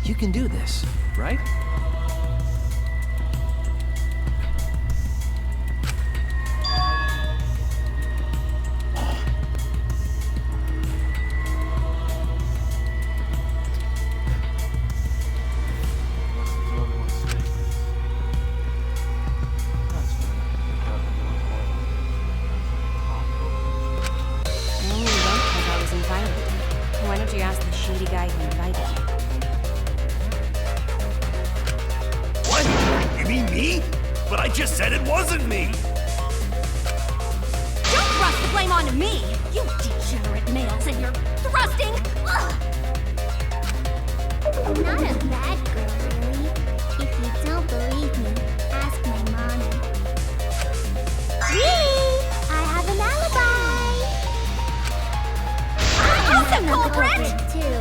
You can do this, right? Why don't you ask the shady guy who invited you? What? You mean me? But I just said it wasn't me! Don't thrust the blame onto me! You degenerate males and your thrusting! Ugh. I'm not a bad girl, really. If you don't believe me, ask my mommy. Really? I have an alibi! You're the culprit! Too.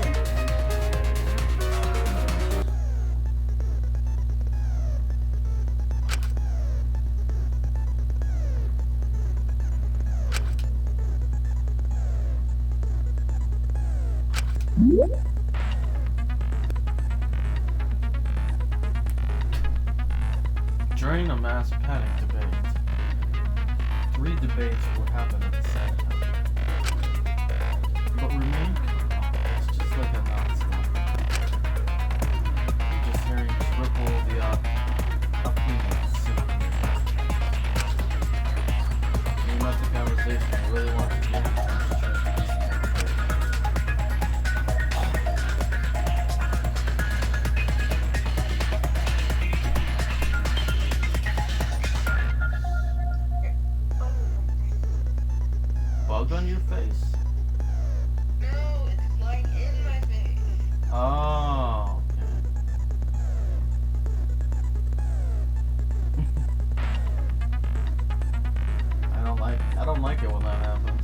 During a mass panic debate, 3 debates will happen at the Senate House. But remain calm. It's just like a non-stop. You're just hearing triple the opinions symphony. You're not the conversation you really want to hear. Bug on your face? No, it's like in my face. Oh, okay. I don't like it when that happens.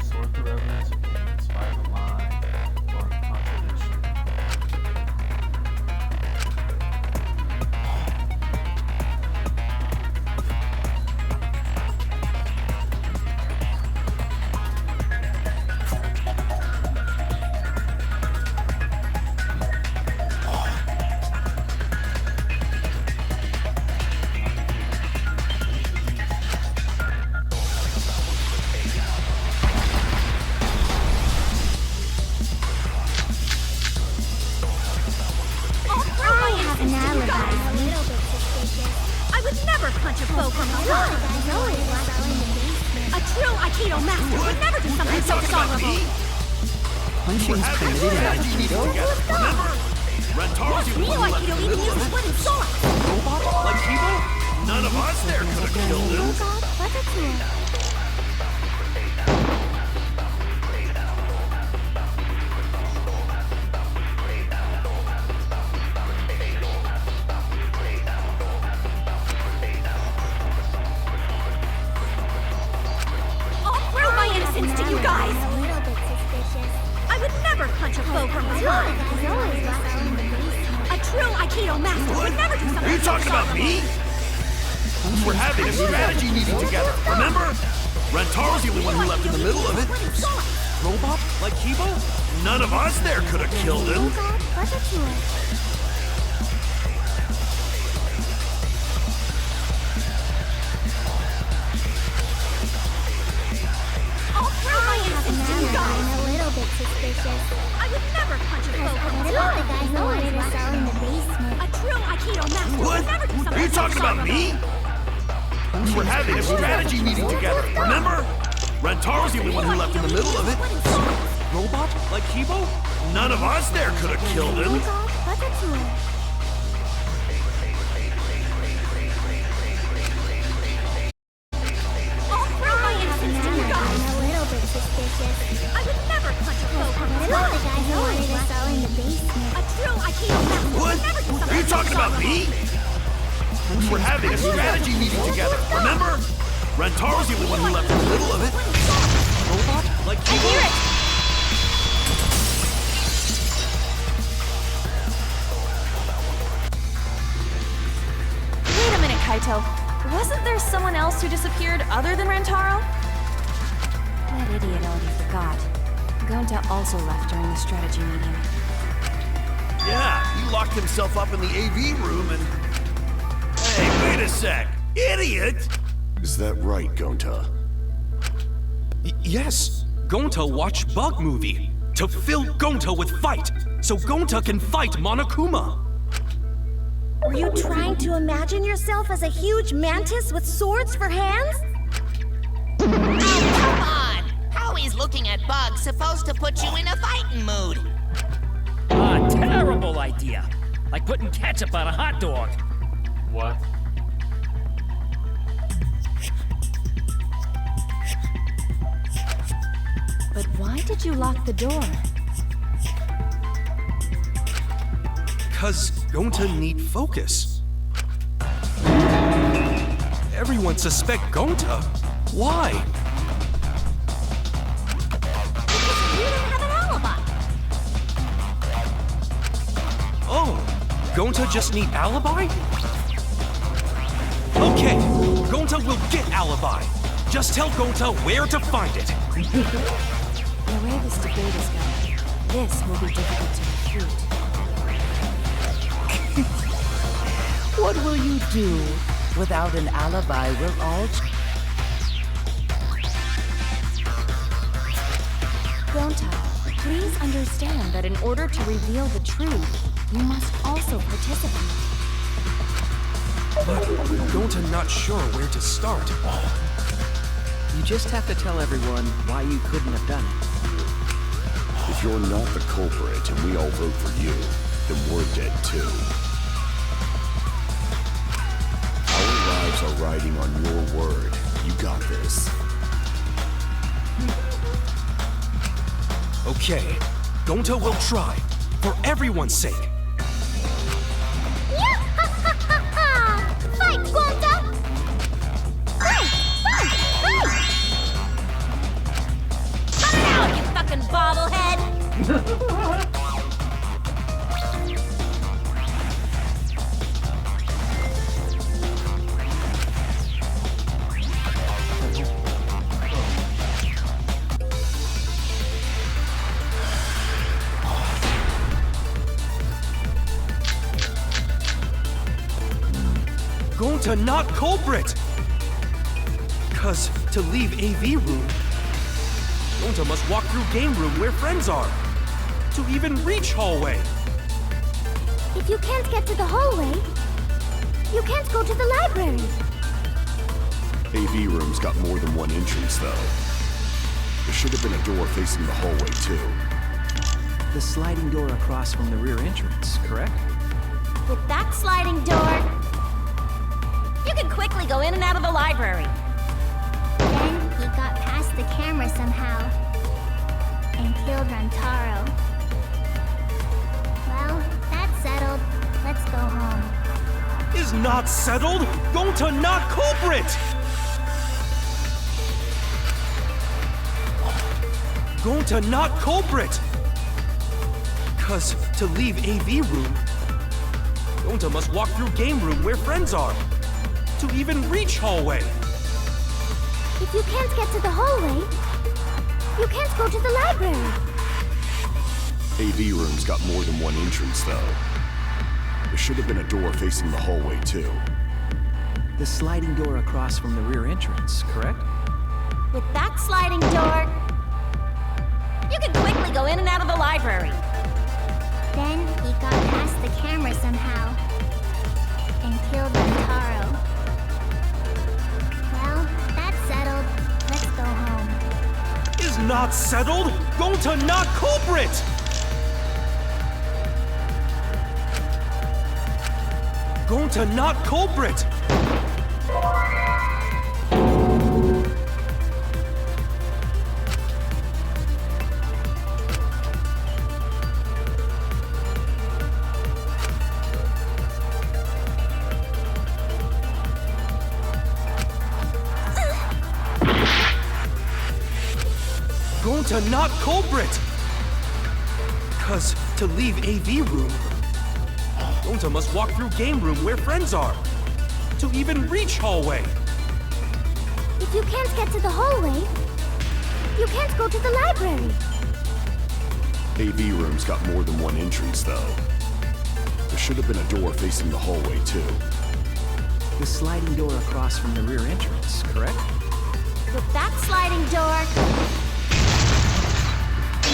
Sort through evidence, opinions, find a lie or a contradiction. I would never punch a foe from behind. A true Aikido master would never do something so dishonorable. Punching's permitted in Aikido? Remember? Rentaro's the Neo one who left Aikido in the even middle of uses it. wooden swords. Robot? Like Kibo? None of us there could have killed him. I'll prove my innocence to you guys. A little bit suspicious. I would never punch a foe from behind. He's always locked in the basement. A true Aikido master would never do something Are you so talking about dishonorable. me? We're having a strategy meeting together, remember? Rentaro's the only one who left in the middle of it. Robot? Like Kibo? None of us there could have killed him. I'll prove my innocence to you guys. A little bit suspicious. I would never punch a foe from What about the behind. guys who wanted us all in the basement? A true Aikido master What? would never do something Are you so talking about dishonorable. me? We're having a strategy meeting together, remember? Rentaro's the only one who left in the middle of it. Robot? Like Kibo? None of us there could have killed him. I'll prove my innocence to you guys. A little bit suspicious. I would never punch a foe from What about the behind. guys who wanted us all in the basement? A true Aikido master What? would never do something Are you so talking about dishonorable. me? We're having a strategy meeting together, remember? Rentaro's the only one who left in the middle of it. Robot? Like I Kibo? hear it. Wait a minute, Kaito. Wasn't there someone else who disappeared other than Rentaro? That idiot already forgot. Gonta also left during the strategy meeting. Yeah, he locked himself up in the AV room and... Hey, wait a sec! Idiot! Is that right, Gonta? Yes, Gonta watched Bug Movie to fill Gonta with fight, so Gonta can fight Monokuma. Were you trying to imagine yourself as a huge mantis with swords for hands? Oh, come on! How is looking at bugs supposed to put you in a fighting mood? Ah, terrible idea. Like putting ketchup on a hot dog. What? But why did you lock the door? Cause Gonta need focus. Everyone suspect Gonta. Why? Because you don't have an alibi. Oh, Gonta just need alibi? Okay, Gonta will get alibi. Just tell Gonta where to find it. The way this debate is going, this will be difficult to refute. What will you do? Without an alibi, we'll all... Gonta, please understand that in order to reveal the truth, you must also participate. But Gonta not sure where to start. You just have to tell everyone why you couldn't have done it. If you're not the culprit and we all vote for you, then we're dead too. Our lives are riding on your word. You got this. Okay, Gonta will try, for everyone's sake. Fight, Gonta! Fight! Cut it out, you fucking bobblehead! Gonta not culprit! Cause to leave AV room, Gonta must walk through game room where friends are. To even reach hallway. If you can't get to the hallway, you can't go to the library. AV room's got more than one entrance, though. There should have been a door facing the hallway, too. The sliding door across from the rear entrance, correct? With that sliding door, you can quickly go in and out of the library. Then he got past the camera somehow and killed Rantaro. Well, that's settled. Let's go home. Is not settled? Gonta not culprit! Gonta not culprit! Cause to leave AV room, Gonta must walk through game room where friends are. To even reach hallway. If you can't get to the hallway, you can't go to the library. AV room's got more than one entrance, though. There should have been a door facing the hallway, too. The sliding door across from the rear entrance, correct? With that sliding door, you can quickly go in and out of the library. Then he got past the camera somehow and killed Rantaro. Well, that's settled. Let's go home. Is not settled? Gonta not culprit! Gonta not culprit! Gonta not culprit! Cause to leave AV room, Gonta must walk through game room where friends are. To even reach hallway. If you can't get to the hallway, you can't go to the library. AV room's got more than one entrance, though. There should have been a door facing the hallway, too. The sliding door across from the rear entrance, correct? With that sliding door...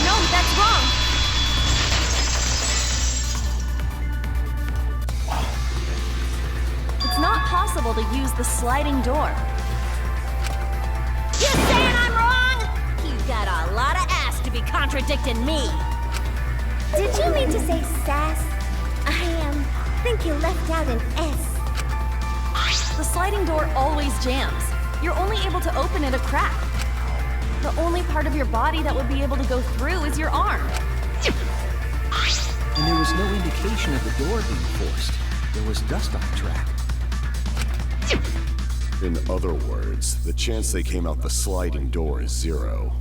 No, that's wrong! It's not possible to use the sliding door. You saying I'm wrong? You got a lot of ass to be contradicting me. Did you mean to say sass? I think you left out an S. The sliding door always jams. You're only able to open it a crack. The only part of your body that would be able to go through is your arm. And there was no indication of the door being forced. There was dust on the track. In other words, the chance they came out the sliding door is 0.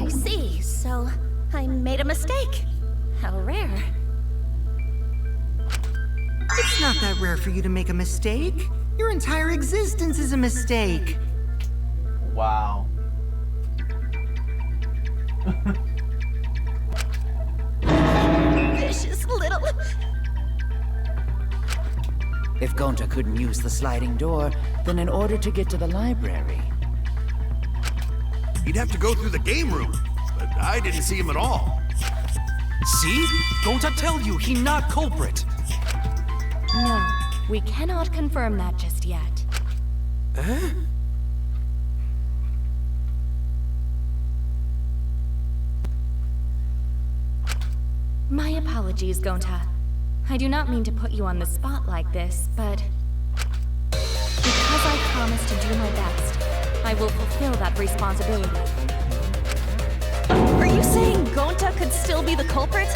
I see. So, I made a mistake. How rare. It's not that rare for you to make a mistake. Your entire existence is a mistake. Wow. Vicious little... If Gonta couldn't use the sliding door, then in order to get to the library... He'd have to go through the game room, but I didn't see him at all. See? Gonta tell you he not culprit. No, we cannot confirm that just yet. Huh? My apologies, Gonta. I do not mean to put you on the spot like this, but... because I promised to do my best, I will fulfill that responsibility. Are you saying Gonta could still be the culprit?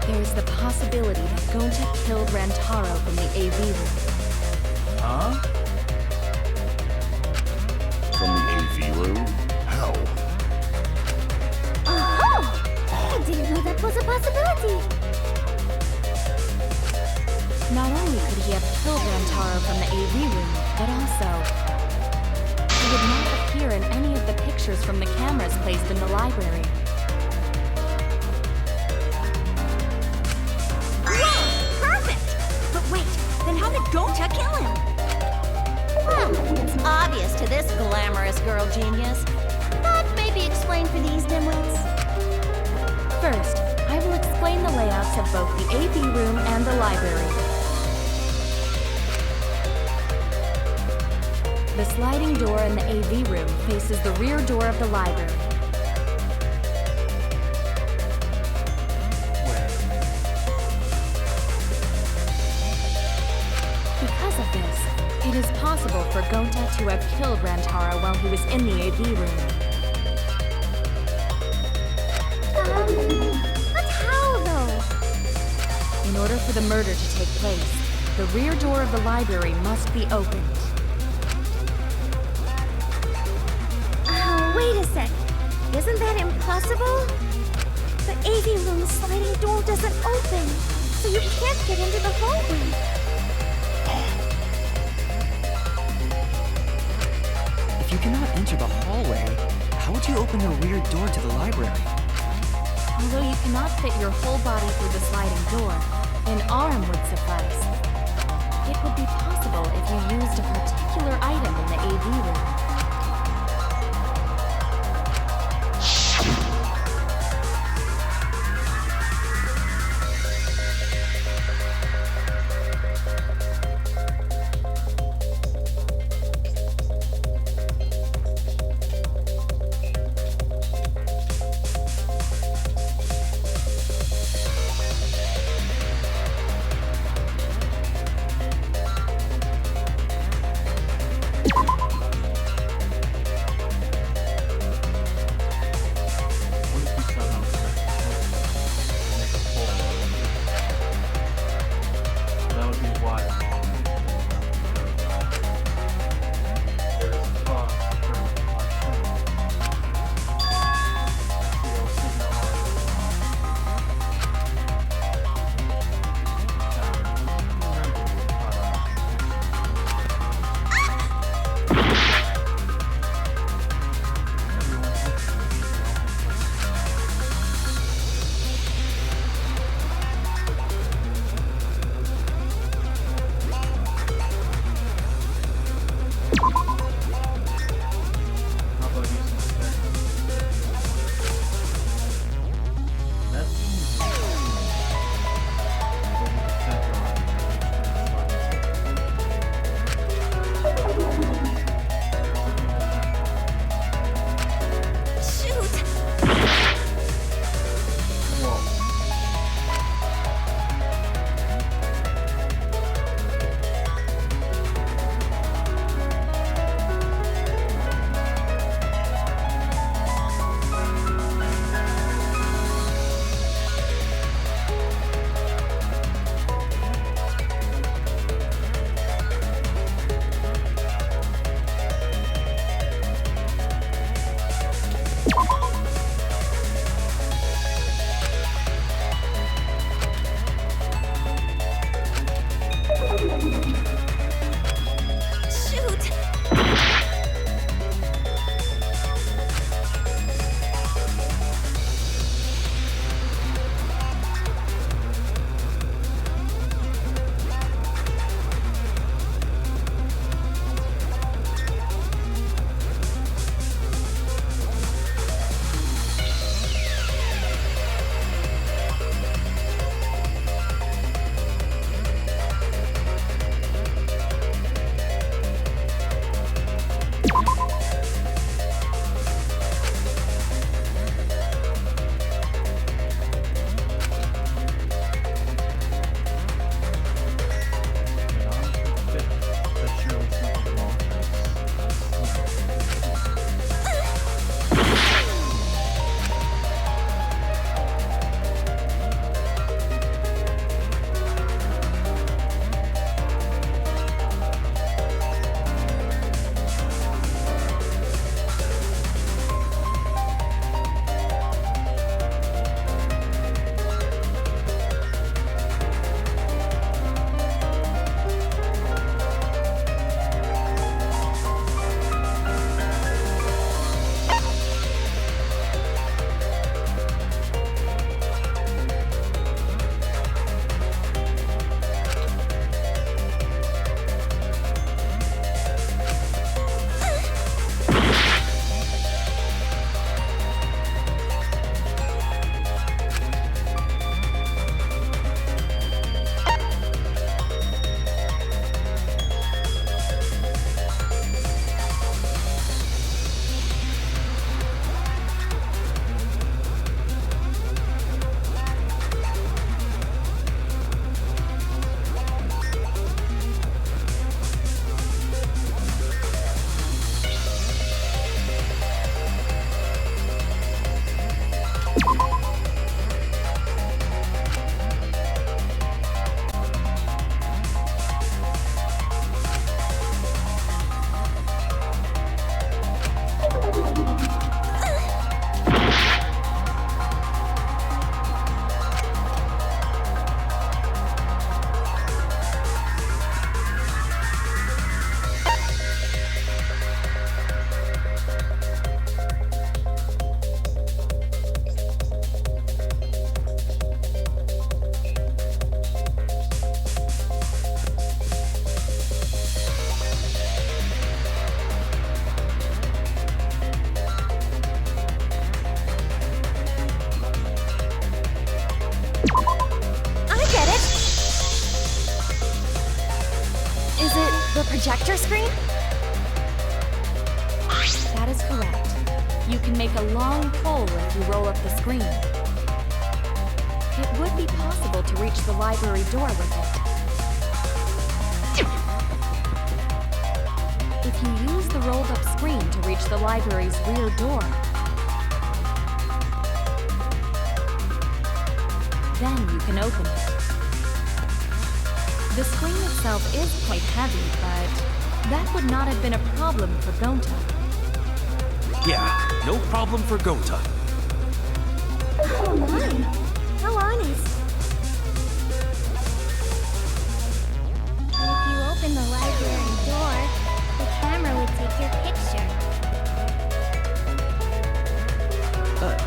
There's the possibility that Gonta killed Rantaro from the AV room. Huh? From the AV room? How? Oh! I didn't know that was a possibility. Not only could he have killed Rantaro from the AV room, but also... he would not appear in any of the pictures from the cameras placed in the library. Perfect! But wait, then how did Gonta kill him? Well, it's obvious to this glamorous girl genius. But maybe explain for these dimwits. First, I will explain the layouts of both the AV room and the library. The sliding door in the AV room faces the rear door of the library. Because of this, it is possible for Gonta to have killed Rantaro while he was in the AV room. But how, though? In order for the murder to take place, the rear door of the library must be opened. Wait a sec. Isn't that impossible? The AV room's sliding door doesn't open, so you can't get into the hallway. If you cannot enter the hallway, how would you open the rear door to the library? Although you cannot fit your whole body through the sliding door, an arm would suffice. It would be possible if you used a particular item in the AV room. The projector screen? That is correct. You can make a long pole if you roll up the screen. It would be possible to reach the library door with it. If you use the rolled-up screen to reach the library's rear door, then you can open it. The screen itself is quite heavy, but that would not have been a problem for Gonta. Yeah, no problem for Gonta. Oh my! How honest. If you open the library door, the camera would take your picture.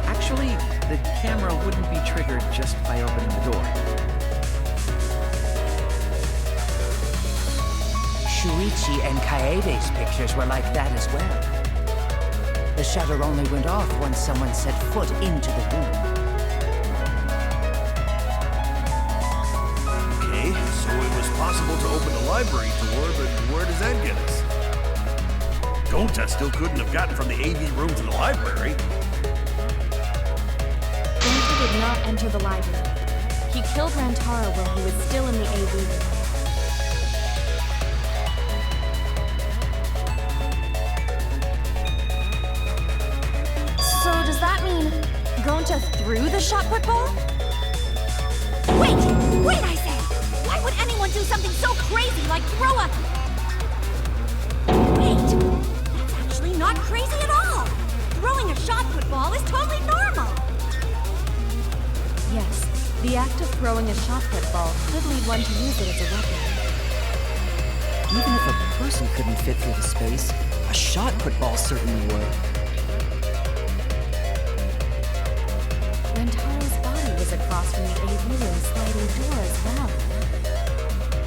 Actually, the camera wouldn't be triggered just by opening the door. Shuichi and Kaede's pictures were like that as well. The shutter only went off once someone set foot into the room. Okay, so it was possible to open the library door, but where does that get us? Gonta still couldn't have gotten from the AV room to the library. Gonta did not enter the library. He killed Rantaro when he was still in the AV room. So does that mean Gonta threw the shot put ball? Wait! Wait, I say! Why would anyone do something so crazy like throw a... Wait! That's actually not crazy at all! Throwing a shot put ball is totally normal! Yes, the act of throwing a shot put ball could lead one to use it as a weapon. Even if a person couldn't fit through the space, a shot put ball certainly would. Rantaro's body was across from the AV room sliding door as well.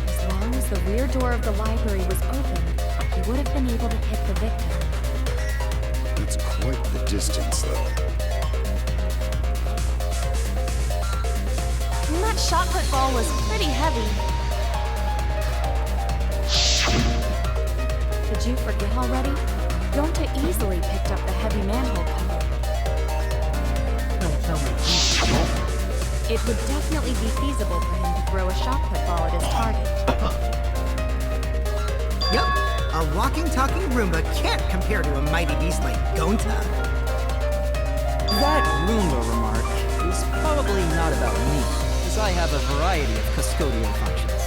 As long as the rear door of the library was open, he would have been able to hit the victim. That's quite the distance, though. And that shot put ball was pretty heavy. Did you forget already? Gonta easily picked up the heavy manhole cover. Don't tell me. It would definitely be feasible for him to throw a shot put ball at his target. Yup, a walking, talking Roomba can't compare to a mighty beast like Gonta. That Roomba remark is probably not about me, as I have a variety of custodial functions.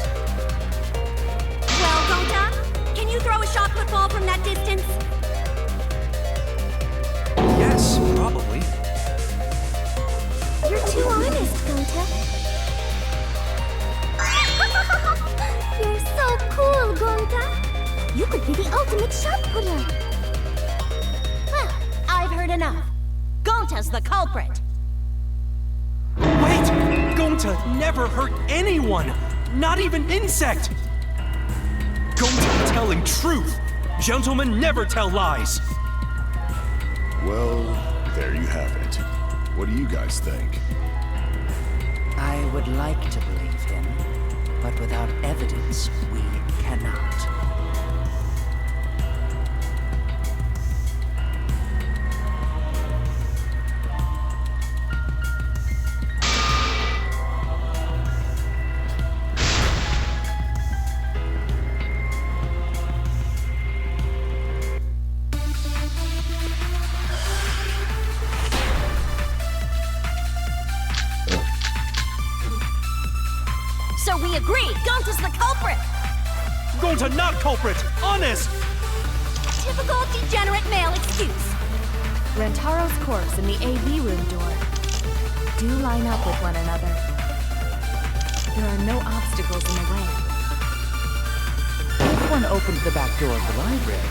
Well, Gonta, can you throw a shot put ball from that distance? Yes, probably. You're too honest, Gonta. You're so cool, Gonta. You could be the ultimate shot putter. Well, I've heard enough. Gonta's the culprit. Wait! Gonta never hurt anyone! Not even Insect! Gonta telling truth! Gentlemen never tell lies! Well, there you have it. What do you guys think? I would like to believe him, but without evidence, we cannot. So we agree, Gonta's the culprit! Gonta not culprit! Honest! Typical degenerate male excuse. Rantaro's corpse and the AV room door do line up with one another. There are no obstacles in the way. If one opened the back door of the library,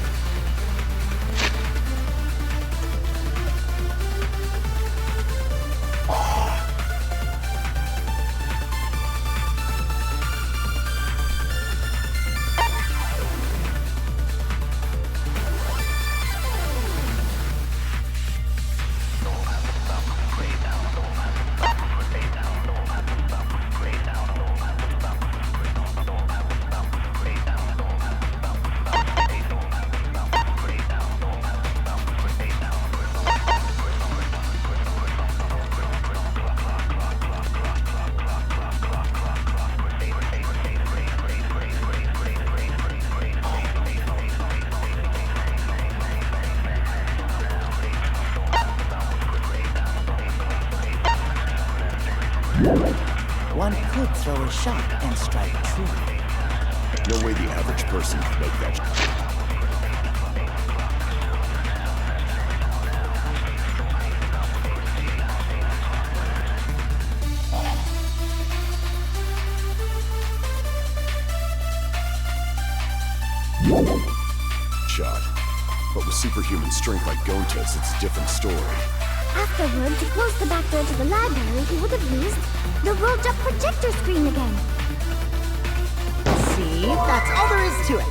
throw a shot and strike true. No way the average person could make that shot. But with superhuman strength like Gonta's, it's a different story. Afterward, to close the back door to the library, he would have used the rolled-up projector screen again. See? That's all there is to it.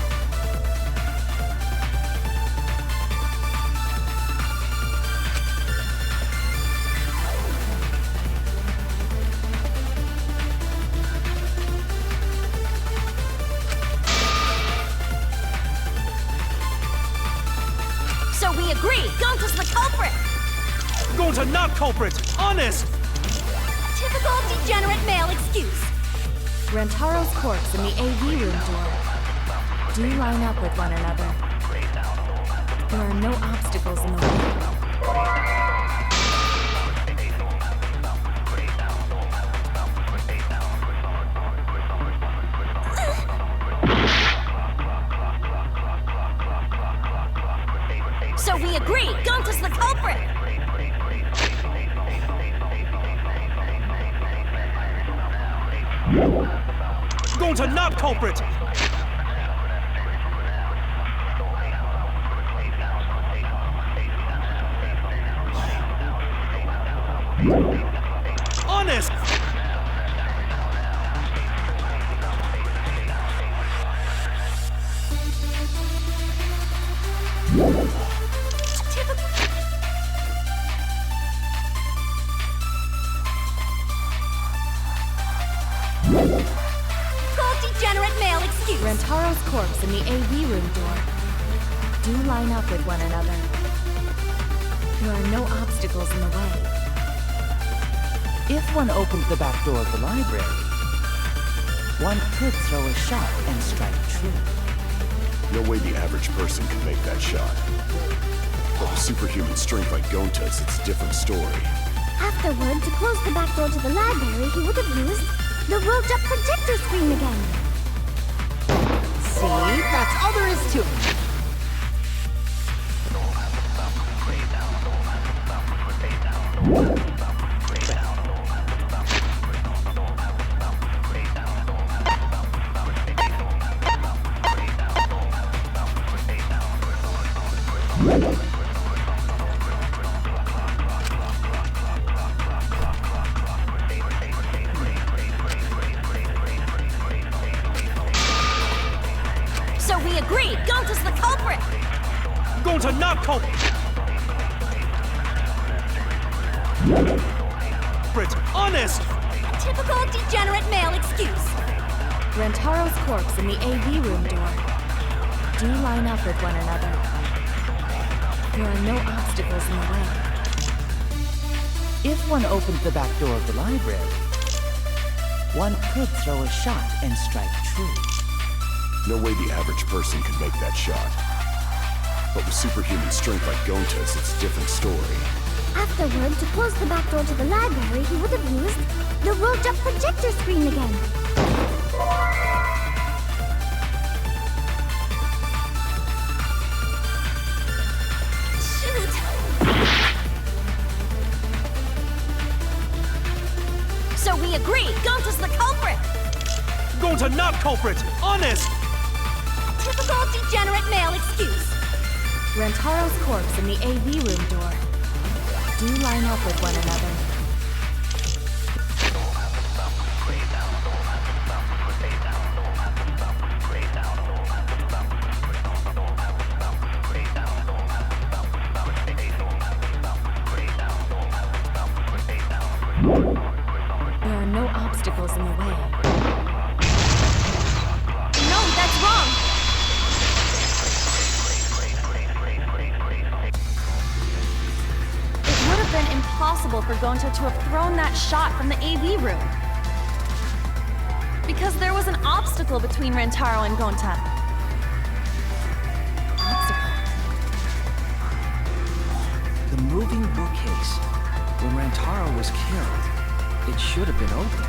So we agree, Gonta's the culprit! Gonta not culprit! Honest! Typical degenerate male excuse. Rantaro's corpse and the AV room door do line up with one another. There are no obstacles in the way. So we agree, Gonta's the culprit! Gonta not culprit! Honest! Degenerate male excuse. Rantaro's corpse and the AV room door do line up with one another. There are no obstacles in the way. If one opened the back door of the library, one could throw a shot and strike true. No way the average person could make that shot. But with superhuman strength like Gonta's, it's a different story. Afterward, to close the back door to the library, he would have used the rolled-up projector screen again. See? That's all there is to it. So we agree, Gonta's the culprit! Gonta not culprit! Honest! Typical degenerate male excuse. Rantaro's corpse and the AV room door do line up with one another. There are no obstacles in the way. If one opened the back door of the library, one could throw a shot and strike true. No way the average person could make that shot. But with superhuman strength like Gonta's, it's a different story. Afterward, to close the back door to the library, he would have used the rolled-up projector screen again. Shoot! So we agree, Gonta's the culprit! Gonta not culprit! Honest! Typical degenerate male excuse. Rantaro's corpse and the AV room door do line up with one another. There are no obstacles in the way. No, that's wrong! It would have been impossible for Gonta to have thrown that shot from the AV room. Because there was an obstacle between Rantaro and Gonta. Obstacle? The moving bookcase. When Rantaro was killed, it should have been open.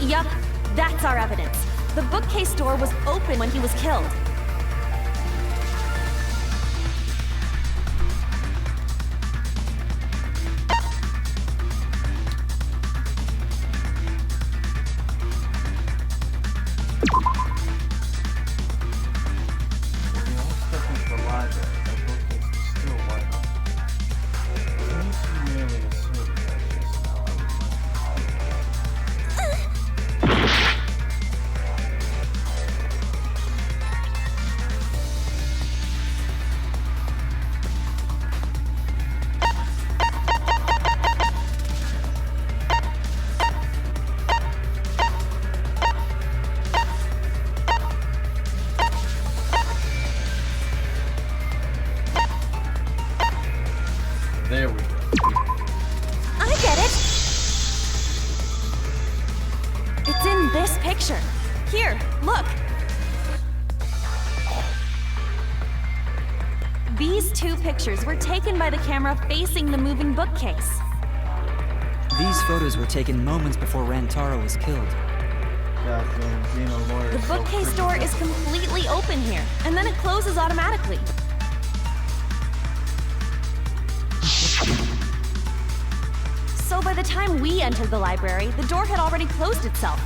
Yup, that's our evidence. The bookcase door was open when he was killed. There we go. I get it! It's in this picture. Here, look. These two pictures were taken by the camera facing the moving bookcase. These photos were taken moments before Rantaro was killed. Goddamn Xeno lawyer. The bookcase door is completely open here, and then it closes automatically. So by the time we entered the library, the door had already closed itself.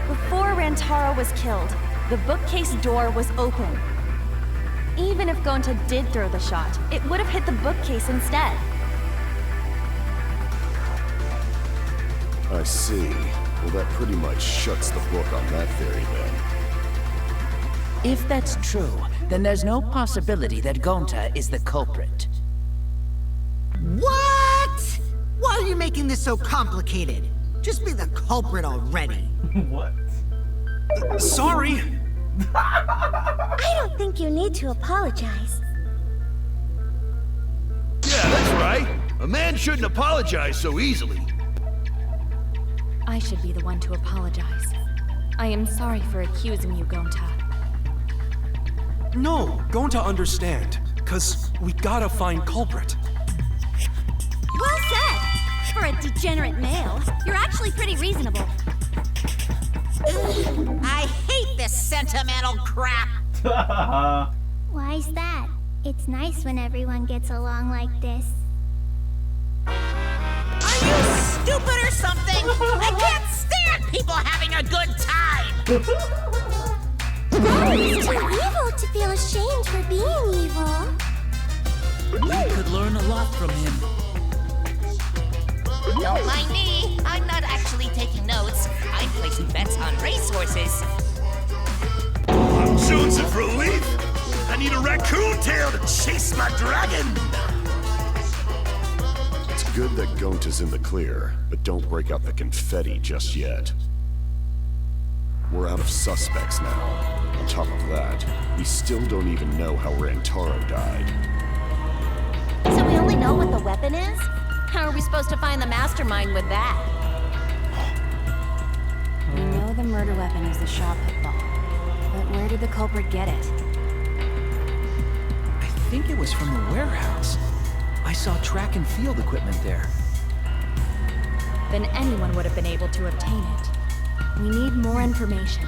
Before Rantaro was killed, the bookcase door was open. Even if Gonta did throw the shot, it would have hit the bookcase instead. I see. Well, that pretty much shuts the book on that theory then. If that's true, then there's no possibility that Gonta is the culprit. What? Why are you making this so complicated? Just be the culprit already. What? Sorry! I don't think you need to apologize. Yeah, that's right. A man shouldn't apologize so easily. I should be the one to apologize. I am sorry for accusing you, Gonta. No, Gonta understand. Cause we gotta find culprit. Well said! For a degenerate male, you're actually pretty reasonable. I hate this sentimental crap. Why's that? It's nice when everyone gets along like this. Are you stupid or something? I can't stand people having a good time. He's too evil to feel ashamed for being evil. You could learn a lot from him. Don't mind me. I'm not actually taking notes. I'm placing bets on racehorses. I'm Joseph Relief. I need a raccoon tail to chase my dragon. It's good that Gonta's in the clear, but don't break out the confetti just yet. We're out of suspects now. On top of that, we still don't even know how Rantaro died. So we only know what the weapon is? How are we supposed to find the mastermind with that? We know the murder weapon is the shot put ball. But where did the culprit get it? I think it was from the warehouse. I saw track and field equipment there. Then anyone would have been able to obtain it. We need more information.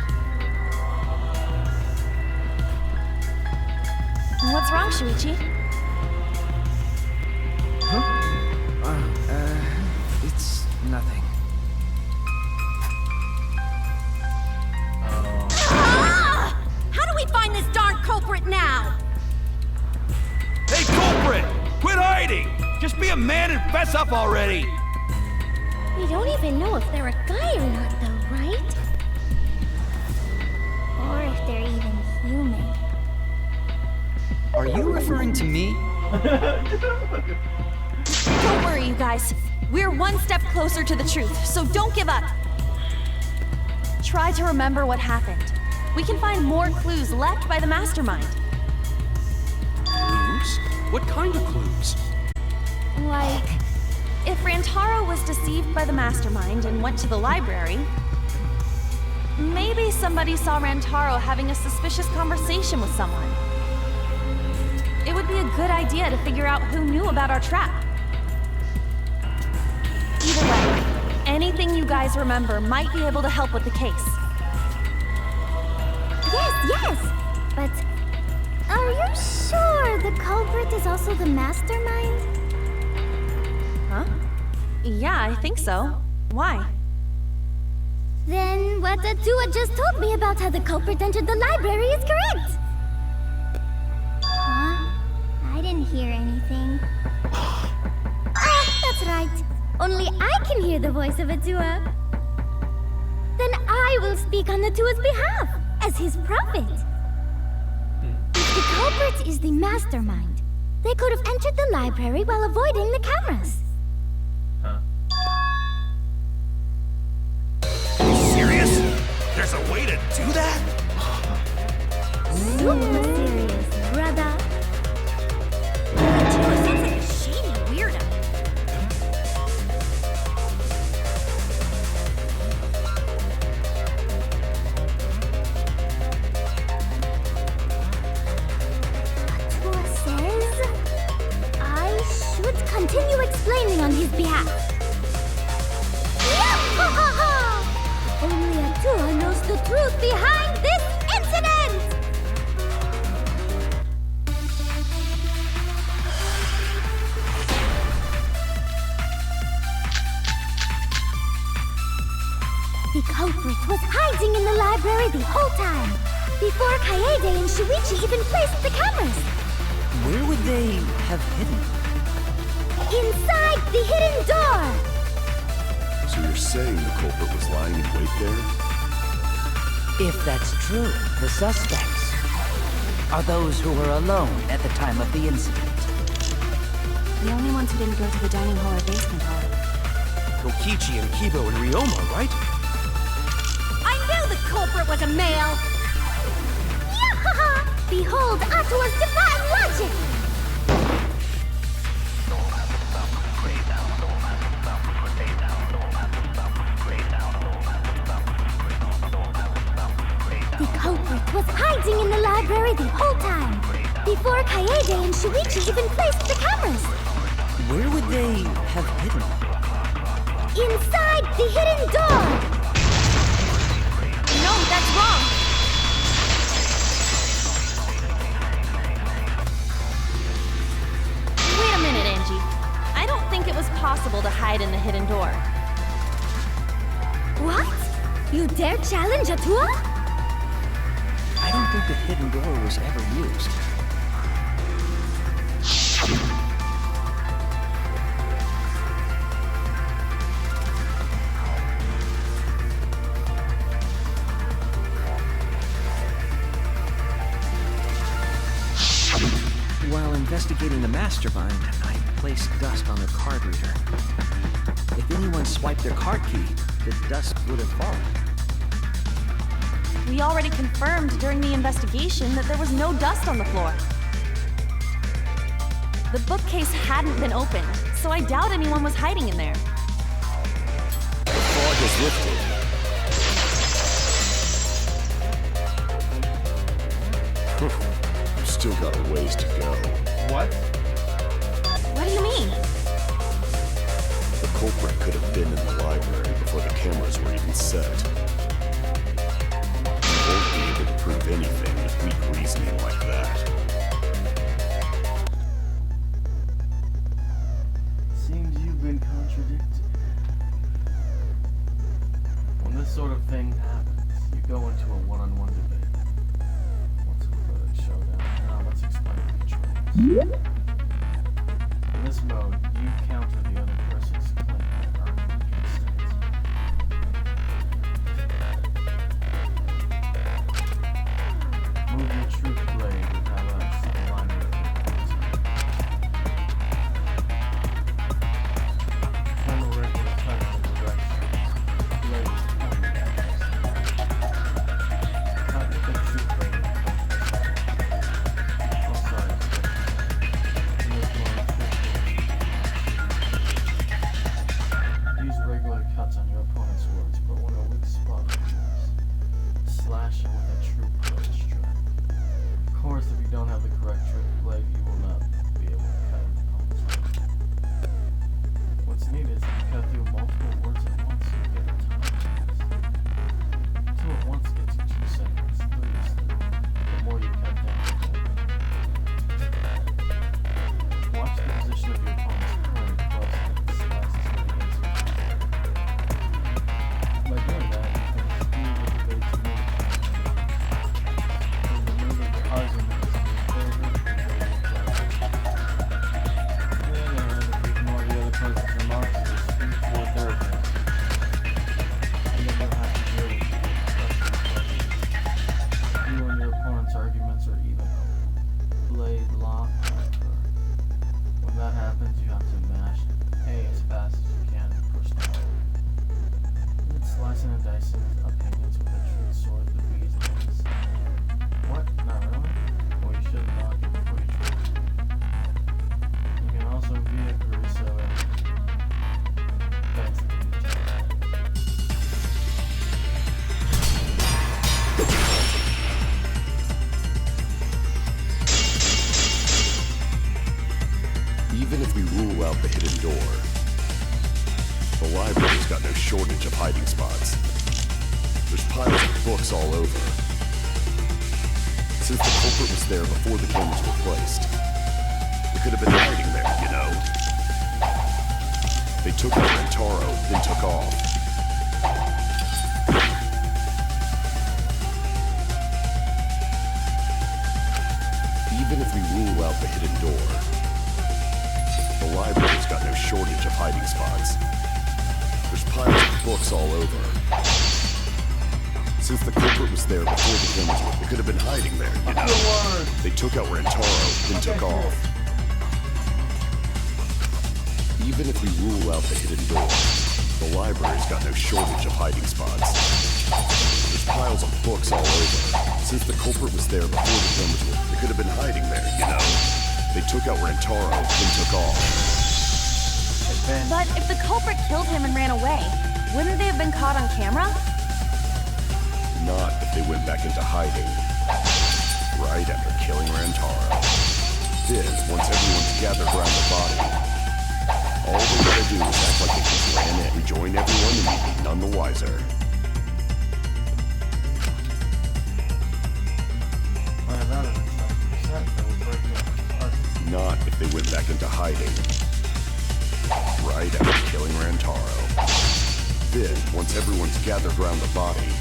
What's wrong, Shuichi? It's nothing. How do we find this darn culprit now? Hey, culprit! Quit hiding! Just be a man and fess up already! We don't even know if they're a guy or not, though, right? Or if they're even human. Are you referring to me? Don't worry, you guys. We're one step closer to the truth, so don't give up. Try to remember what happened. We can find more clues left by the mastermind. Clues? What kind of clues? Like, if Rantaro was deceived by the mastermind and went to the library, maybe somebody saw Rantaro having a suspicious conversation with someone. It would might be a good idea to figure out who knew about our trap. Either way, anything you guys remember might be able to help with the case. Yes! But are you sure the culprit is also the mastermind? Huh? Yeah, I think so. Why? Then what Atua just told me about how the culprit entered the library is correct! Huh? I didn't hear anything. That's right. Only I can hear the voice of Atua. Then I will speak on Atua's behalf, as his prophet. If the culprit is the mastermind, they could have entered the library while avoiding the cameras. Huh? Are you serious? There's a way to do that? Super serious, brother. Atua sounds like a shady weirdo. Atua says I should continue explaining on his behalf. Only Atua knows the truth behind this incident! The culprit was hiding in the library the whole time, before Kaede and Shuichi even placed the cameras. Where would they have hidden? Inside the hidden door! So you're saying the culprit was lying in wait there? If that's true, the suspects are those who were alone at the time of the incident. The only ones who didn't go to the dining hall or basement are Kokichi and Kibo and Ryoma, right? I knew the culprit was a male! Yahaha! Behold Atua's divine logic! The culprit was hiding in the library the whole time, before Kaede and Shuichi even placed the cameras. Where would they have hidden? Inside the hidden door! No, that's wrong! Wait a minute, Angie. I don't think it was possible to hide in the hidden door. What? You dare challenge Atua? I don't think the hidden door was ever used. While investigating the mastermind, I placed dust on their card reader. If anyone swiped their card key, the dust would have fallen. We already confirmed during the investigation that there was no dust on the floor. The bookcase hadn't been opened, so I doubt anyone was hiding in there. The fog has lifted. You've still got a ways to go. What? What do you mean? The culprit could have been in the library before the cameras were even set. You won't be able to prove anything with weak reasoning like that. Seems you've been contradicted. When this sort of thing happens, you go into a one-on-one debate. What's a third showdown? Now let's explain the choice. In this mode, you counter the other person's claim that argument states. Move your truth blade with highlights to the line of the Turn the regular time in the direction. Blade is pointed at us. Not with the truth blade. Oh, sorry. got no shortage of hiding spots. There's piles of books all over. Since the culprit was there before the cameras were placed, they could have been hiding there, you know. They took out Rentaro, then took off. Even if we rule out the hidden door, the library's got no shortage of hiding spots. There's piles of books all over. Since the culprit was there before the cameras were, they could have been hiding there, you know. They took out Rentaro, then took off. Even if we rule out the hidden door, the library's got no shortage of hiding spots. There's piles of books all over. Since the culprit was there before the cameras were, they could have been hiding there, you know. They took out Rentaro, then took off. But if the culprit killed him and ran away, wouldn't they have been caught on camera? Not if they went back into hiding. Right after killing Rentaro. Then, once everyone's gathered around the body, all they gotta do is act like they just ran in, rejoin everyone, and we'd be none the wiser. Not if they went back into hiding. Right after killing Rentaro. Then, once everyone's gathered around the body,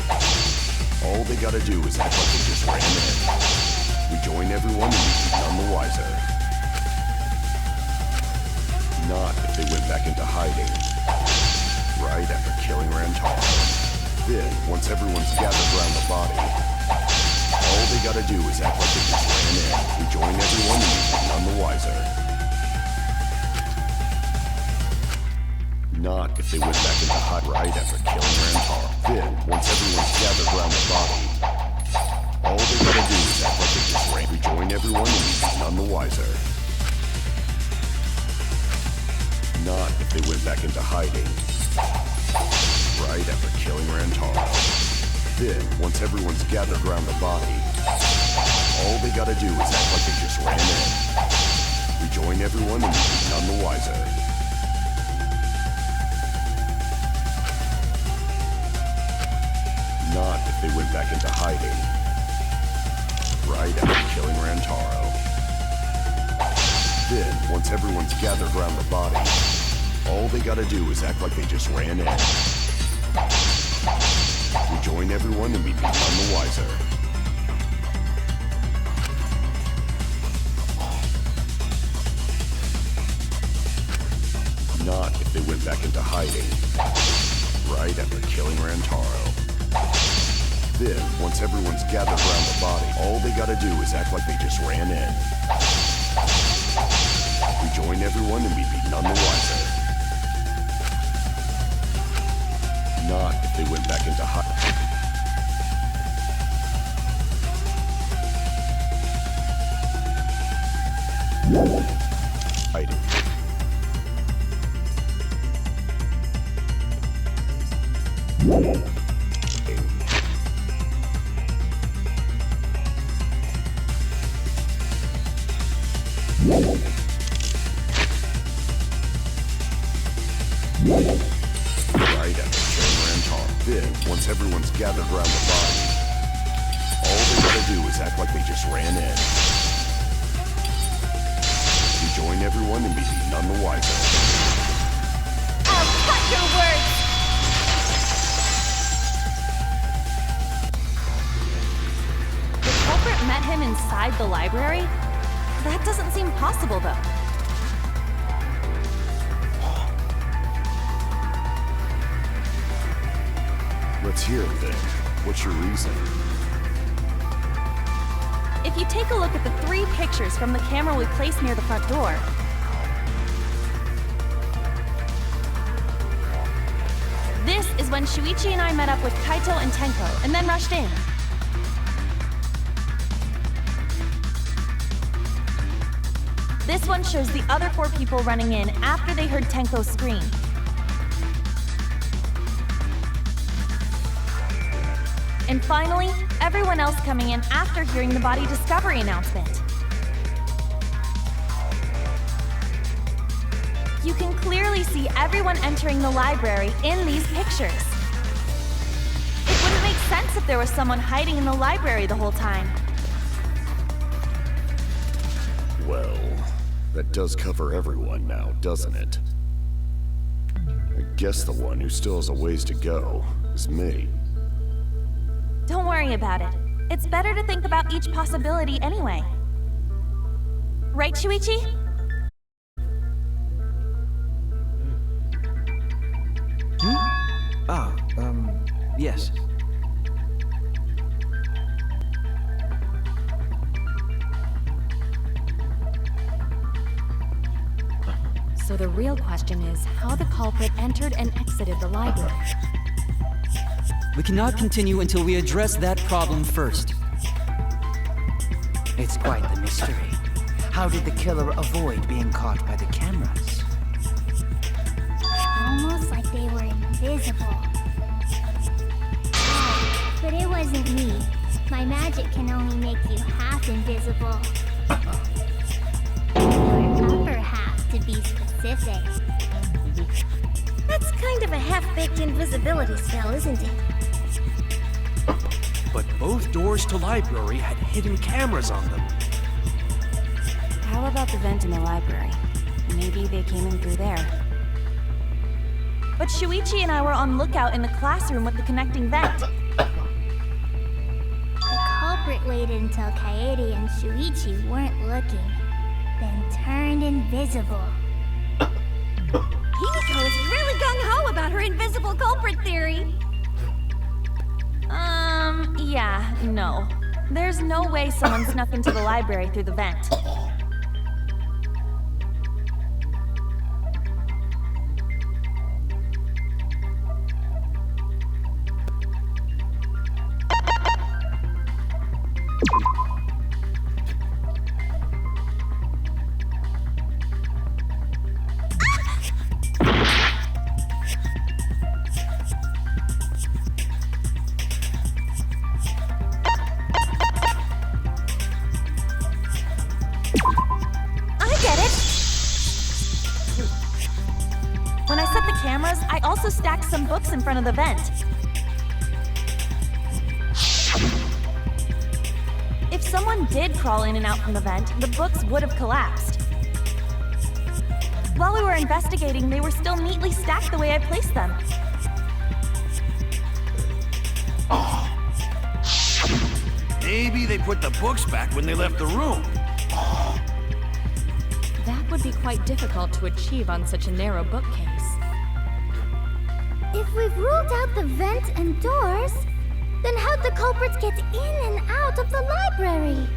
all they gotta do is act like they just ran in. Rejoin everyone, and we'd be none the wiser. Not if they went back into hiding. Right after killing Rentaro. Then, once everyone's gathered around the body, all they gotta do is act like they just ran in. Rejoin everyone, and we'd be none the wiser. Not if they went back into hiding. Right after killing Rentaro. Then, once everyone's gathered around the body, all they gotta do is act like they just ran. Rejoin everyone, and we'd be none the wiser. Not if they went back into hiding. Right after killing Rentaro. Then, once everyone's gathered around the body, all they gotta do is act like they just ran in. Rejoin everyone, and we'd be none the wiser. Not if they went back into hiding. Right after killing Rentaro. Then, once everyone's gathered around the body, all they gotta do is act like they just ran in. Rejoin everyone, and we'd be none the wiser. Not if they went back into hiding. Right after killing Rentaro. Then, once everyone's gathered around the body, all they gotta do is act like they just ran in. Rejoin everyone, and we'd be none the wiser. Not if they went back into hiding. Right after killing Rentaro. Then, once everyone's gathered around the body, all they gotta do is act like they just ran in. Rejoin everyone, and we'd be none the wiser. I'll cut your words! The culprit met him inside the library? That doesn't seem possible, though. Let's hear it then. What's your reason? If you take a look at the 3 pictures from the camera we placed near the front door, this is when Shuichi and I met up with Kaito and Tenko, and then rushed in. This one shows the other 4 people running in after they heard Tenko scream. And finally, everyone else coming in after hearing the body discovery announcement. You can clearly see everyone entering the library in these pictures. It wouldn't make sense if there was someone hiding in the library the whole time. Well, that does cover everyone now, doesn't it? I guess the one who still has a ways to go is me. Don't worry about it. It's better to think about each possibility anyway. Right, Shuichi? Yes. So the real question is how the culprit entered and exited the library. We cannot continue until we address that problem first. It's quite the mystery. How did the killer avoid being caught by the cameras? Almost like they were invisible. Oh, but it wasn't me. My magic can only make you half invisible. Your upper half, to be specific. That's kind of a half-baked invisibility spell, isn't it? But both doors to library had hidden cameras on them. How about the vent in the library? Maybe they came in through there. But Shuichi and I were on lookout in the classroom with the connecting vent. The culprit waited until Kaede and Shuichi weren't looking, then turned invisible. Himiko is really gung-ho about her invisible culprit theory. Yeah, no. There's no way someone snuck into the library through the vent. When I set the cameras, I also stacked some books in front of the vent. If someone did crawl in and out from the vent, the books would have collapsed. While we were investigating, they were still neatly stacked the way I placed them. Maybe they put the books back when they left the room. That would be quite difficult to achieve on such a narrow bookcase. If we've ruled out the vent and doors, then how'd the culprits get in and out of the library?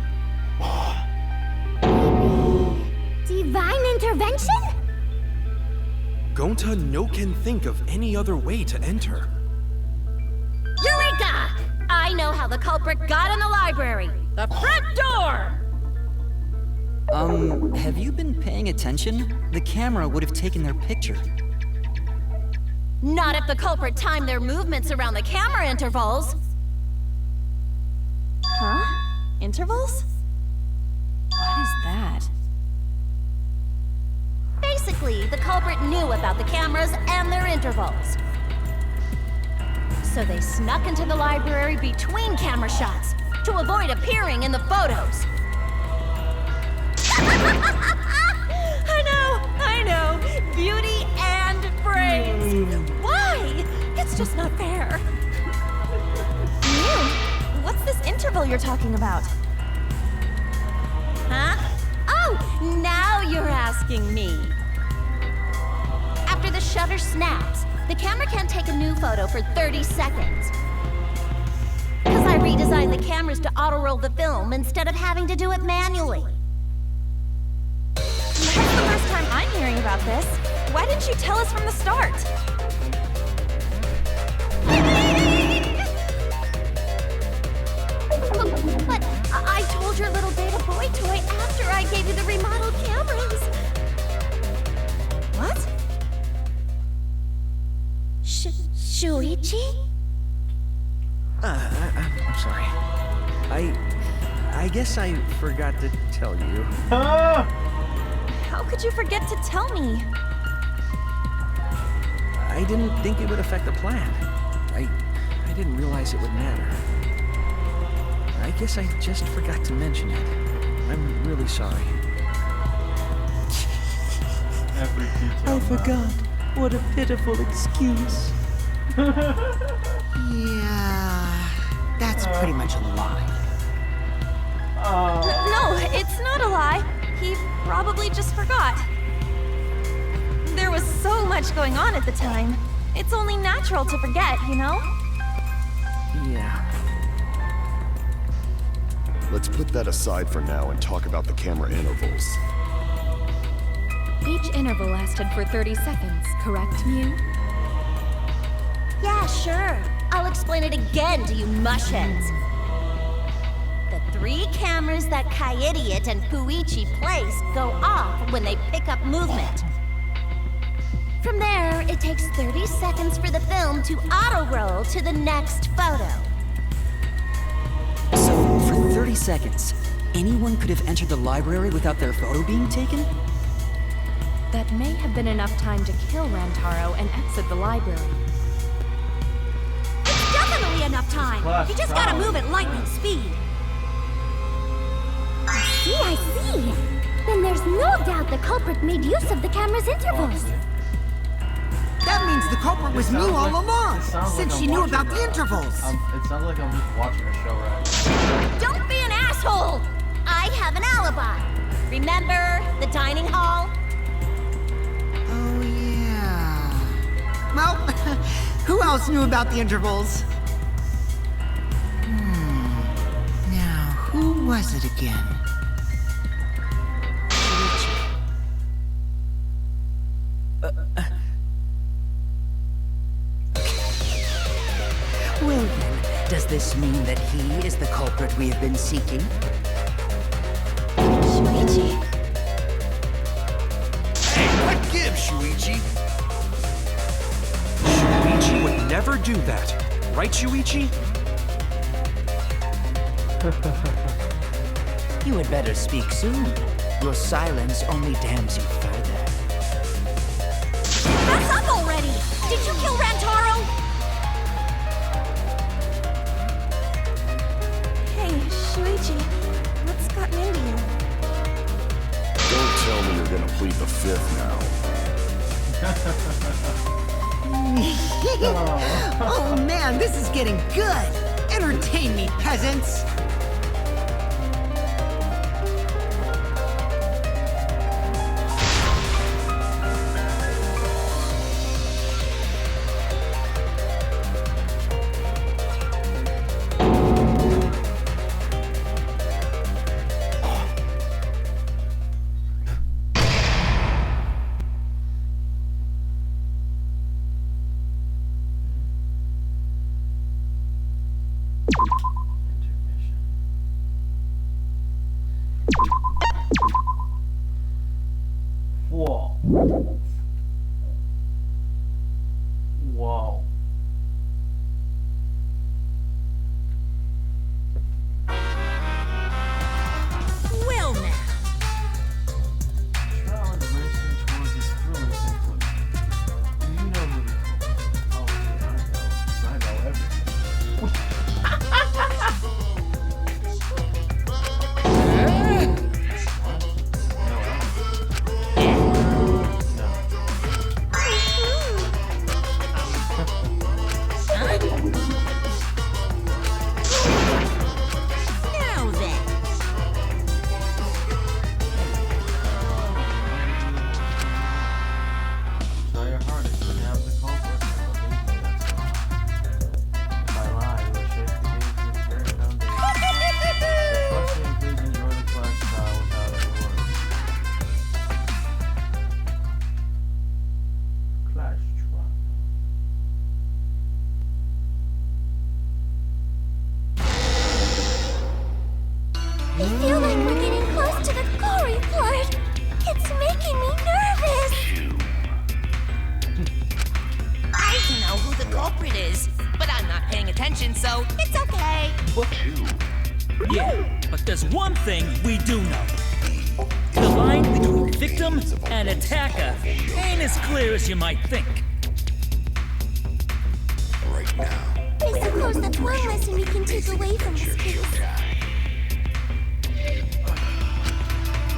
Maybe divine intervention? Gonta no can think of any other way to enter. Eureka! I know how the culprit got in the library. The front door! Have you been paying attention? The camera would have taken their picture. Not if the culprit timed their movements around the camera intervals. Huh? Intervals? What is that? Basically, the culprit knew about the cameras and their intervals. So they snuck into the library between camera shots to avoid appearing in the photos. I know. Beauty and brains. Why? It's just not fair. What's this interval you're talking about? Huh? Oh, now you're asking me. After the shutter snaps, the camera can't take a new photo for 30 seconds. Because I redesigned the cameras to auto-roll the film instead of having to do it manually. That's the first time I'm hearing about this. Why didn't you tell us from the start? But I told your little beta boy toy after I gave you the remodeled cameras. What? Shuichi? I'm sorry. I guess I forgot to tell you. How could you forget to tell me? I didn't think it would affect the plan. I didn't realize it would matter. I guess I just forgot to mention it. I'm really sorry. Every detail. I forgot. What a pitiful excuse. Yeah, that's pretty much a lie. No, it's not a lie. He probably just forgot. There was so much going on at the time. It's only natural to forget, you know? Yeah. Let's put that aside for now and talk about the camera intervals. Each interval lasted for 30 seconds, correct, Mew? Yeah, sure. I'll explain it again to you mushheads. The 3 cameras that Kaidiot and Fuichi place go off when they pick up movement. From there, it takes 30 seconds for the film to auto-roll to the next photo. So, for 30 seconds, anyone could have entered the library without their photo being taken? That may have been enough time to kill Rantaro and exit the library. It's definitely enough time! You just gotta move at lightning speed. I see. Then there's no doubt the culprit made use of the camera's intervals. That means the culprit was Mew all along, since she knew about the intervals. It sounds like I'm just watching a show right now. Don't be an asshole! I have an alibi. Remember the dining hall? Oh, yeah. Well, who else knew about the intervals? Now, who was it again? Well then, does this mean that he is the culprit we have been seeking? Shuichi. Hey, what gives, Shuichi? Shuichi would never do that. Right, Shuichi? You had better speak soon. Your silence only damns you further. That's up already! Did you kill Rantaro? Hey, Shuichi, what's gotten into you? Don't tell me you're gonna plead the fifth now. Oh man, this is getting good! Entertain me, peasants! Whoa. Whoa. Well now. Trial is racing towards this thrilling conclusion. Do you know who the culprit is? Oh, yeah, I know everything. Now then. Try your hardest to have the culprit. If I lie, you will shake the game's very foundation. Trust me, please enjoy the class trial without any words. Clash trial. I feel like we're getting close to the gory part. It's making me nervous. I don't know who the culprit is, but I'm not paying attention, so it's okay. Yeah, but there's one thing we do know. The line between victim and attacker ain't as clear as you might think. I suppose that's one lesson we can take away from this case.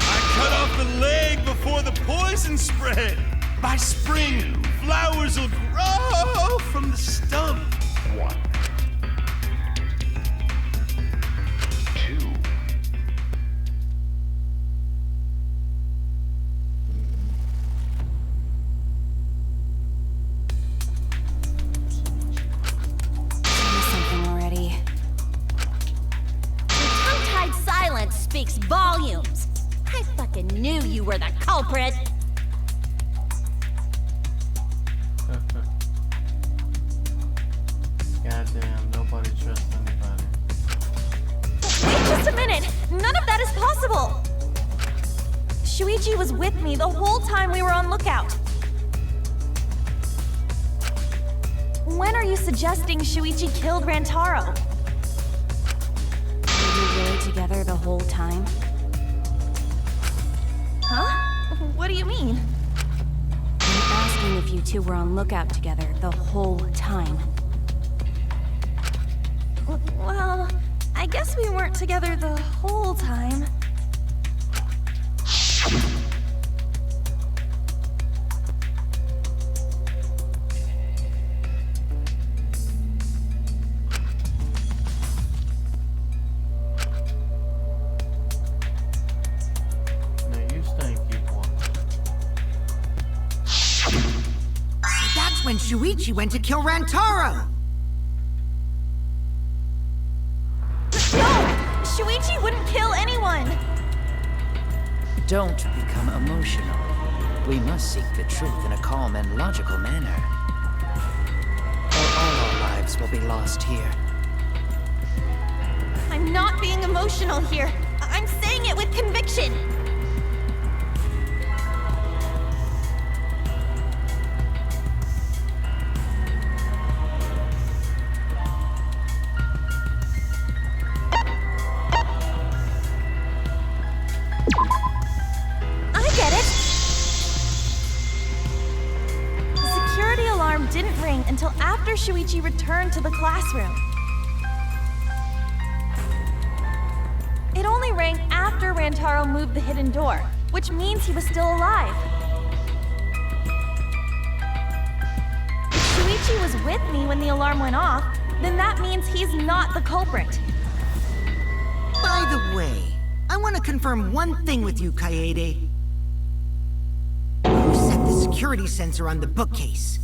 I cut off the leg before the poison spread. By spring, flowers will grow from the stump. 1, 2. Something already. Your tongue-tied silence speaks volumes. I fucking knew you were the culprit. Goddamn, nobody trusts anybody. Wait just a minute! None of that is possible! Shuichi was with me the whole time we were on lookout. When are you suggesting Shuichi killed Rantaro? Were you really together the whole time? Huh? What do you mean? I'm asking if you two were on lookout together the whole time. Well, I guess we weren't together the whole time. That's when Shuichi went to kill Rantaro! No! Shuichi wouldn't kill anyone! Don't become emotional. We must seek the truth in a calm and logical manner. Or all our lives will be lost here. I'm not being emotional here. I'm saying it with conviction. Didn't ring until after Shuichi returned to the classroom. It only rang after Rantaro moved the hidden door, which means he was still alive. If Shuichi was with me when the alarm went off, then that means he's not the culprit. By the way, I want to confirm one thing with you, Kaede. Who set the security sensor on the bookcase?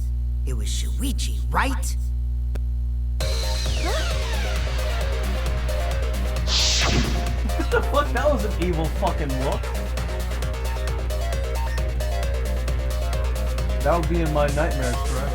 It was Shuichi, right? What the fuck? That was an evil fucking look. That would be in my nightmares forever.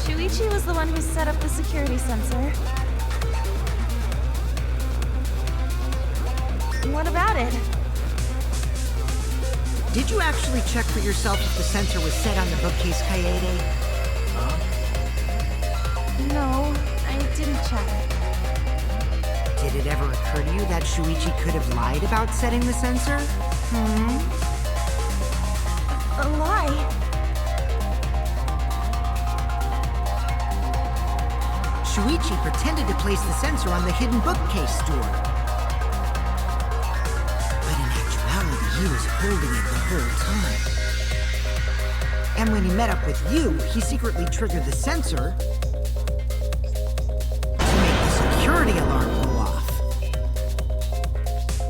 Shuichi was the one who set up the security sensor. What about it? Did you actually check for yourself if the sensor was set on the bookcase, Kaede? No, I didn't check. Did it ever occur to you that Shuichi could have lied about setting the sensor? A lie? Shuichi pretended to place the sensor on the hidden bookcase door. But in actuality, he was holding it the whole time. And when he met up with you, he secretly triggered the sensor to make the security alarm go off.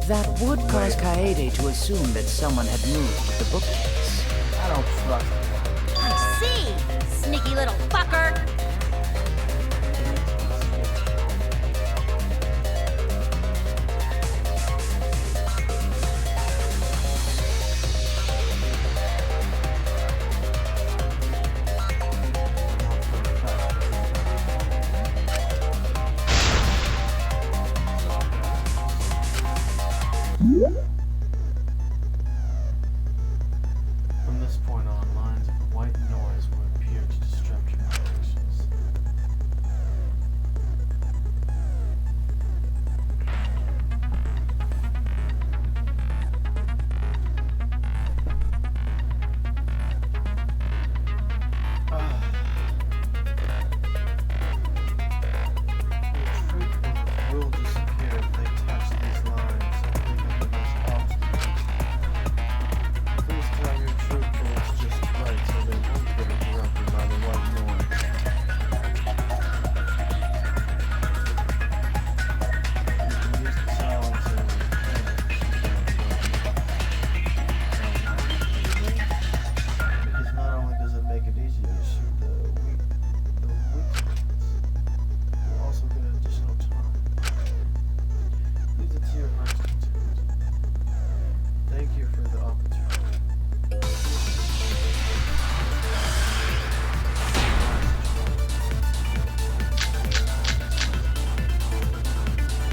That would cause Kaede to assume that someone had moved the bookcase. I don't trust him. I see, sneaky little fucker. From this point on, lines of white noise will appear to disrupt your operations. Your troop will disappear if they touch these lines and leave them as obstacles. Please tell your troop bullets just right so they won't get interrupted by the white noise. You can use the silencer with because not only does it make it easier to shoot the weak ones, you'll also get additional time. Leave it to your heart's content. Thank you for the opportunity.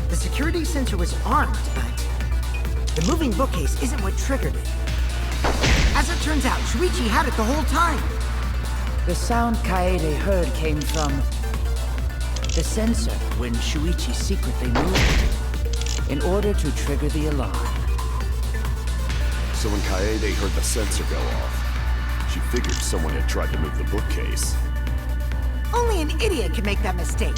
The security sensor was armed, but the moving bookcase isn't what triggered it. As it turns out, Shuichi had it the whole time. The sound Kaede heard came from the sensor when Shuichi secretly moved it in order to trigger the alarm. So when Kaede heard the sensor go off, she figured someone had tried to move the bookcase. Only an idiot can make that mistake.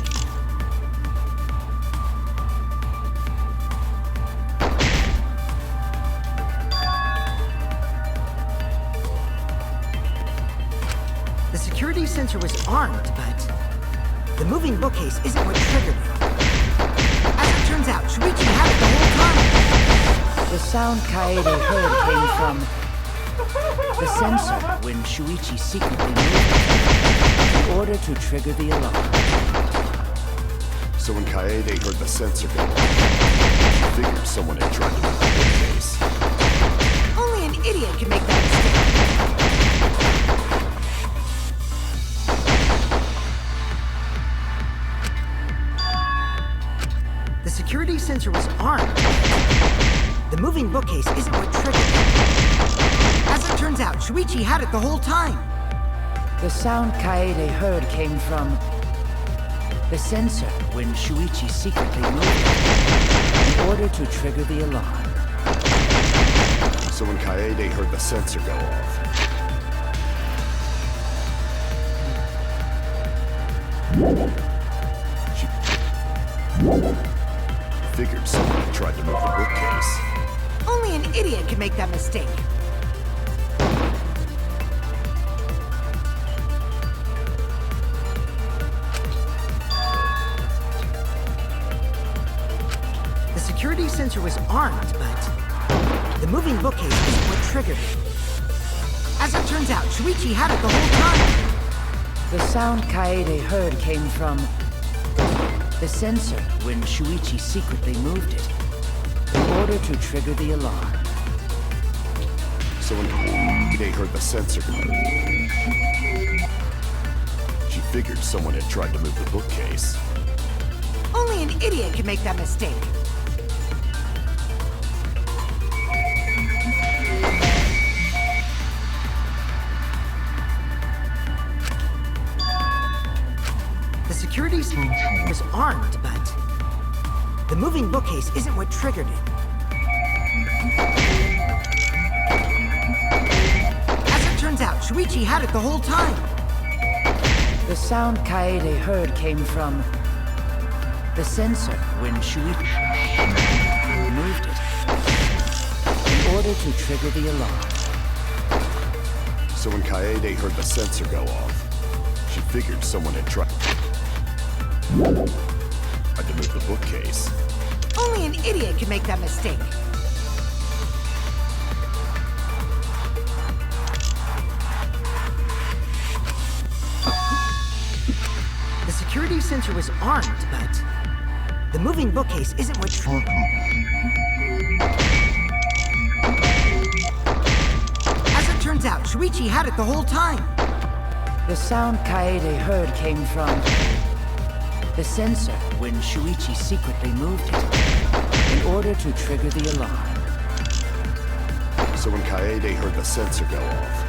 The security sensor was armed, but the moving bookcase isn't what triggered it. As it turns out, Shuichi had it the whole time. The sound Kaede heard came from the sensor when Shuichi secretly moved it in order to trigger the alarm. So when Kaede heard the sensor go off, she figured someone had tried to move the bookcase. Only an idiot can make that mistake. The security sensor was armed. The moving bookcase isn't what triggered it. As it turns out, Shuichi had it the whole time. The sound Kaede heard came from the sensor when Shuichi secretly moved it in order to trigger the alarm. So when Kaede heard the sensor go off, she figured someone had tried to move the bookcase. Only an idiot can make that mistake. The security sensor was armed, but the moving bookcase isn't what triggered it. As it turns out, Shuichi had it the whole time. The sound Kaede heard came from the sensor when Shuichi secretly moved it in order to trigger the alarm. So when Kaede heard the sensor go off, she figured someone had tried to move the bookcase. Only an idiot can make that mistake. The security sensor was armed, but the moving bookcase isn't what triggered it. As it turns out, Shuichi had it the whole time. The sound Kaede heard came from The sensor, when Shuichi moved it, in order to trigger the alarm. So when Kaede heard the sensor go off, she figured someone had tried to move the bookcase. Only an idiot can make that mistake. The security sensor was armed, but the moving bookcase isn't what As it turns out, Shuichi had it the whole time. The sound Kaede heard came from the sensor when Shuichi secretly moved it in order to trigger the alarm. So when Kaede heard the sensor go off,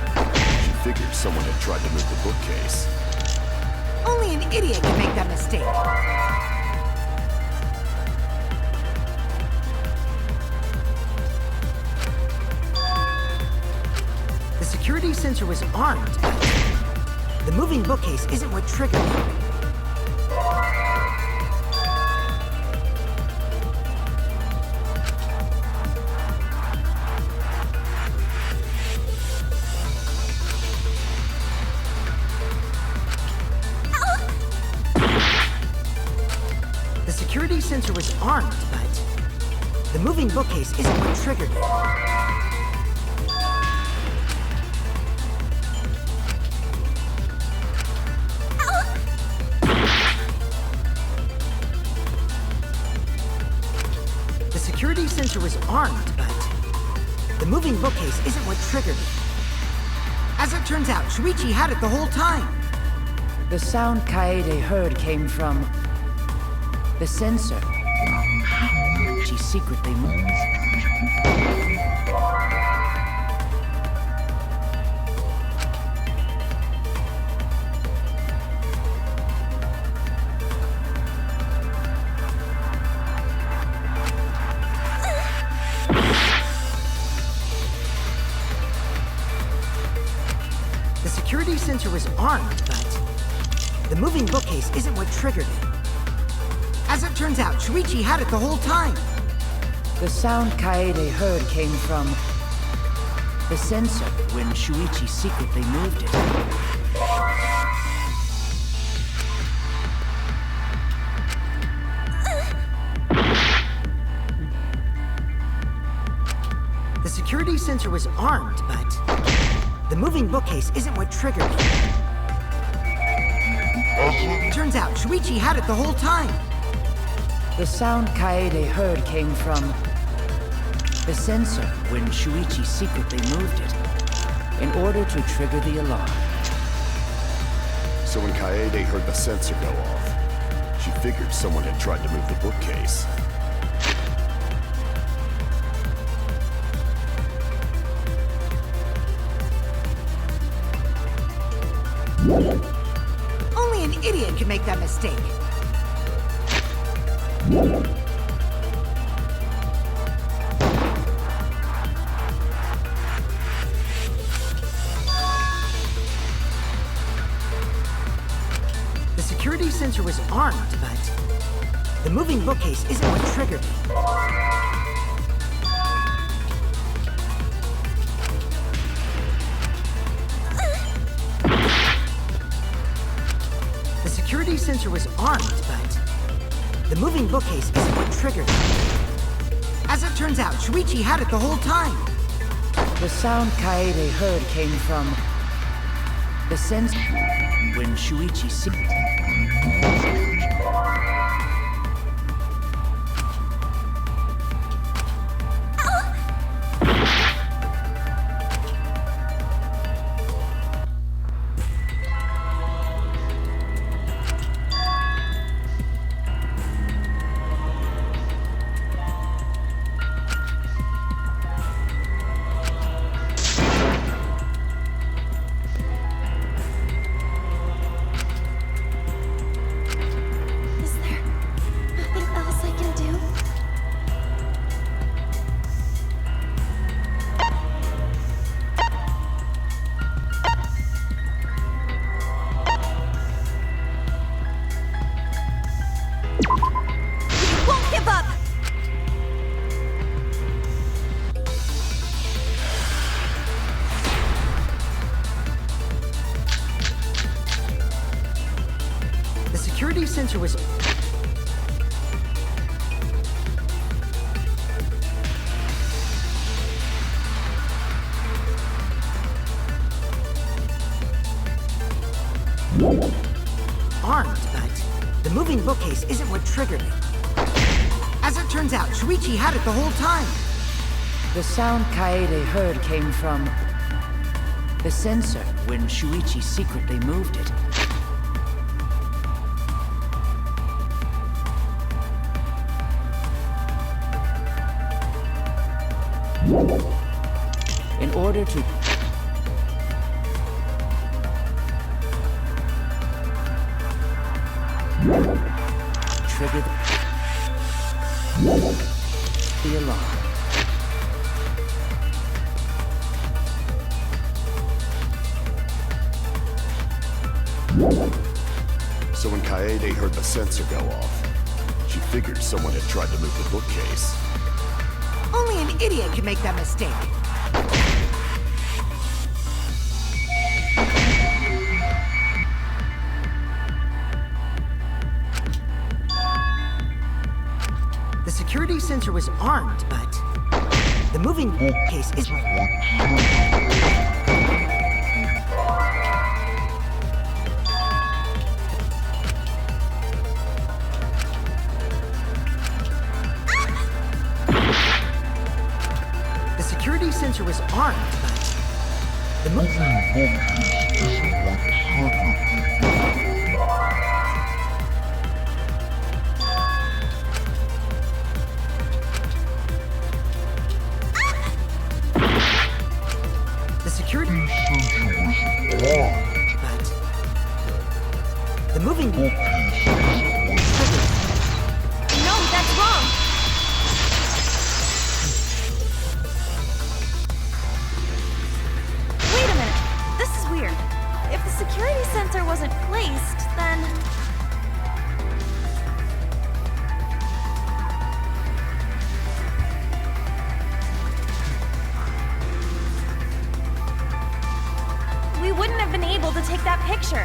she figured someone had tried to move the bookcase. Only an idiot can make that mistake. The security sensor was armed, but the moving bookcase isn't what triggered it. The security sensor was armed, but the moving bookcase isn't what triggered it. The security sensor was armed, but the moving bookcase isn't what triggered it. As it turns out, Shuichi had it the whole time. The sound Kaede heard came from the sensor. She secretly moved. The security sensor was armed, but the moving bookcase isn't what triggered it. As it turns out, Shuichi had it the whole time. The sound Kaede heard came from the sensor when Shuichi secretly moved it. The security sensor was armed, but the moving bookcase isn't what triggered it. Turns out, Shuichi had it the whole time. The sound Kaede heard came from the sensor when Shuichi secretly moved it in order to trigger the alarm. So when Kaede heard the sensor go off, she figured someone had tried to move the bookcase. Only an idiot can make that mistake. The security sensor was armed, but the moving bookcase isn't what triggered it. The security sensor was armed, but the moving bookcase isn't what triggered it. As it turns out, Shuichi had it the whole time. The sound Kaede heard came from the sensor when Shuichi secretly... security sensor was... armed, but the moving bookcase isn't what triggered it. As it turns out, Shuichi had it the whole time. The sound Kaede heard came from the sensor when Shuichi secretly moved it. In order to trigger the alarm. So when Kaede heard the sensor go off, she figured someone had tried to move the bookcase. Only an idiot could make that mistake. The security sensor was armed, but the moving bookcase is... The security sensor was armed, but the moving bookcase isn't what triggered The security sensor was armed, but the moving bookcase isn't what triggered. No, that's wrong! Wait a minute. This is weird. If the security sensor wasn't placed, then... we wouldn't have been able to take that picture.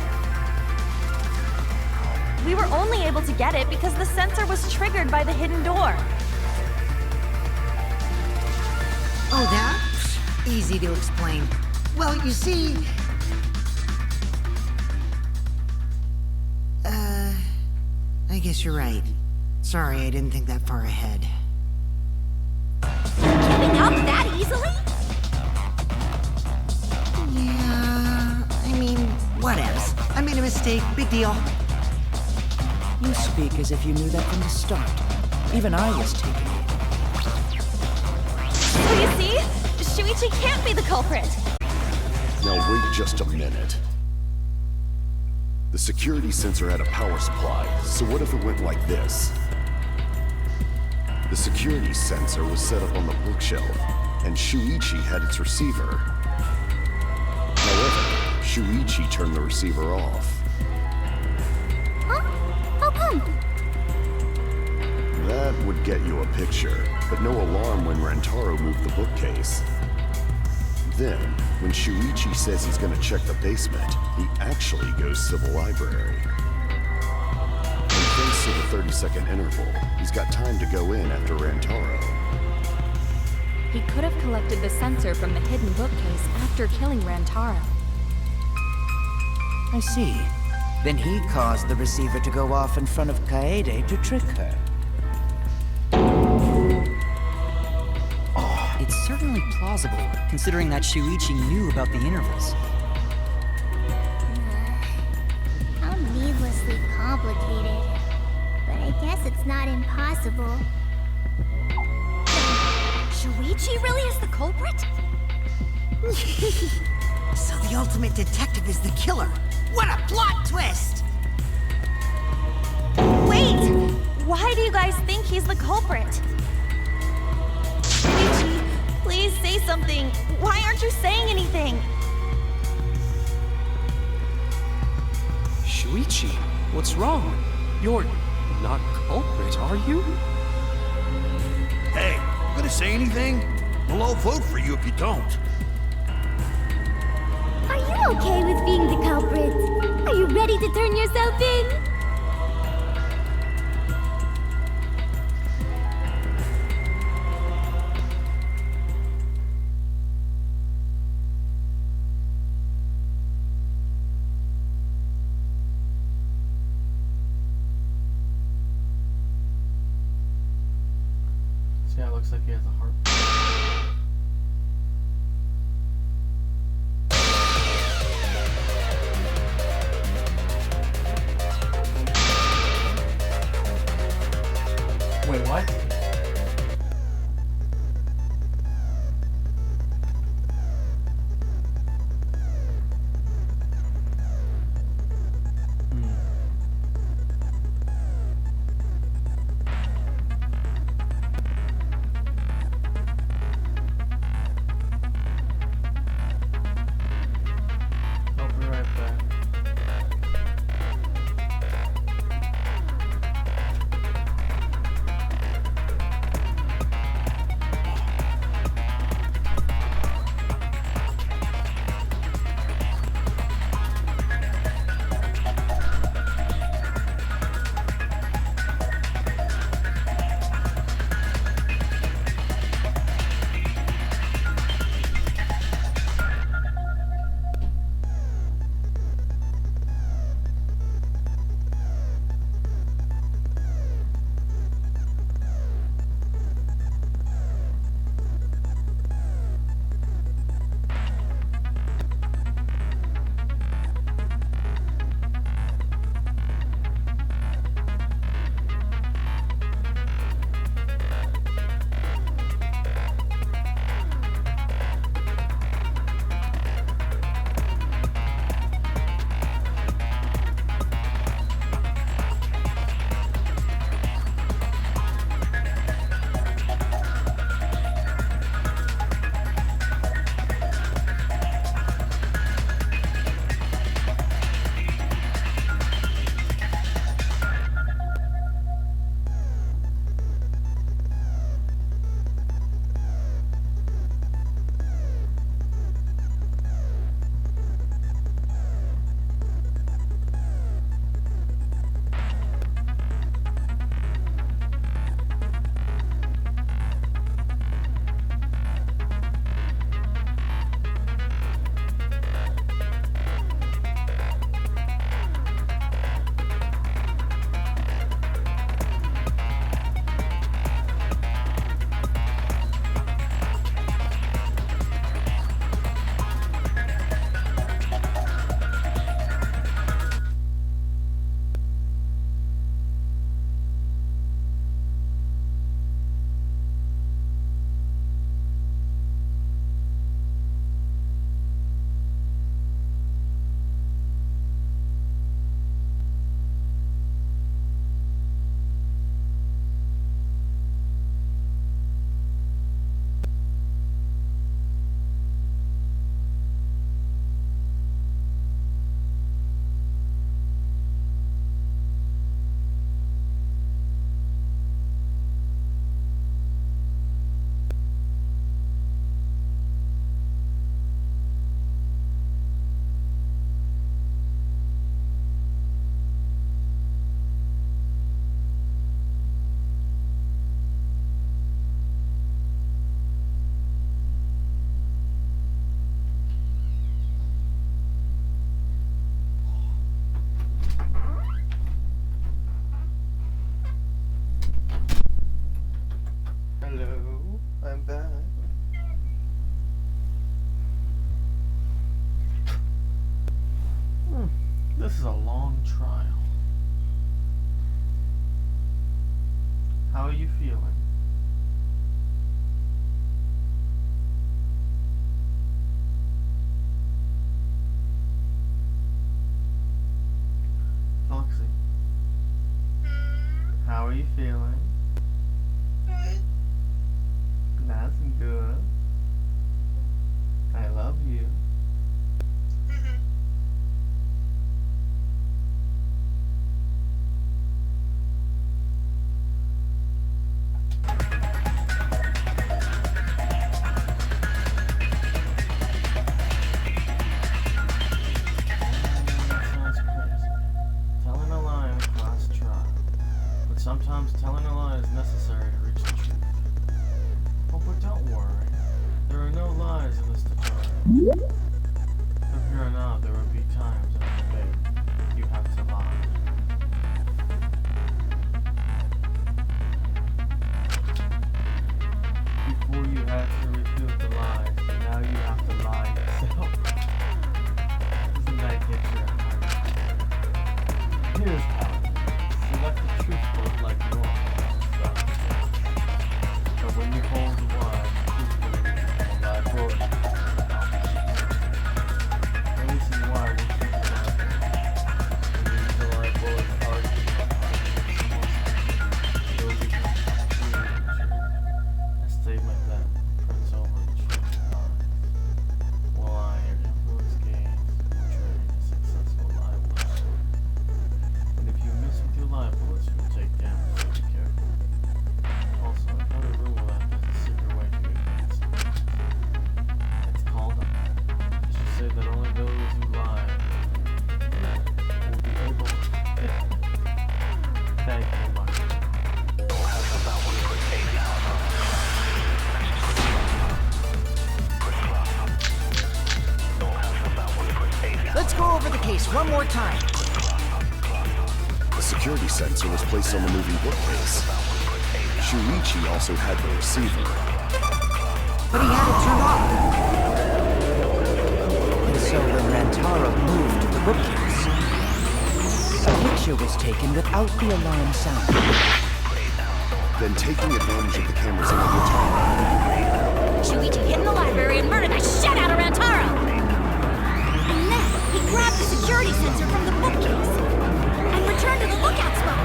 We were only able to get it because the sensor was triggered by the hidden door. Oh, that? Easy to explain. Well, you see... I guess you're right. Sorry, I didn't think that far ahead. Giving up that easily? Yeah, I mean, whatevs. I made a mistake, big deal. You speak as if you knew that from the start. Even I was taken in. So you see? Shuichi can't be the culprit. Now wait just a minute. The security sensor had a power supply, so what if it went like this? The security sensor was set up on the bookshelf, and Shuichi had its receiver. However, Shuichi turned the receiver off. Huh? How come? That would get you a picture, but no alarm when Rantaro moved the bookcase. Then, when Shuichi says he's gonna check the basement, he actually goes to the library. And thanks to the 30-second interval, he's got time to go in after Rantaro. He could have collected the sensor from the hidden bookcase after killing Rantaro. I see. Then he caused the receiver to go off in front of Kaede to trick her. It's certainly plausible, considering that Shuichi knew about the intervals. How needlessly complicated. But I guess it's not impossible. Shuichi really is the culprit? So the ultimate detective is the killer. What a plot twist! Wait! Why do you guys think he's the culprit? Shuichi, please say something. Why aren't you saying anything? Shuichi, what's wrong? You're not culprit, are you? Hey, you gonna say anything? Well, I'll vote for you if you don't. Are you okay with being the culprit? Are you ready to turn yourself in? looks like he has a heart. Wait, what? I'll be right back. This is a long trial. How are you feeling? Foxy, how are you feeling? That's good. I love you. Sometimes telling a lie is necessary to reach the truth. Oh, but don't worry. There are no lies in this tutorial. From here on out, there will be times in the debate you have to lie. here's how it is. Select the truth bullet like normal. But when you hold the line, truth bullet on a live broadcast. The reason why we keep the live when you use the live bullet hard, it will become a statement that prints over the truth power. Will I influence games during a successful live blast? And if you miss with your live bullets, you will take damage, so be careful. Also, another rule will act as a secret way to advance. It's called a map. It should say that only those who lie will be able to fit. Thank you, Mike. Let's go over the case one more time. The security sensor was placed on the moving bookcase. Shuichi also had the receiver. But he had it turned off. And so when Rantaro moved the bookcase, a picture was taken without the alarm sound. Then taking advantage of the camera's angle time, Shuichi hid in the library and murdered the shit out of Rantaro! And then he grabbed the security sensor from the bookcase and returned to the lookout spot.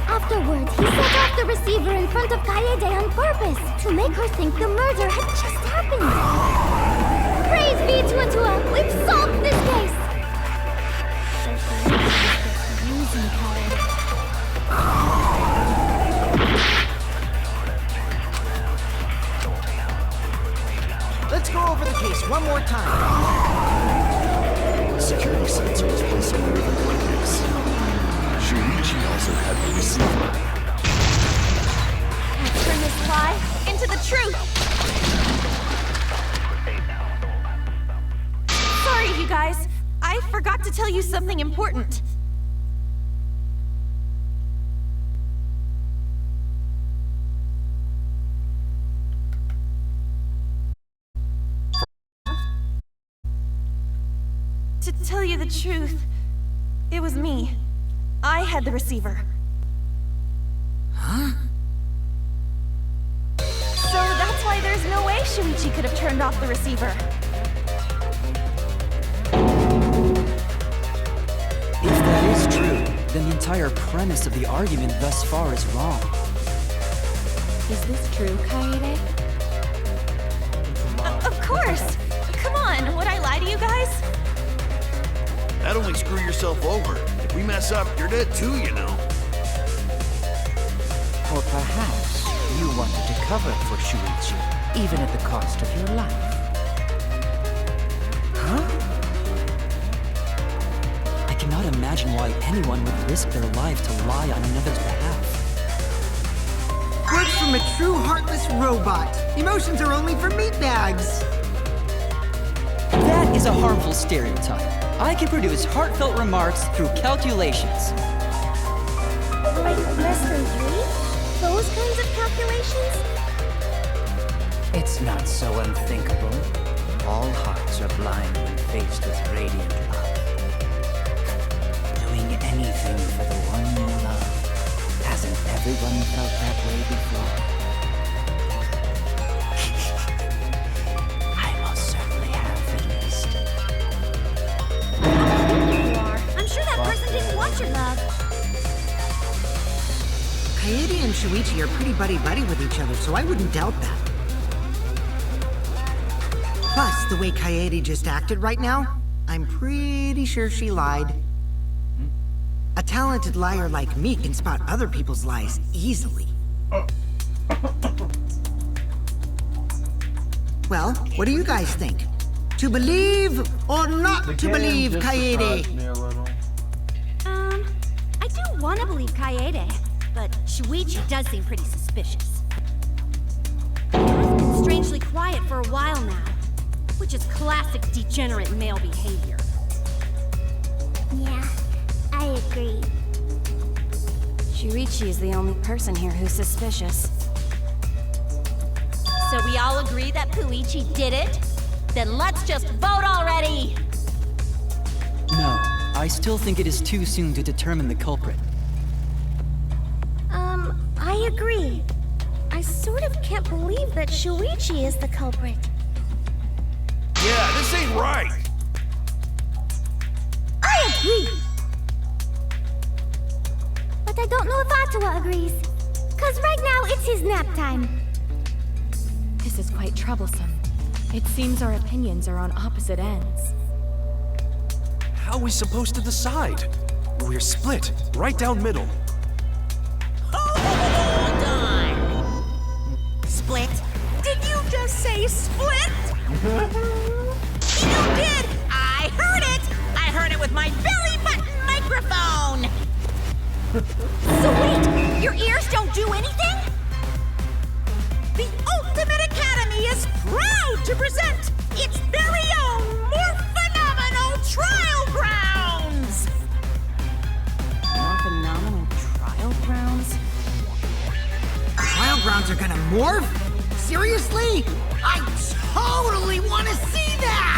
Afterwards, he set off the receiver in front of Kaede on purpose to make her think the murder had just happened. Praise be to Atua! We've solved this case! Using Kaede. Let's go over the case one more time. the security sensor was placed on the moving bookcase. Shuichi also had the receiver. Turn this lie into the truth! Sorry, you guys. I forgot to tell you something important. To tell you the truth, it was me. I had the receiver. Huh? So that's why there's no way Shuichi could have turned off the receiver. If that is true, then the entire premise of the argument thus far is wrong. Is this true, Kaede? Of course! Come on, would I lie to you guys? That'd only screw yourself over. If we mess up, you're dead too, you know. Or perhaps you wanted to cover for Shuichi, even at the cost of your life. Huh? I cannot imagine why anyone would risk their life to lie on another's behalf. Words from a true heartless robot. Emotions are only for meatbags. That is a harmful stereotype. I can produce heartfelt remarks through calculations. Like less than 3? Those kinds of calculations? It's not so unthinkable. All hearts are blind when faced with radiant love. Doing anything for the one you love. Hasn't everyone felt that way before? I most certainly have, at least. I'm sure that person didn't want your love. Kaede and Shuichi are pretty buddy-buddy with each other, so I wouldn't doubt that. Plus, the way Kaede just acted right now, I'm pretty sure she lied. A talented liar like me can spot other people's lies easily. Well, what do you guys think? To believe or not to believe Kaede? I do want to believe Kaede, but Shuichi does seem pretty suspicious. He's been strangely quiet for a while now, which is classic degenerate male behavior. Yeah, I agree. Shuichi is the only person here who's suspicious. So we all agree that Puichi did it? Then let's just vote already! No, I still think it is too soon to determine the culprit. I agree. I sort of can't believe that Shuichi is the culprit. Yeah, this ain't right. I agree! But I don't know if Atua agrees. Cause right now it's his nap time. This is quite troublesome. It seems our opinions are on opposite ends. How are we supposed to decide? We're split, right down middle. Hold on! Split? Did you just say split? You did! I heard it! I heard it with my belly button microphone! So wait, your ears don't do anything? The Ultimate Academy is proud to present its very own more phenomenal trial grounds! More phenomenal trial grounds? The trial grounds are gonna morph? Seriously? I totally want to see that!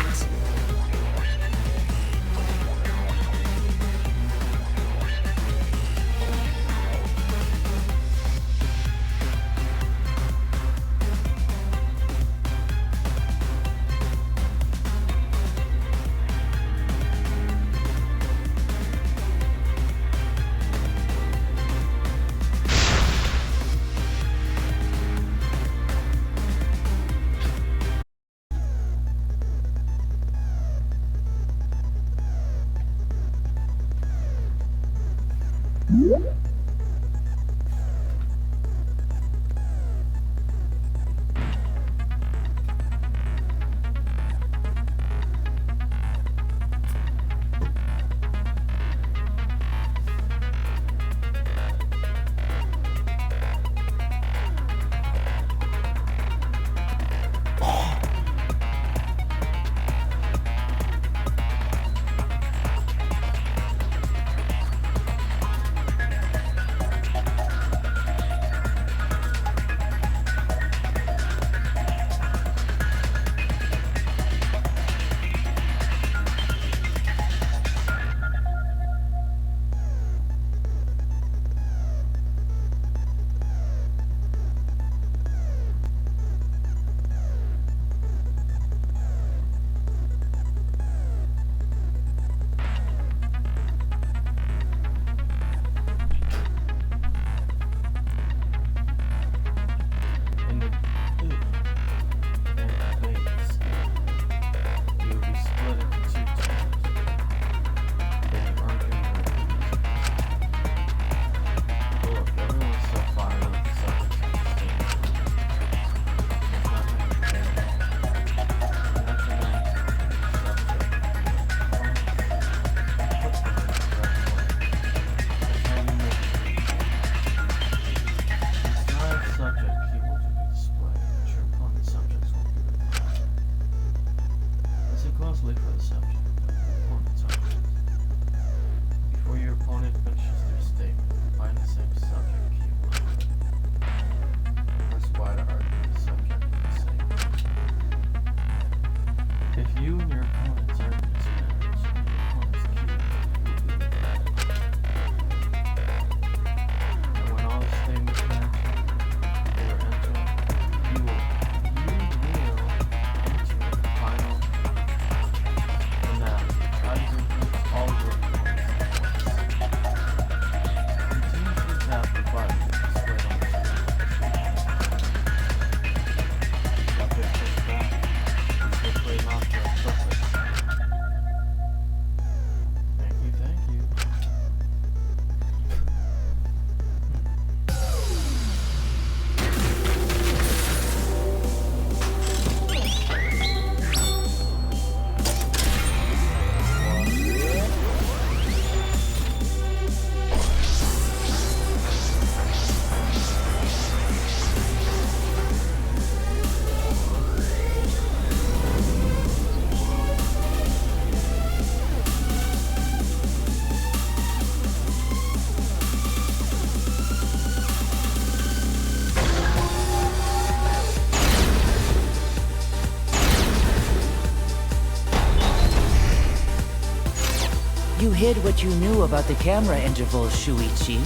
hid what you knew about the camera intervals, Shuichi.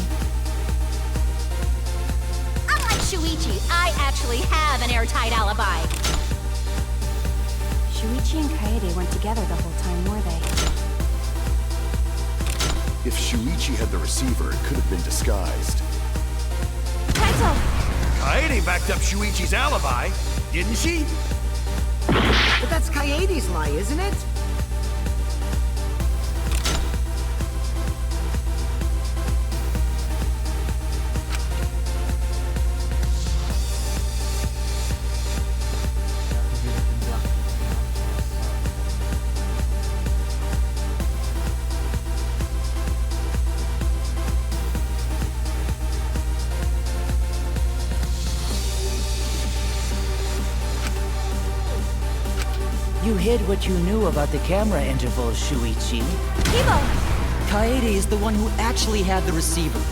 Unlike Shuichi, I actually have an airtight alibi. Shuichi and Kaede weren't together the whole time, were they? If Shuichi had the receiver, it could have been disguised. Kaito! Kaede backed up Shuichi's alibi, didn't she? But that's Kaede's lie, isn't it? You hid what you knew about the camera intervals, Shuichi. Kibo! Kaede is the one who actually had the receiver.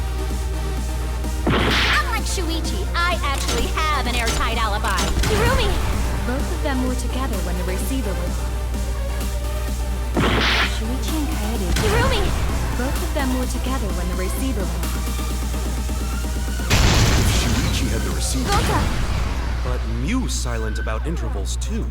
Unlike Shuichi, I actually have an airtight alibi. Hirumi! Both of them were together when the receiver was on. Shuichi and Kaede. Hirumi! Both of them were together when the receiver was on. If Shuichi had the receiver... Gota! But Mew's silent about intervals, too.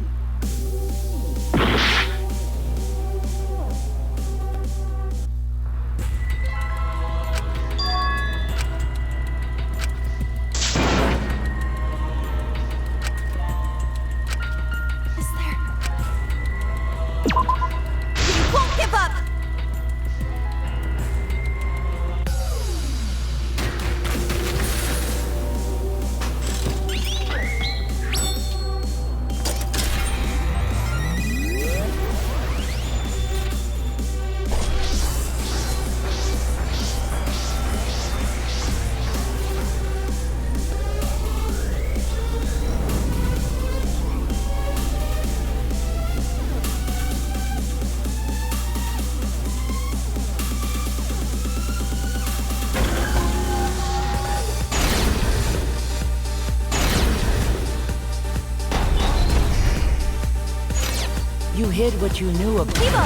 You hid what you knew about... Kibo!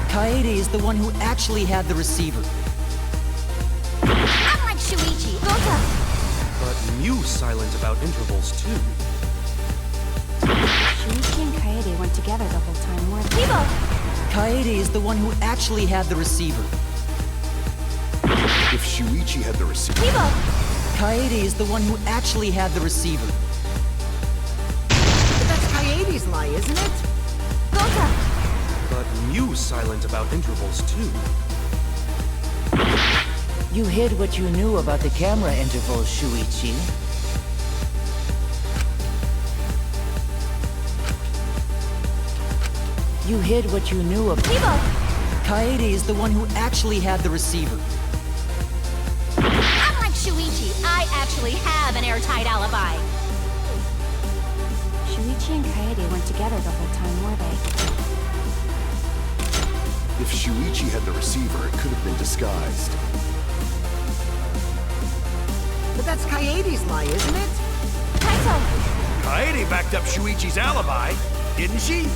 Kaede is the one who actually had the receiver. Unlike Shuichi, Gota! But Mew's silent about intervals, too. Shuichi and Kaede weren't together the whole time, were they? Kibo! Kaede is the one who actually had the receiver. If Shuichi had the receiver... Kibo! Kaede is the one who actually had the receiver. But that's Kaede's lie, isn't it? Gota! But Mew's silent about intervals, too. You hid what you knew about the camera intervals, Shuichi. You hid what you knew about... Kibo! Kaede is the one who actually had the receiver. Unlike Shuichi, I actually have an airtight alibi. Shuichi and Kaede weren't together the whole time, were they? If Shuichi had the receiver, it could have been disguised. But that's Kaede's lie, isn't it? Kaito! Kaede backed up Shuichi's alibi, didn't she?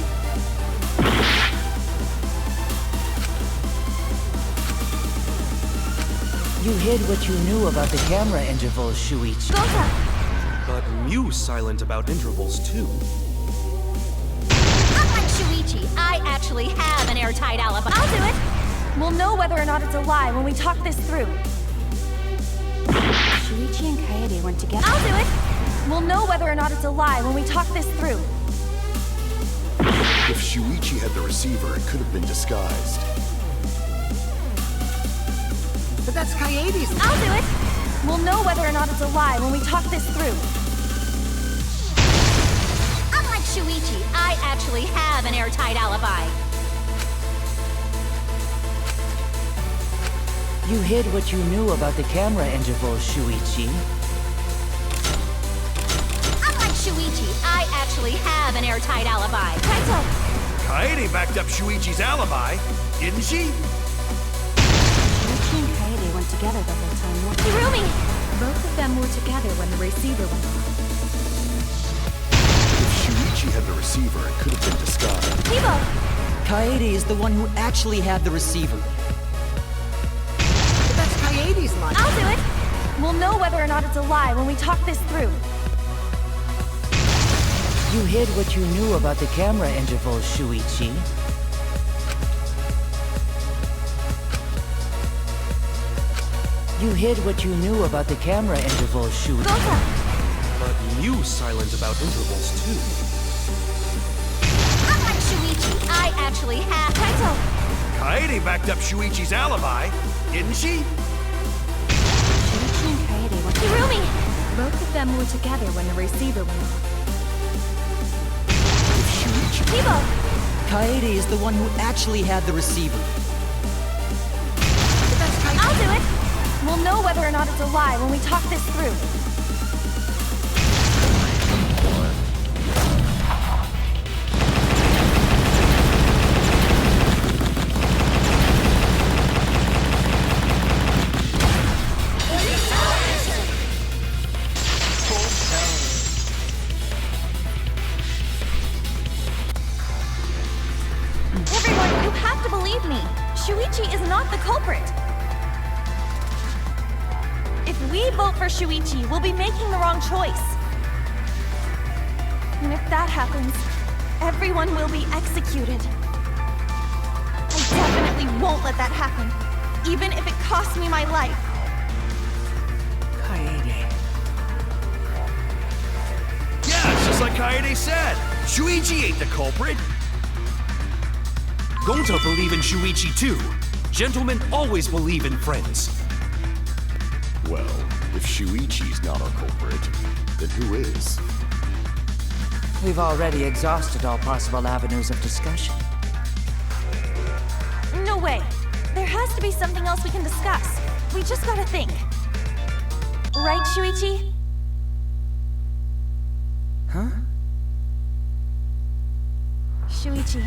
You hid what you knew about the camera intervals, Shuichi. Gota! But Mew's silent about intervals, too. Unlike Shuichi, I actually have an airtight alibi. I'll do it! We'll know whether or not it's a lie when we talk this through. Shuichi and Kaede weren't together. I'll do it! We'll know whether or not it's a lie when we talk this through. If Shuichi had the receiver, it could have been disguised. But that's Kaede's lie. I'll do it! We'll know whether or not it's a lie when we talk this through. Unlike Shuichi, I actually have an airtight alibi. You hid what you knew about the camera intervals, Shuichi. Unlike Shuichi, I actually have an airtight alibi. Kaito! Kaede backed up Shuichi's alibi, didn't she? Shuichi and Kaede weren't together the whole time, were they? Hirumi! Both of them were together when the receiver went on. If Shuichi had the receiver, it could have been disguised. Kibo! Kaede is the one who actually had the receiver. We'll know whether or not it's a lie when we talk this through. You hid what you knew about the camera intervals, Shuichi. You hid what you knew about the camera intervals, Shuichi. But you silent about intervals, too. Unlike Shuichi, I actually have... Kaito! Kaede backed up Shuichi's alibi, didn't she? Shuichi and Kaede went Hirumi! Both of them were together when the receiver went off. Kibo! Kaede is the one who actually had the receiver. I'll do it! We'll know whether or not it's a lie when we talk this through. Everyone, you have to believe me. Shuichi is not the culprit. If we vote for Shuichi, we'll be making the wrong choice. And if that happens, everyone will be executed. I definitely won't let that happen, even if it costs me my life. Kaede. Yeah, it's just like Kaede said. Shuichi ain't the culprit. Gonta believe in Shuichi too. Gentlemen always believe in friends. Well, if Shuichi's not our culprit, then who is? We've already exhausted all possible avenues of discussion. No way. There has to be something else we can discuss. We just gotta think. Right, Shuichi? Huh? Shuichi,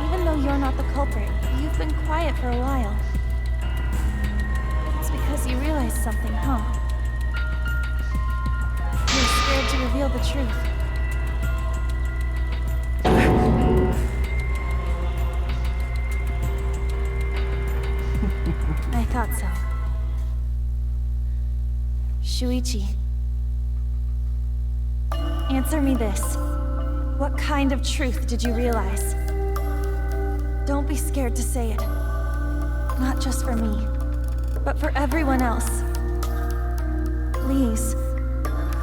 even though you're not the culprit, you've been quiet for a while. It's because you realized something, huh? You're scared to reveal the truth. I thought so. Shuichi. Answer me this. What kind of truth did you realize? Don't be scared to say it. Not just for me, but for everyone else. Please,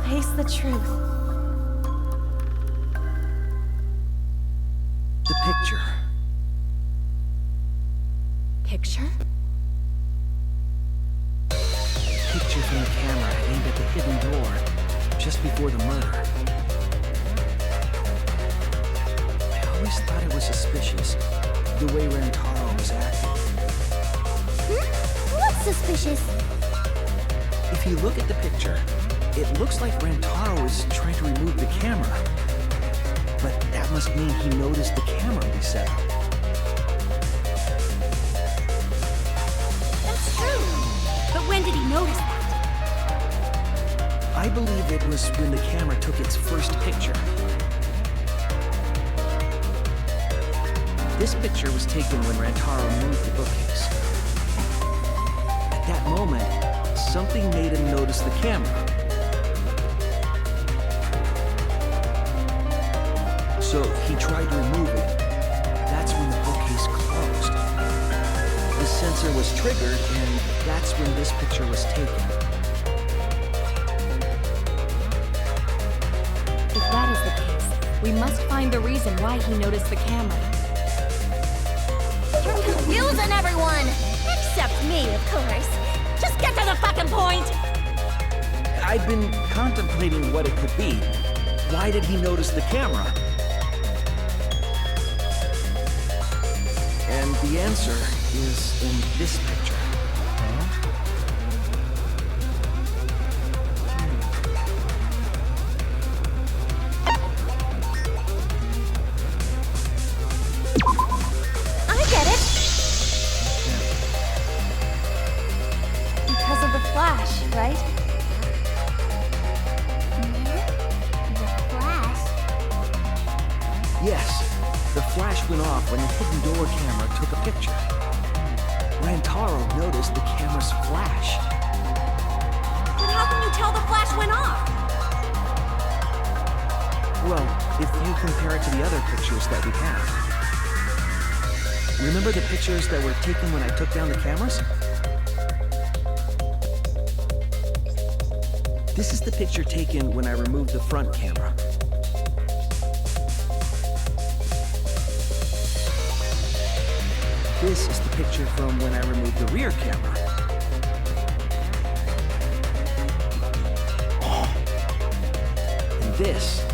face the truth. The picture. Picture? Picture from the camera aimed at the hidden door just before the murder. I always thought it was suspicious, the way Rentaro was acting. What's suspicious? If you look at the picture, it looks like Rentaro is trying to remove the camera. But that must mean he noticed the camera we set up. That's true. But when did he notice that? I believe it was when the camera took its first picture. This picture was taken when Rantaro moved the bookcase. At that moment, something made him notice the camera. So he tried to remove it. That's when the bookcase closed. The sensor was triggered, and that's when this picture was taken. If that is the case, we must find the reason why he noticed the camera. You're confusing everyone! Except me, of course. Just get to the fucking point! I've been contemplating what it could be. Why did he notice the camera? And the answer is in this picture. I get it! Because of the flash, right? The flash? Yes, the flash went off when the hidden door camera took a picture. Rantaro noticed the camera's flash. how can you tell the flash went off? Well, if you compare it to the other pictures that we have. Remember the pictures that were taken when I took down the cameras? This is the picture taken when I removed the front camera. This is the picture from when I removed the rear camera. And this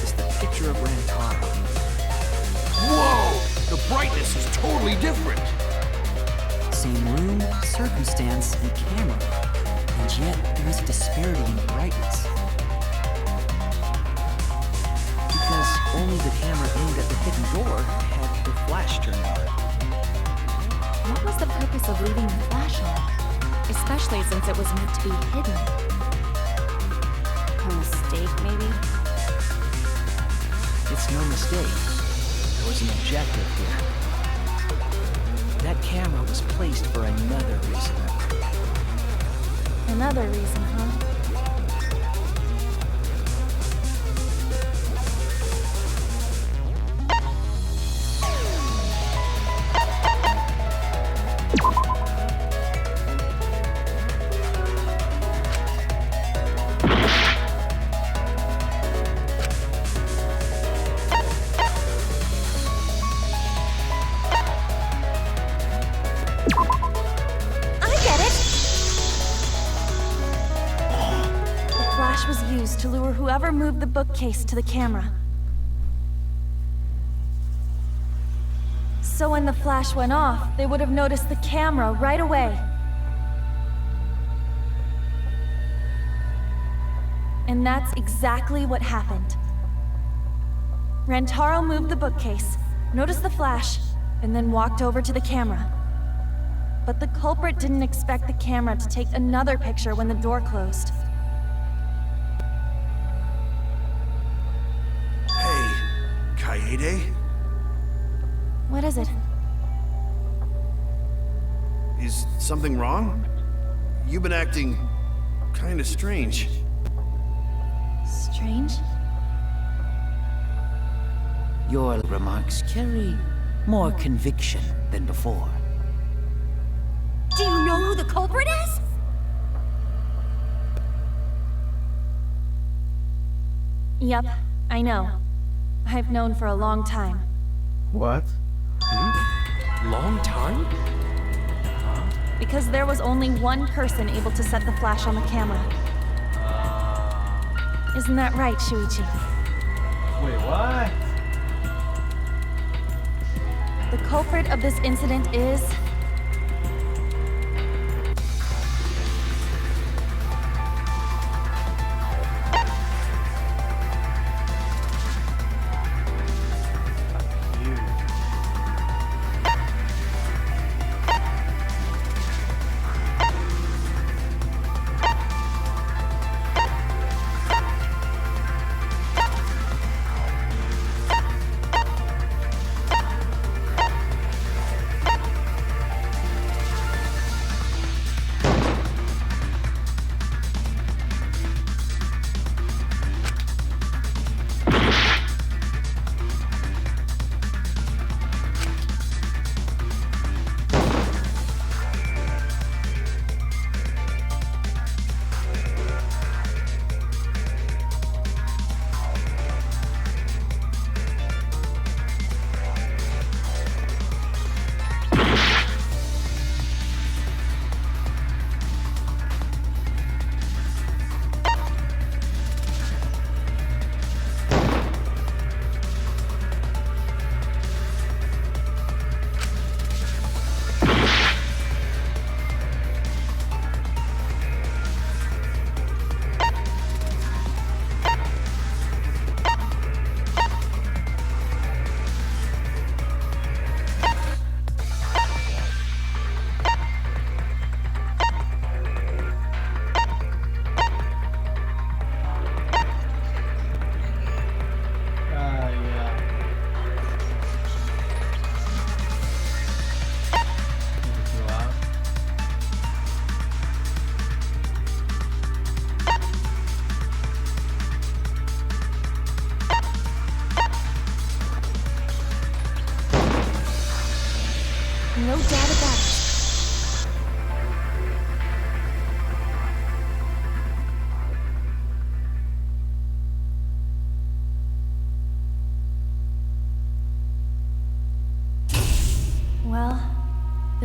is the picture of Rantaro. Whoa! The brightness is totally different. Same room, circumstance, and camera. And yet, there is a disparity in brightness. Because only the camera aimed at the hidden door had the flash turned on. What was the purpose of leaving the flash on? Especially since it was meant to be hidden. A mistake, maybe? It's no mistake. There was an objective here. That camera was placed for another reason. Another reason, huh? Was used to lure whoever moved the bookcase to the camera. So when the flash went off, they would have noticed the camera right away. And that's exactly what happened. Rantaro moved the bookcase, noticed the flash, and then walked over to the camera. But the culprit didn't expect the camera to take another picture when the door closed. Kaede? What is it? Is something wrong? You've been acting kinda strange. Strange? Your remarks carry more conviction than before. Do you know who the culprit is? Yep, I know. I've known for a long time. What? Long time? Because there was only one person able to set the flash on the camera. Isn't that right, Shuichi? Wait, what? The culprit of this incident is...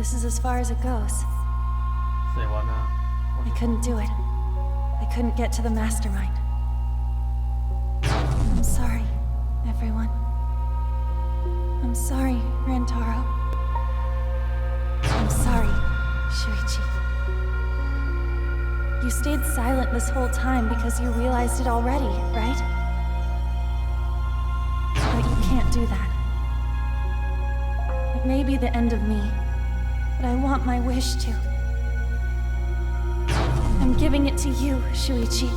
This is as far as it goes. Say what now? I couldn't do it. I couldn't get to the mastermind. I'm sorry, everyone. I'm sorry, Rantaro. I'm sorry, Shuichi. You stayed silent this whole time because you realized it already, right? But you can't do that. It may be the end of me, but I want my wish to. I'm giving it to you, Shuichi.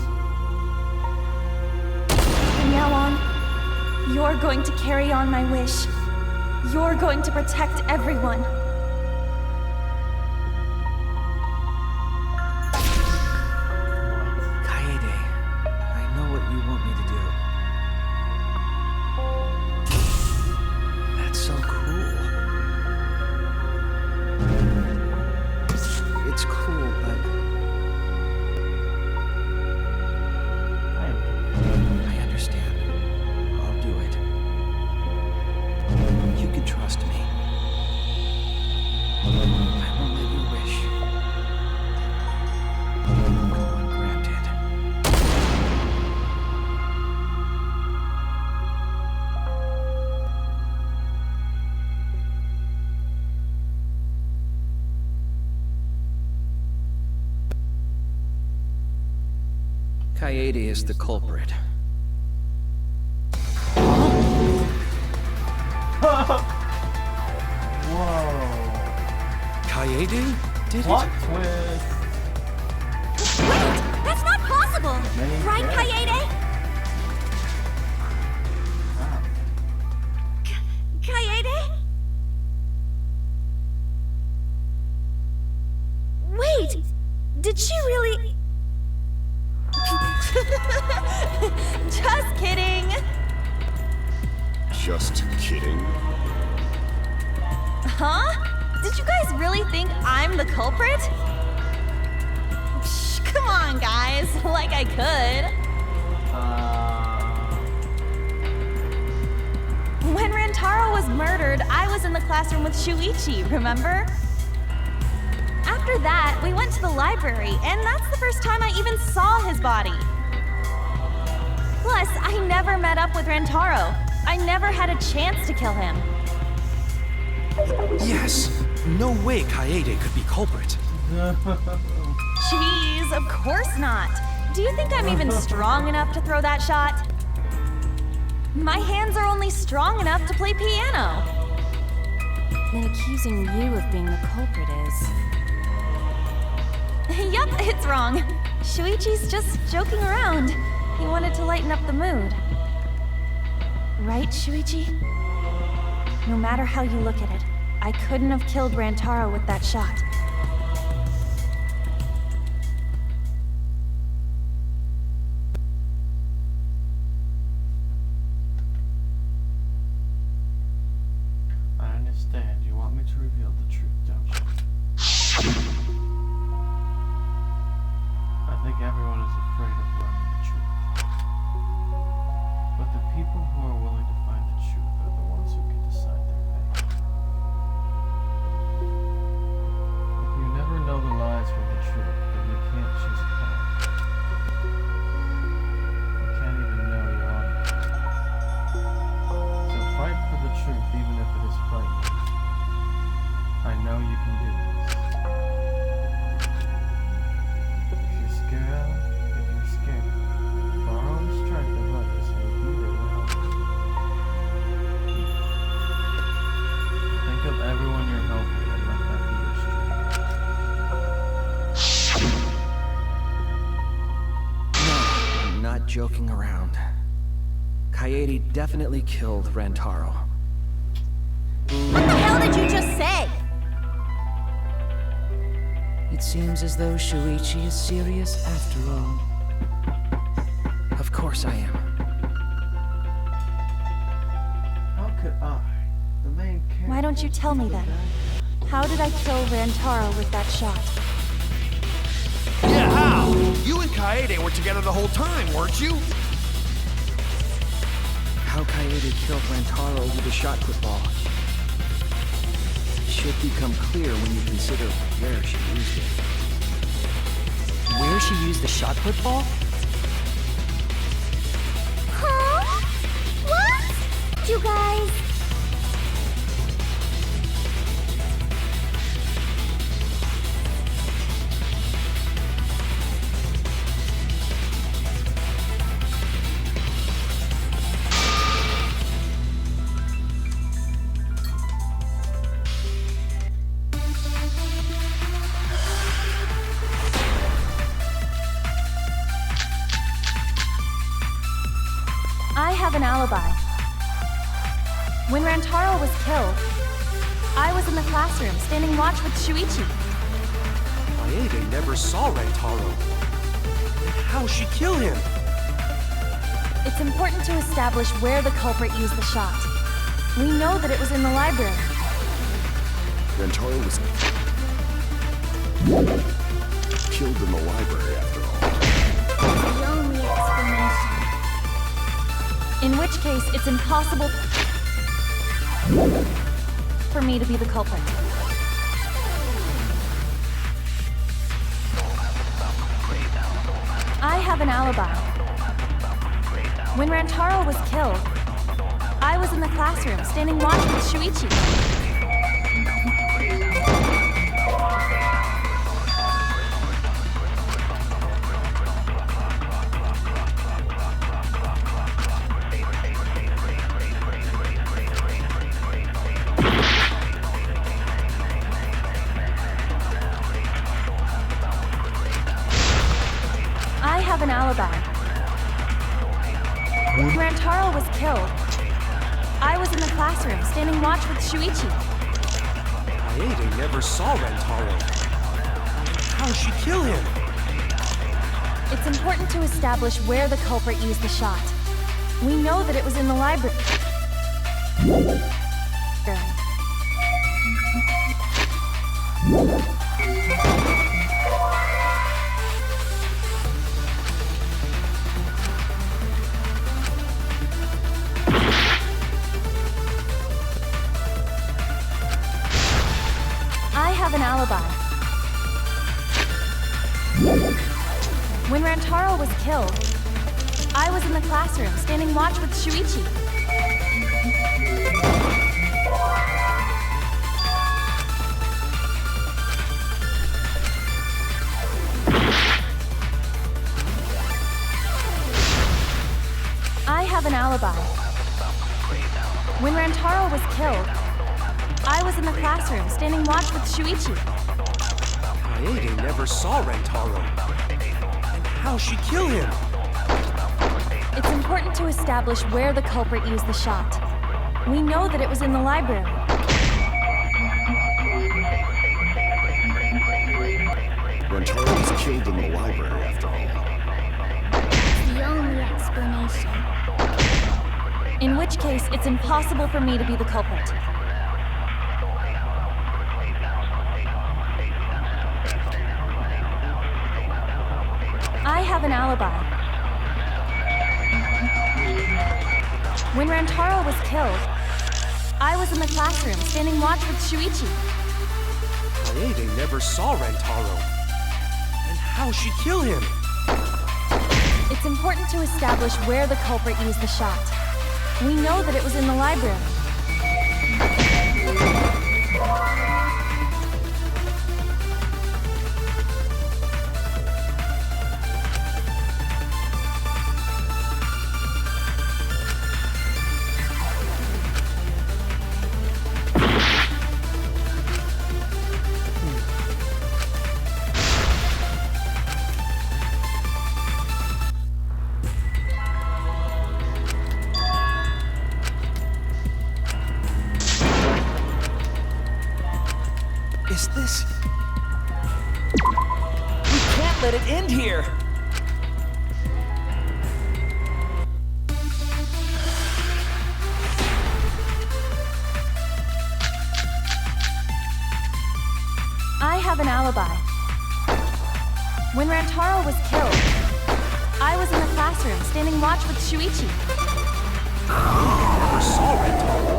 From now on, you're going to carry on my wish. You're going to protect everyone. Kaede, I know what you want me to do. That's so cool. It's cool, but I understand. I'll do it. You can trust me. I won't let you wish. Granted. Kaede is the culprit. Kaede did Plot it? twist. Wait! That's not possible! Right, Kaede? Kaede? Wait! Did she really... Just kidding! Just kidding. Huh? Did you guys really think I'm the culprit? Shh, come on, guys. Like I could. When Rantaro was murdered, I was in the classroom with Shuichi, remember? After that, we went to the library, and that's the first time I even saw his body. Plus, I never met up with Rantaro. I never had a chance to kill him. Yes. No way Kaede could be culprit. Jeez, of course not. Do you think I'm even strong enough to throw that shot? My hands are only strong enough to play piano. Then accusing you of being the culprit is... Yup, it's wrong. Shuichi's just joking around. He wanted to lighten up the mood. Right, Shuichi? No matter how you look at it, I couldn't have killed Rantaro with that shot. I understand. You want me to reveal the truth, don't you? I think everyone is afraid of learning the truth. But the people who are willing to find the truth are the ones who can decide their fate. If you never know the lies from the truth, then you can't choose a path. You can't even know your audience. So fight for the truth even if it is frightening. I know you can do this. If you're scared, borrow the strength of others who will be there to help you. Think of everyone you're helping and let that be your strength. No, I'm not joking around. Kaede definitely killed Rantaro. What the hell did you just say? It seems as though Shuichi is serious after all. Of course I am. How could I, the main character... Why don't you tell me then? How did I kill Rantaro with that shot? Yeah, how? You and Kaede were together the whole time, weren't you? How Kaede killed Rantaro with a shot put ball. should become clear when you consider where she used it. Where she used the shot put ball? Huh? What? You guys... I have an alibi. When Rantaro was killed, I was in the classroom standing watch with Shuichi. Kaede never saw Rantaro. Then how'd she kill him? It's important to establish where the culprit used the shot. We know that it was in the library. Rantaro was killed in the library after all. The only explanation. In which case, it's impossible for me to be the culprit. I have an alibi. When Rantaro was killed, I was in the classroom standing watch with Shuichi. I have an alibi. When Rantaro was killed, I was in the classroom standing watch with Shuichi. Kaede never saw Rantaro. How'd she kill him? It's important to establish where the culprit used the shot. We know that it was in the library. I have an alibi. When Rantaro was killed, I was in the classroom standing watch with Shuichi. I have an alibi. When Rantaro was killed, I was in the classroom standing watch with Shuichi. Kaede never saw Rantaro. And how'd she kill him? It's important to establish where the culprit used the shot. We know that it was in the library. Rantaro was killed in the library after all. The only explanation. In which case, it's impossible for me to be the culprit. I have an alibi. When Rantaro was killed, I was in the classroom standing watch with Shuichi. Kaede never saw Rantaro. And how'd she kill him? It's important to establish where the culprit used the shot. We know that it was in the library. Is this... We can't let it end here! I have an alibi. When Rantaro was killed, I was in the classroom standing watch with Shuichi. I never saw Rantaro.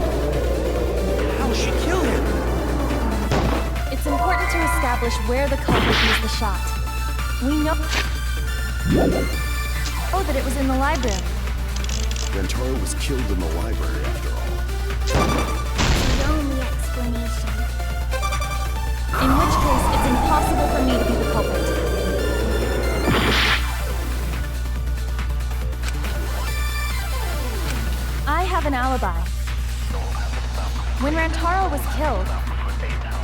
How'd she kill him? it's important to establish where the culprit used the shot. We know that it was in the library. Rantaro was killed in the library after all. The only explanation. In which case, it's impossible for me to be the culprit. I have an alibi. When Rantaro was killed,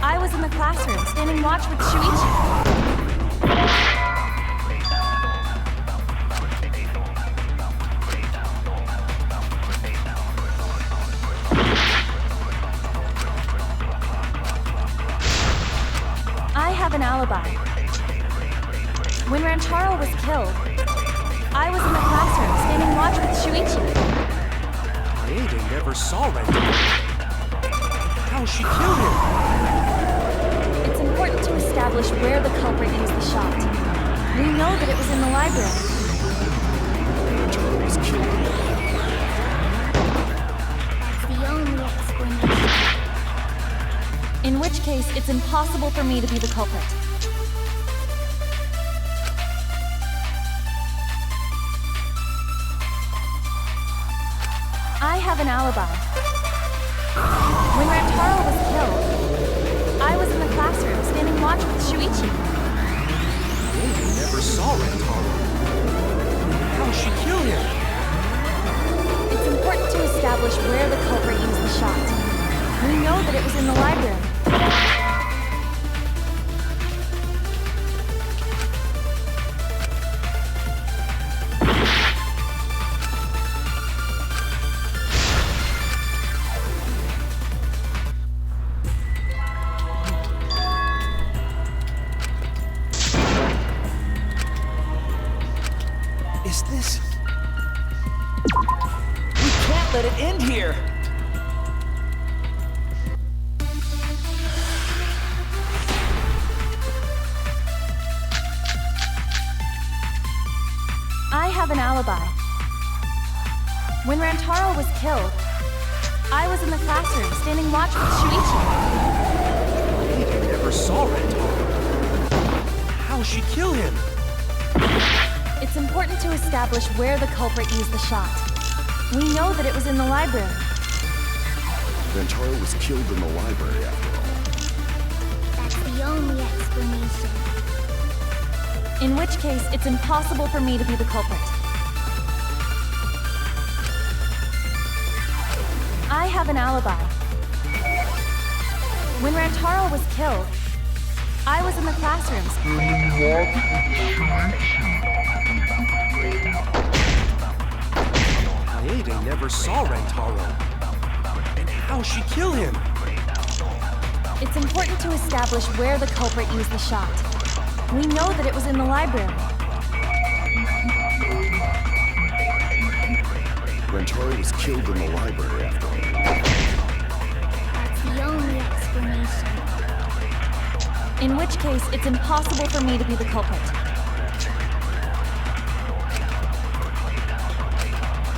I was in the classroom standing watch with Shuichi. I have an alibi. When Rantaro was killed, I was in the classroom standing watch with Shuichi. Kaede never saw Rantaro. How she killed him? It's important to establish where the culprit used the shot. We know that it was in the library. Rantaro was killed in the library. That's the only explanation. In which case, it's impossible for me to be the culprit. I have an alibi. When Rantaro was killed, I was in the classroom standing watch with Shuichi. Kaede never saw Rantaro. How she killed him? It's important to establish where the culprit used the shot. We know that it was in the library. Is this... We can't let it end here! I have an alibi. When Rantaro was killed, I was in the classroom standing watch with Shuichi. Kaede never saw Rantaro. How she killed him? It's important to establish where the culprit used the shot. We know that it was in the library. Rantaro was killed in the library after all. That's the only explanation. In which case, it's impossible for me to be the culprit. I have an alibi. When Rantaro was killed, I was in the classrooms. Kaede never saw Rantaro. And how she killed him? It's important to establish where the culprit used the shot. We know that it was in the library. Rantaro was killed in the library after all. That's the only explanation. In which case, it's impossible for me to be the culprit.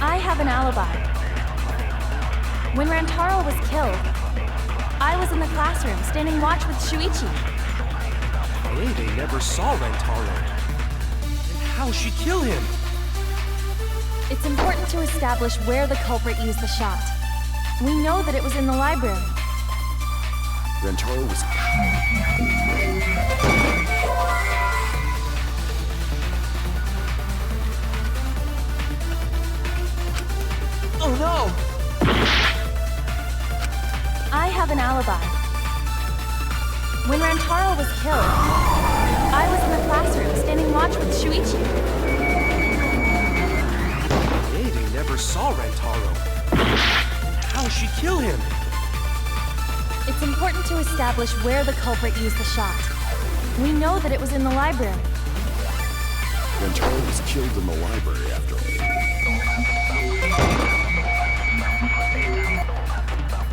I have an alibi. When Rantaro was killed, I was in the classroom standing watch with Shuichi. Kaede never saw Rantaro. And how she killed him? It's important to establish where the culprit used the shot. We know that it was in the library. Rantaro was... Oh no! I have an alibi. When Rantaro was killed, I was in the classroom standing watch with Shuichi. Kaede never saw Rantaro. And how she killed him? It's important to establish where the culprit used the shot. We know that it was in the library. Rantaro was killed in the library after all.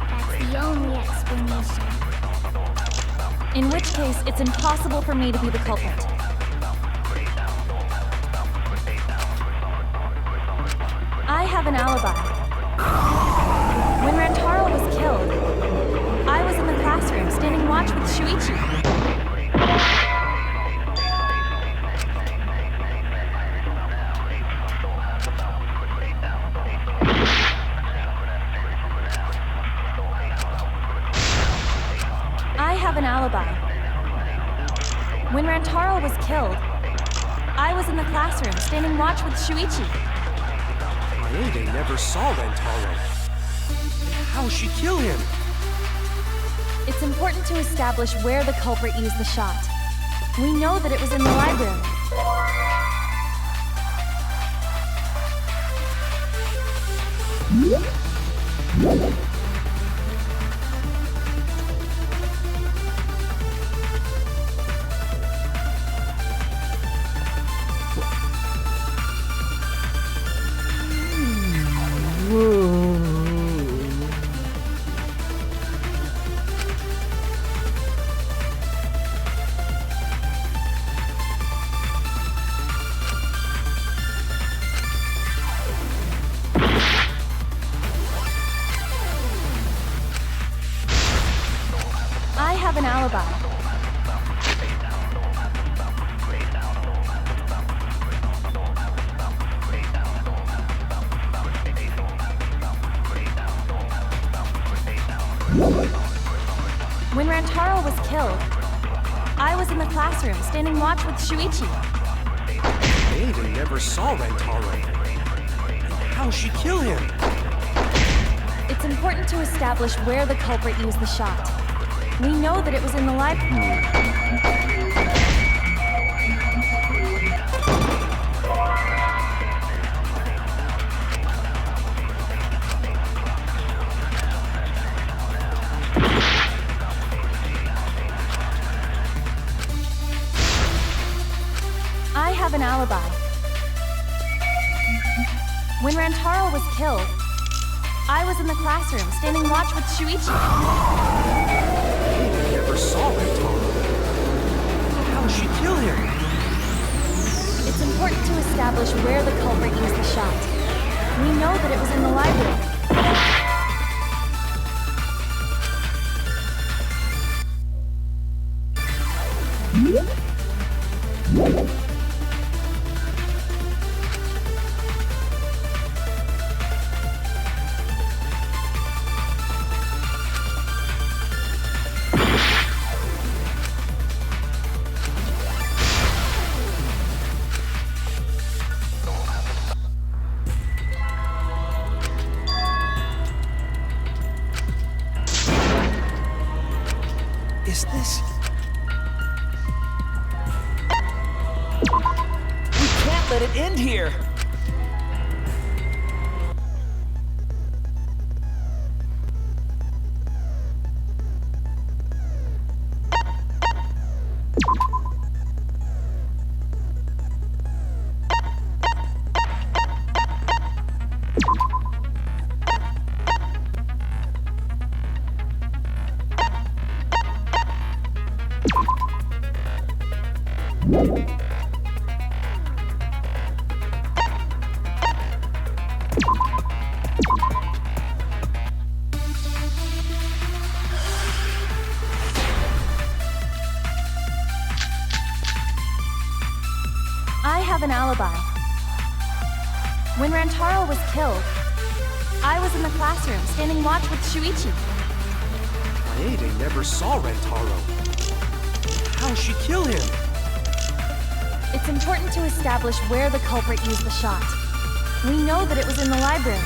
That's the only explanation. In which case, it's impossible for me to be the culprit. I have an alibi. When Rantaro was killed, I was in the classroom classroom, standing watch with Shuichi. I have an alibi. When Rantaro was killed, I was in the classroom, standing watch with Shuichi. Maede never saw Rantaro. How'd she kill him? It's important to establish where the culprit used the shot. We know that it was in the library. I have an alibi. When Rantaro was killed, I was in the classroom, standing watch with Shuichi. Maede never saw Rantaro. How'd she kill him? It's important to establish where the culprit used the shot. We know that it was in the library. I have an alibi. When Rantaro was killed, I was in the classroom, standing watch with Shuichi. Maede never saw Rantaro. How'd she kill him? It's important to establish where the culprit used the shot. We know that it was in the library. Is this... We can't let it end here! I have an alibi. When Rantaro was killed, I was in the classroom, standing watch with Shuichi. Maede never saw Rantaro. How'd she kill him? It's important to establish where the culprit used the shot. We know that it was in the library.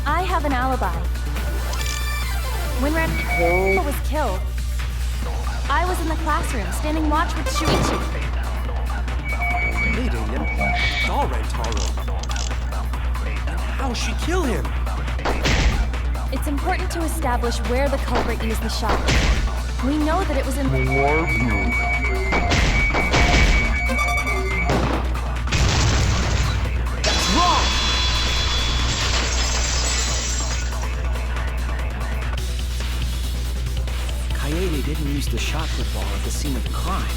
I have an alibi. When Rantaro was killed, I was in the classroom, standing watch with Shuichi. Maede never saw Rantaro. How'd she kill him? It's important to establish where the culprit used the shot. We know that it was in the library. That's wrong! Kaede didn't scene of the crime.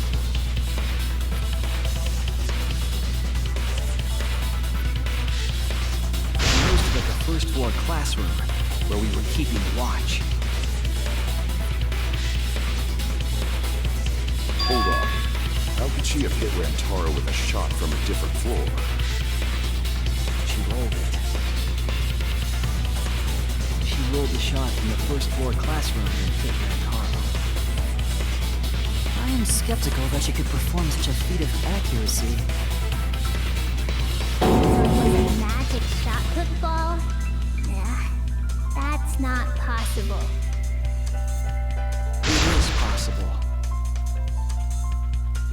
He knows to the first floor classroom, where we were keeping watch. Hold on. How could she have hit Rantaro with a shot from a different floor? She rolled it. She rolled the shot from the first floor classroom and hit Rantaro. I am skeptical that she could perform such a feat of accuracy. So it was a magic shot put ball? Nah, that's not possible. It is possible.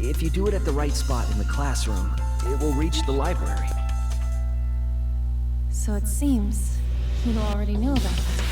If you do it at the right spot in the classroom, it will reach the library. So it seems you already knew about that.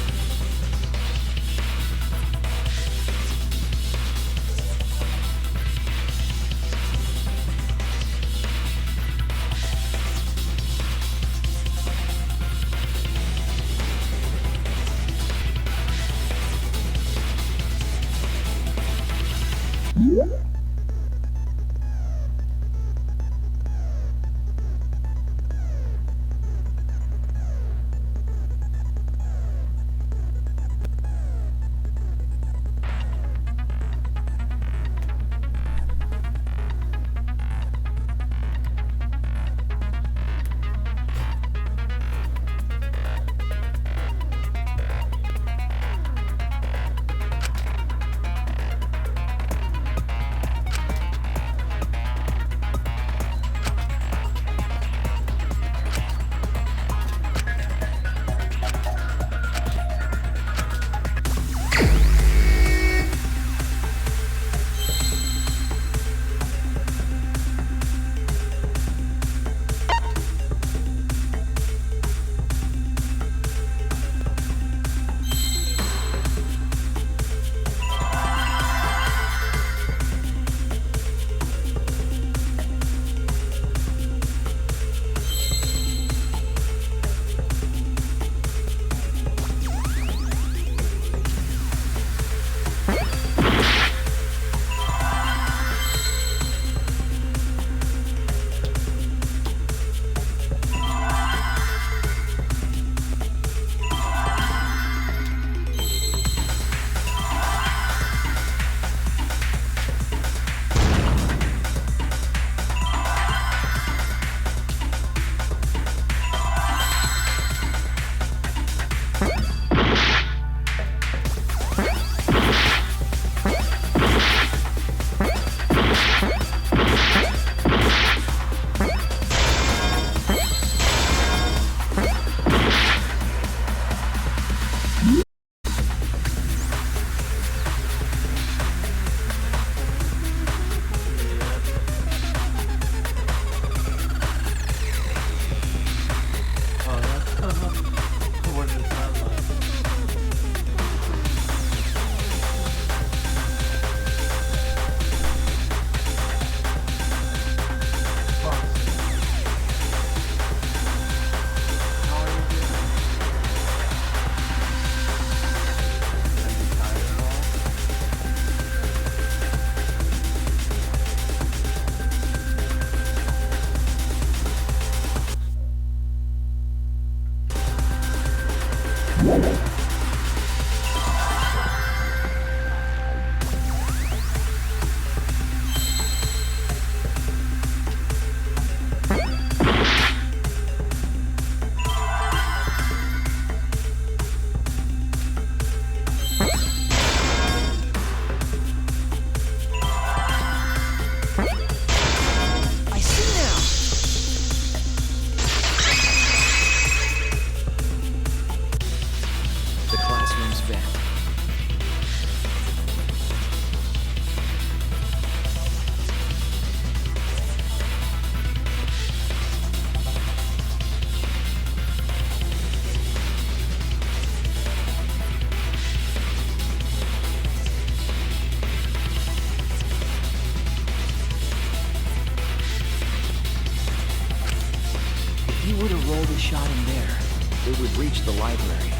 shot in there, it would reach the library.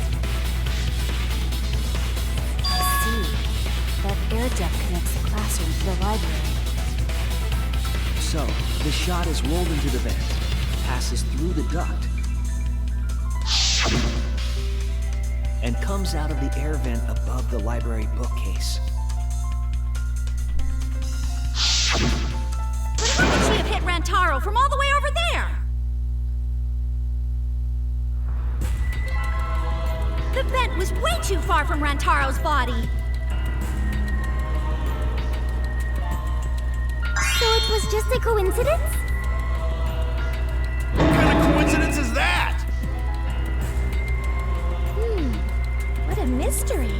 I see. That air duct connects the classroom to the library. So, the shot is rolled into the vent, passes through the duct, and comes out of the air vent above the library bookcase. But how could she have hit Rantaro from all the way over there? The vent was way too far from Rantaro's body. So it was just a coincidence? What kind of coincidence is that? What a mystery.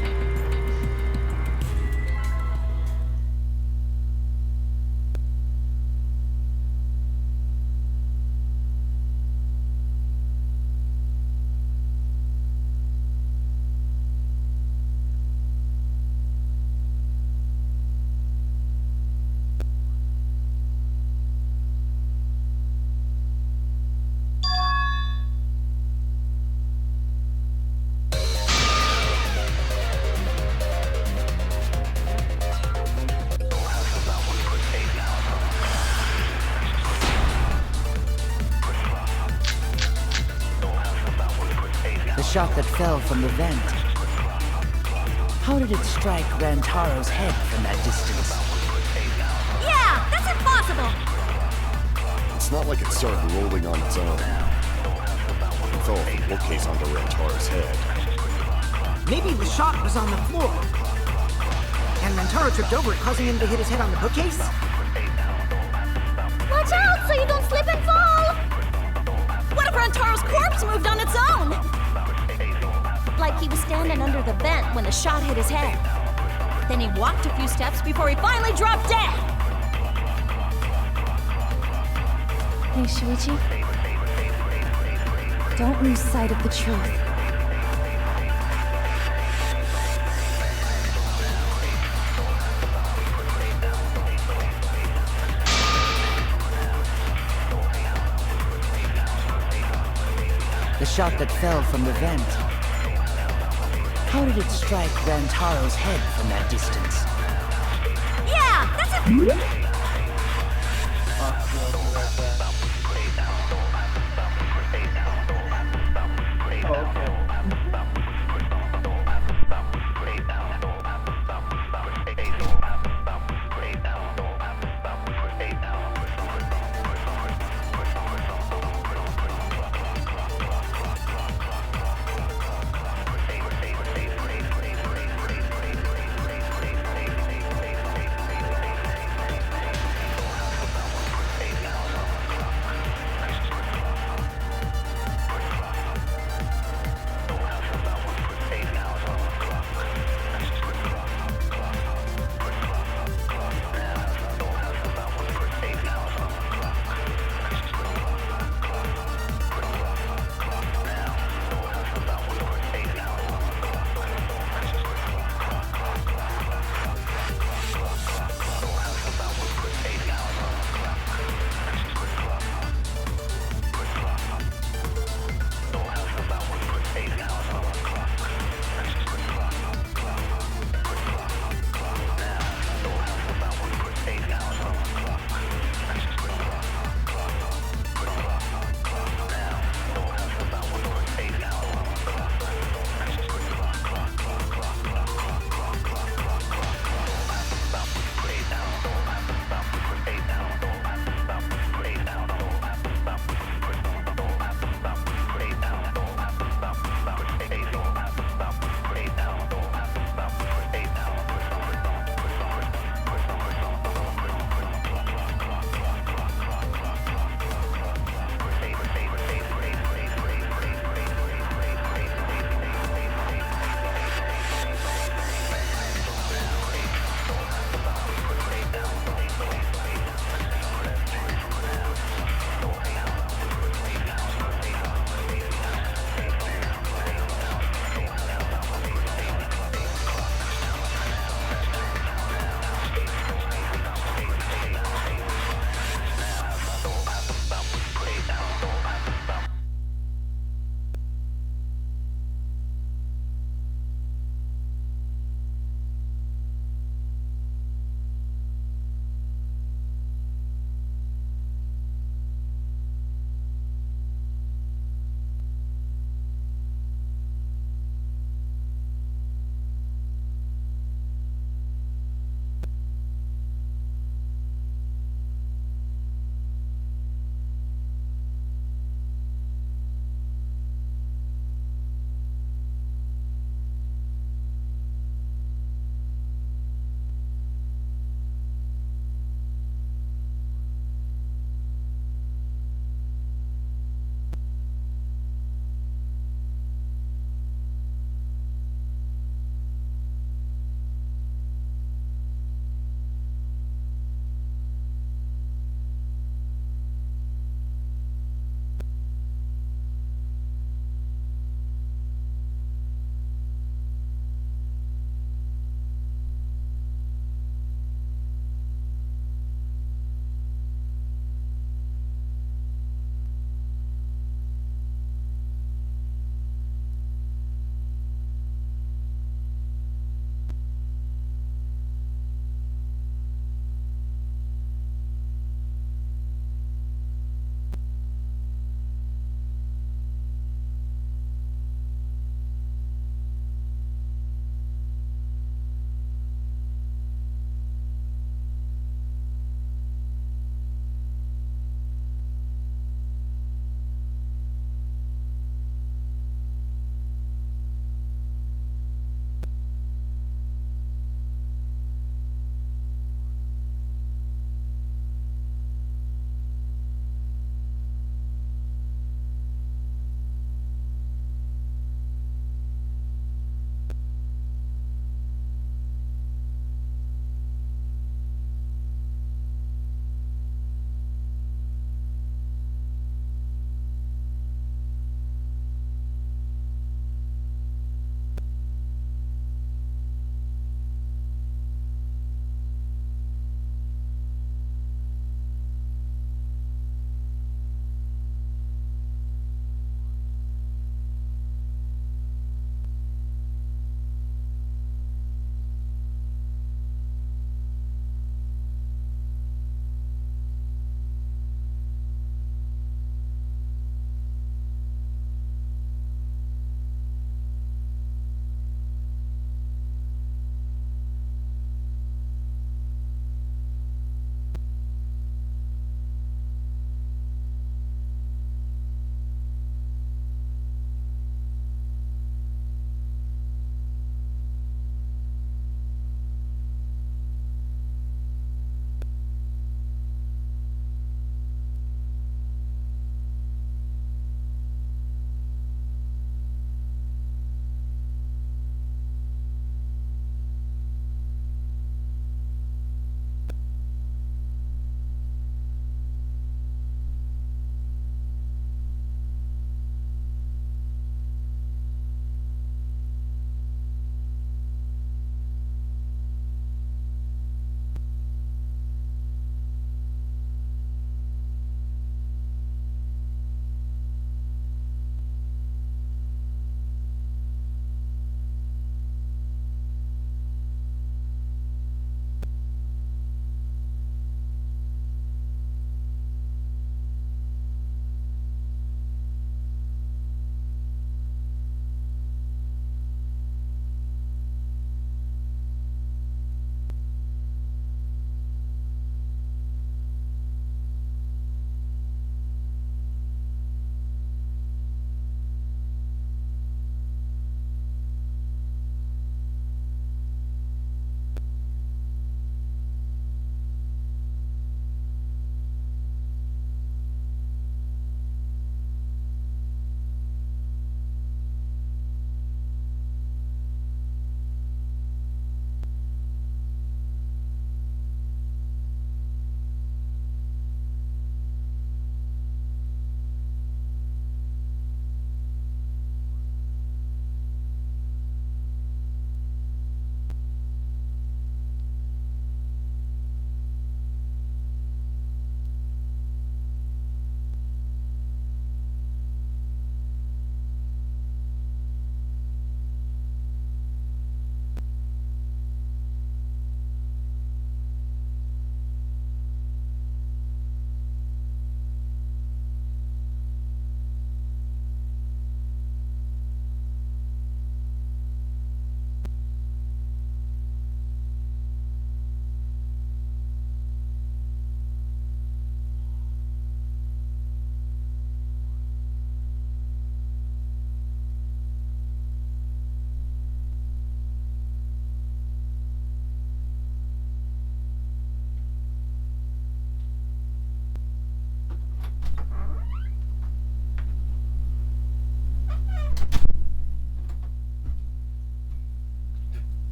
The shot that fell from the vent. How did it strike Rantaro's head from that distance? Yeah, that's impossible! It's not like it started rolling on its own. It fell off the bookcase onto Rantaro's head. Maybe the shot was on the floor. And Rantaro tripped over it, causing him to hit his head on the bookcase? Watch out so you don't slip and fall! What if Rantaro's corpse moved on its own? Like he was standing under the vent when the shot hit his head. Then he walked a few steps before he finally dropped dead. Hey, Shuichi. Don't lose sight of the truth. The shot that fell from the vent. How did it strike Rantaro's head from that distance? Yeah, that's a...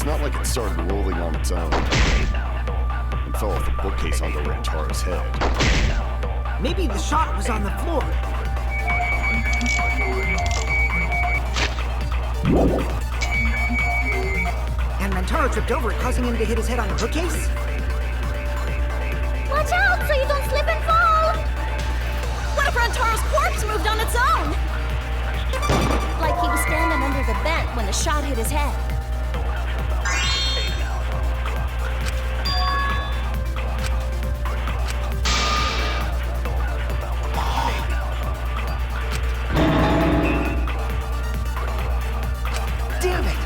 It's not like it started rolling on its own and fell off the bookcase onto Rantaro's head. Maybe the shot was on the floor. And Rantaro tripped over it, causing him to hit his head on the bookcase? Watch out so you don't slip and fall! What if Rantaro's corpse moved on its own? Like he was standing under the vent when the shot hit his head. Damn it!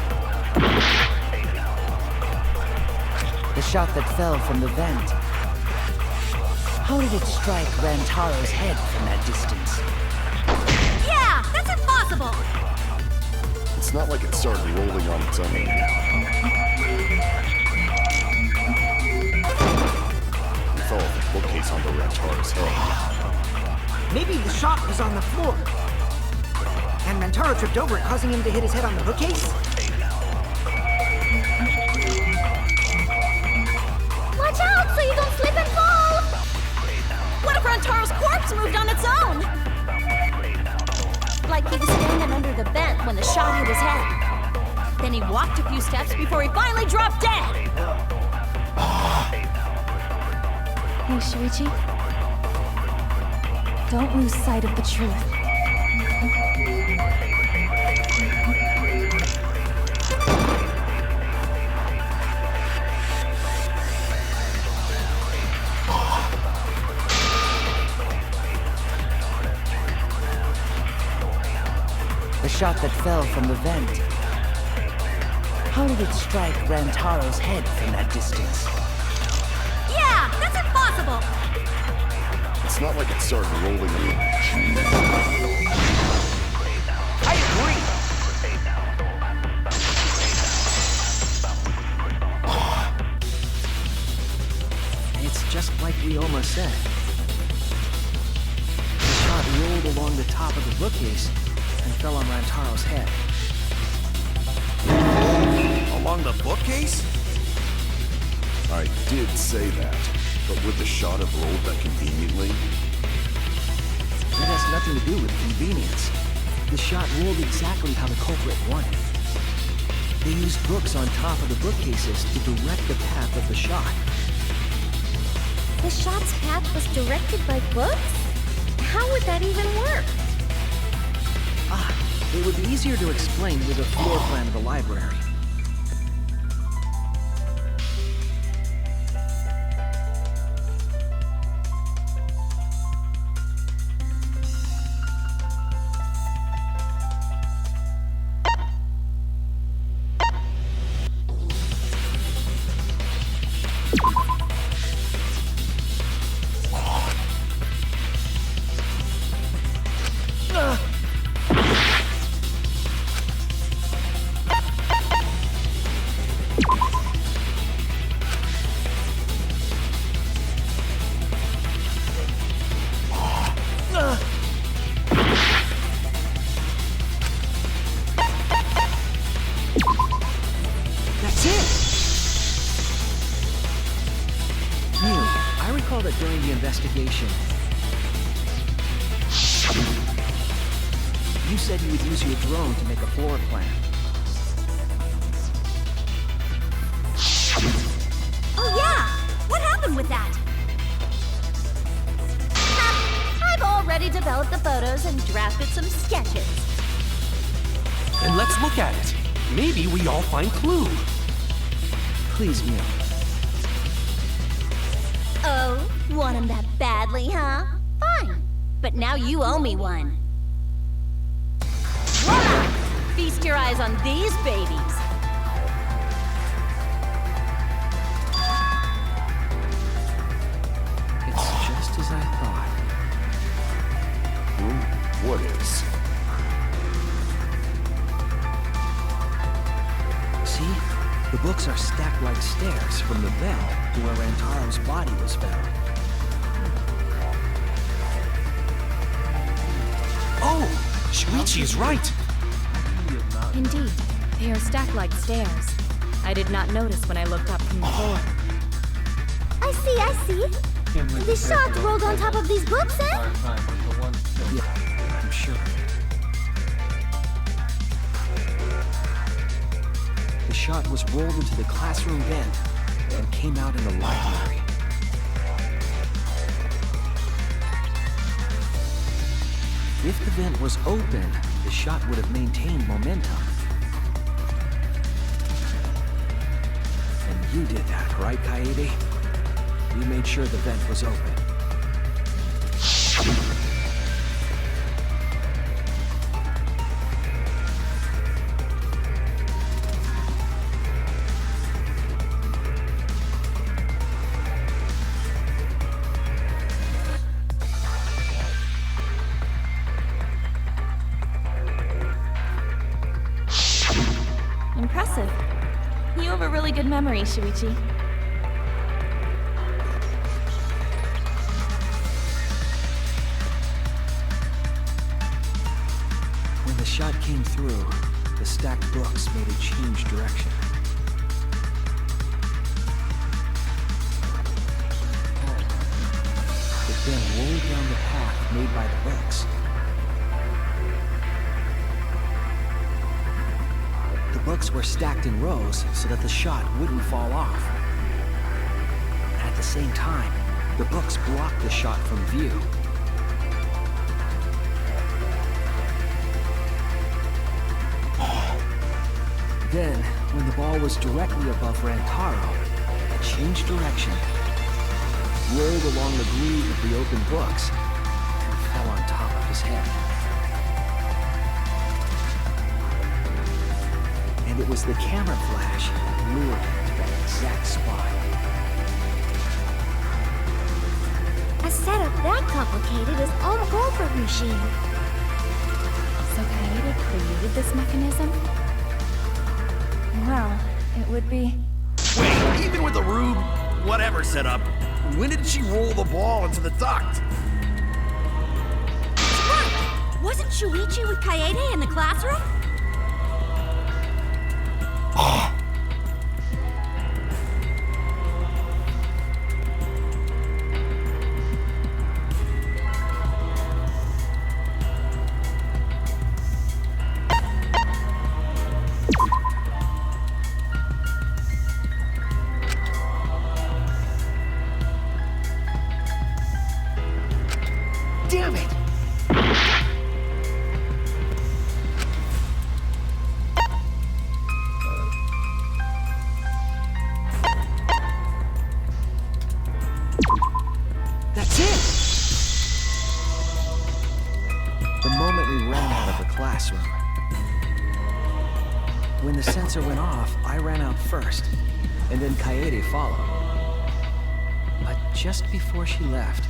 The shot that fell from the vent. How did it strike Rantaro's head from that distance? Yeah, that's impossible! It's not like it started rolling on its own. It fell off the bookcase onto Rantaro's head. Maybe the shot was on the floor. And Rantaro tripped over it, causing him to hit his head on the bookcase? Watch out so you don't slip and fall! What if Rantaro's corpse moved on its own? Like he was standing under the vent when the shot hit his head. Then he walked a few steps before he finally dropped dead. Hey, Shuichi. Don't lose sight of the truth. The shot that fell from the vent. How did it strike Rantaro's head from that distance? Yeah, that's impossible! It's not like it started rolling on I agree! It's just like we almost said. The shot rolled along the top of the bookcase and fell on Rantaro's head. Along the bookcase? I did say that, but would the shot have rolled that conveniently? That has nothing to do with convenience. The shot rolled exactly how the culprit wanted. They used books on top of the bookcases to direct the path of the shot. The shot's path was directed by books? How would that even work? It would be easier to explain with a floor plan of the library. That's it! Mew, I recall that during the investigation, you said you would use your drone to make a floor plan. Oh yeah! What happened with that? I've already developed the photos and drafted some sketches. Then let's look at it. Maybe we all find clue. Please, Mew. Oh, want him that badly, huh? Fine. But now you owe me one. Voila! Feast your eyes on these babies. It's just as I thought. What is? See? The books are stacked like stairs from the bell to where Rantaro's body was found. Oh! Shuichi is right! Indeed, they are stacked like stairs. I did not notice when I looked up from the floor. I see. The shot rolled on top of these books, eh? Yeah, I'm sure. The shot was rolled into the classroom vent and came out in the library. If the vent was open, the shot would have maintained momentum. And you did that, right, Kaede? You made sure the vent was open. Impressive. You have a really good memory, Shuichi. When the shot came through, the stacked books made it change direction. It then rolled down the path made by the books. The books were stacked in rows so that the shot wouldn't fall off. At the same time, the books blocked the shot from view. Then, when the ball was directly above Rantaro, it changed direction, rolled along the groove of the open books, and fell on top of his head. And it was the camera flash that lured him to that exact spot. A setup that complicated is all Goldberg machine. So Kaede created this mechanism? Well, it would be... Wait, even with the Rube whatever setup, when did she roll the ball into the duct? Right! Wasn't Shuichi with Kaede in the classroom? Damn it! That's it! The moment we ran out of the classroom. When the sensor went off, I ran out first, and then Kaede followed. But just before she left,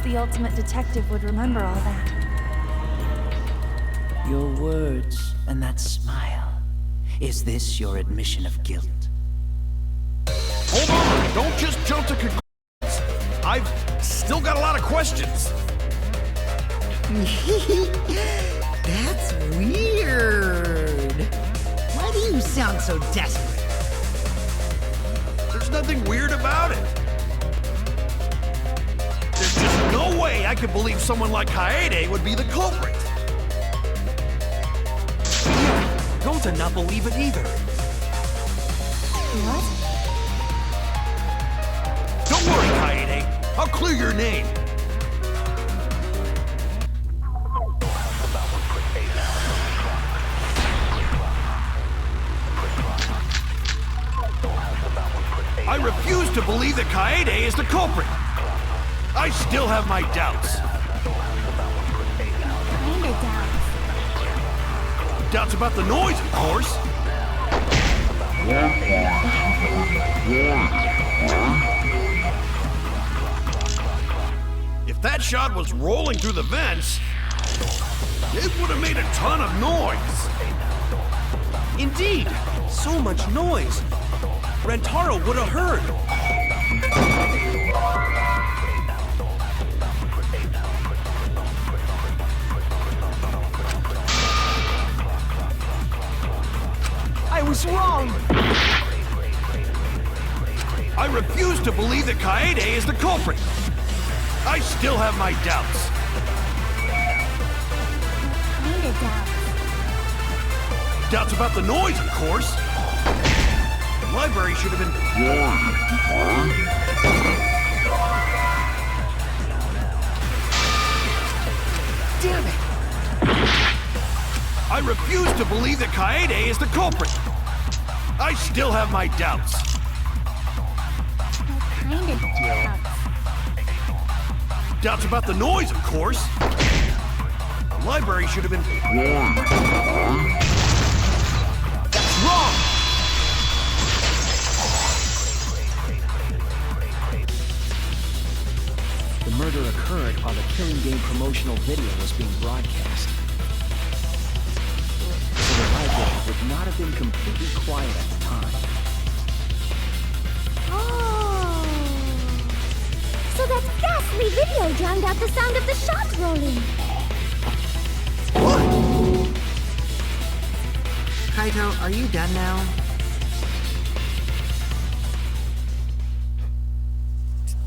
the ultimate detective would remember all that. Your words and that smile. Is this your admission of guilt? Hold on! Don't just jump to conclusions. I've still got a lot of questions. That's weird. Why do you sound so desperate? There's nothing weird about it. There's just no way I could believe someone like Kaede would be the culprit. Yeah, Gonta not believe it either. What? Don't worry, Kaede. I'll clear your name. I refuse to believe that Kaede is the culprit. I still have my doubts. Kinda doubts. Doubts about the noise, of course. If that shot was rolling through the vents, it would have made a ton of noise. Indeed, so much noise. Rentaro would have heard. I was wrong! I refuse to believe that Kaede is the culprit. I still have my doubts. Kinda doubts. Doubts about the noise, of course. The library should have been... Damn it! I refuse to believe that Kaede is the culprit. I still have my doubts. Kinda doubts. Doubts about the noise, of course. The library should have been... That's wrong! The murder occurred while the Killing Game promotional video was being broadcast. So the library would not have been completely quiet at the time. Oh. So that ghastly video drowned out the sound of the shot rolling. Kaito, are you done now?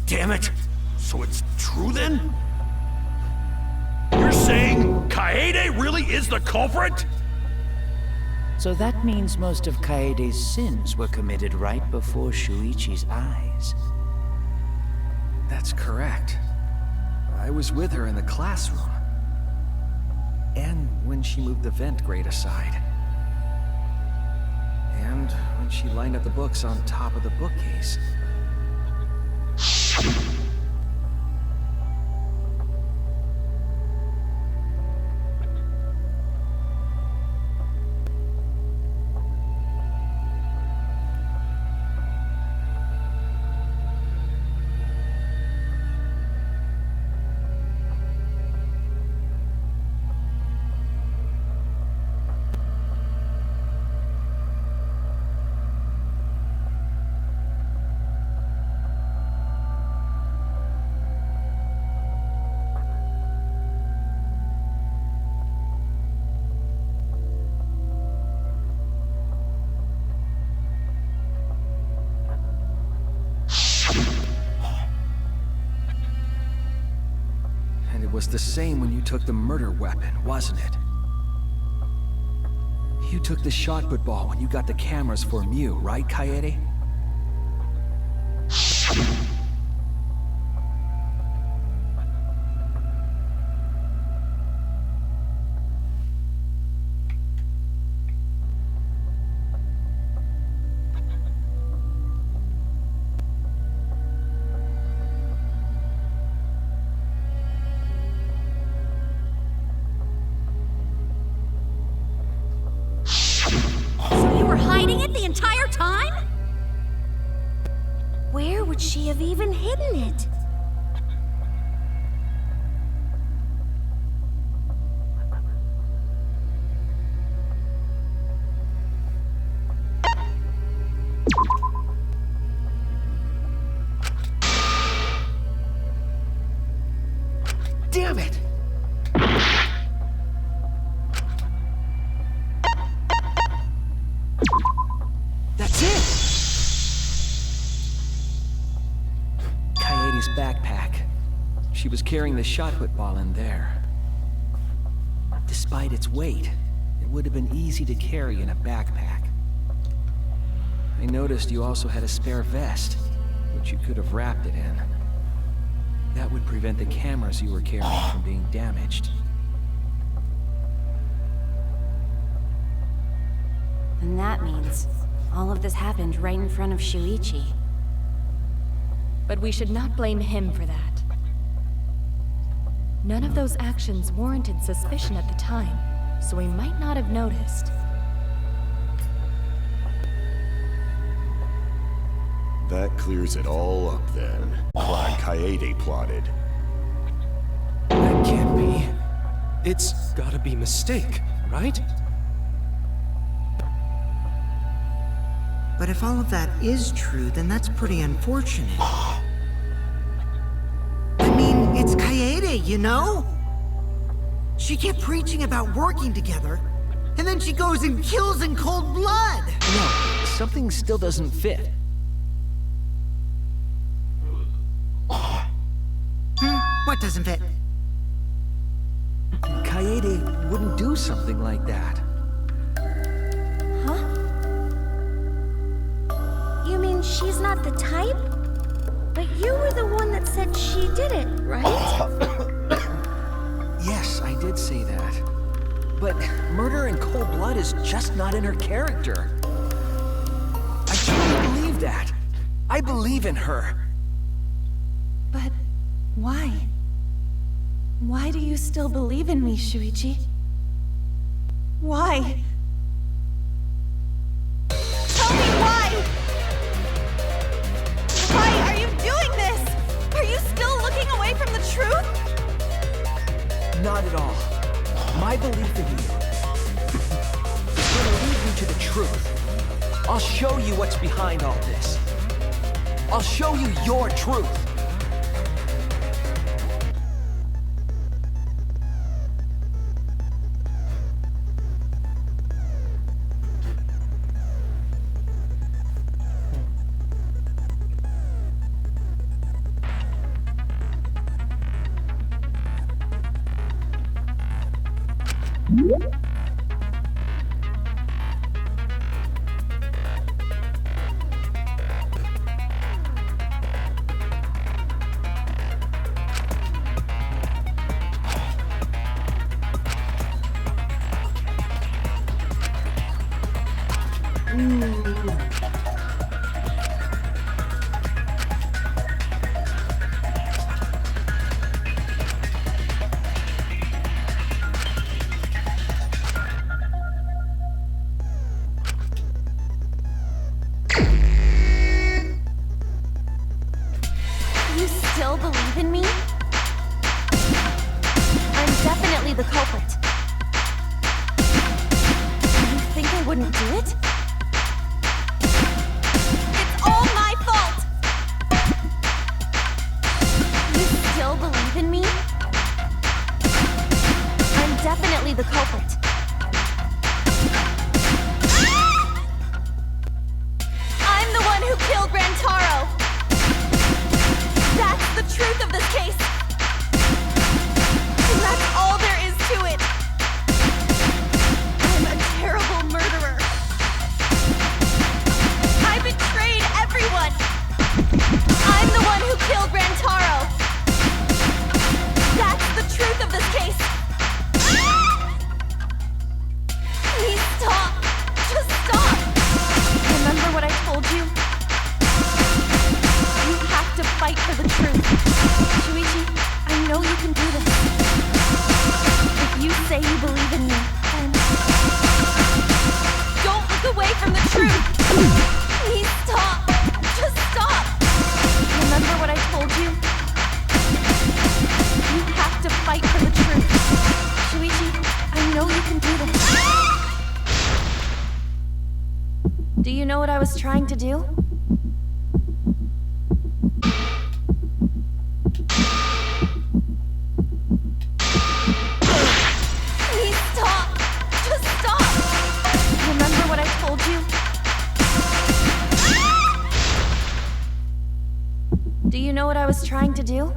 Damn it! So it's true then? You're saying Kaede really is the culprit? So that means most of Kaede's sins were committed right before Shuichi's eyes. That's correct. I was with her in the classroom. And when she moved the vent grate aside. And when she lined up the books on top of the bookcase. It was the same when you took the murder weapon, wasn't it? You took the shot put ball when you got the cameras for Mew, right, Kaede? Hiding it the entire time? Where would she have even hidden it? Damn it! That's it! Kaede's backpack. She was carrying the shot put ball in there. Despite its weight, it would have been easy to carry in a backpack. I noticed you also had a spare vest, which you could have wrapped it in. That would prevent the cameras you were carrying from being damaged. And that means all of this happened right in front of Shuichi. But we should not blame him for that. None of those actions warranted suspicion at the time, so he might not have noticed. That clears it all up then. Clan Kaede plotted. That can't be. It's gotta be a mistake, right? But if all of that is true, then that's pretty unfortunate. I mean, it's Kaede, you know? She kept preaching about working together, and then she goes and kills in cold blood! No, something still doesn't fit. What doesn't fit? Kaede wouldn't do something like that. Huh? You mean she's not the type? But you were the one that said she did it, right? Yes, I did say that. But murder in cold blood is just not in her character. I truly believe that. I believe in her. But why? Why do you still believe in me, Shuichi? Why? Tell me why! Why are you doing this? Are you still looking away from the truth? Not at all. My belief in you is going to lead you to the truth. I'll show you what's behind all this. I'll show you your truth. You still believe in me? I'm definitely the culprit. You think I wouldn't do it? It's all my fault! You still believe in me? I'm definitely the culprit. I'm the one who killed Rantaro! That's the truth of this case! And that's all there is to it! I'm a terrible murderer! I betrayed everyone! I'm the one who killed Rantaro! That's the truth of this case! Please stop! Just stop! Remember what I told you? You have to fight for the truth. Shuichi, I know you can do this. If you say you believe in me, then don't look away from the truth. Please stop. Just stop. Remember what I told you? You have to fight for the truth. Shuichi, I know you can do this. Do you know what I was trying to do? Please stop! Just stop! Remember what I told you? Do you know what I was trying to do?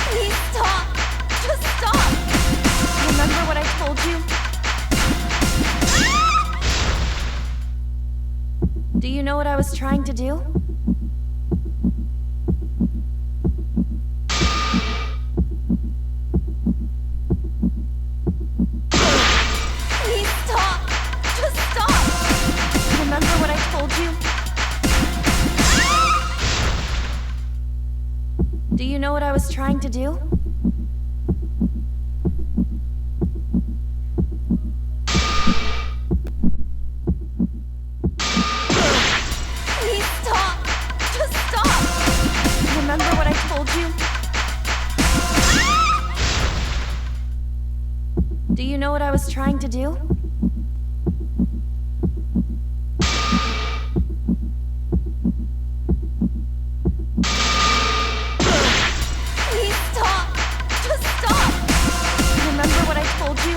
Please stop! Just stop! Remember what I told you? Do you know what I was trying to do? Please stop! Just stop! Remember what I told you? Do you you know what I was trying to do? Please stop! Just stop! Remember what I told you? Do you know what I was trying to do? Please stop! Just stop! Remember what I told you?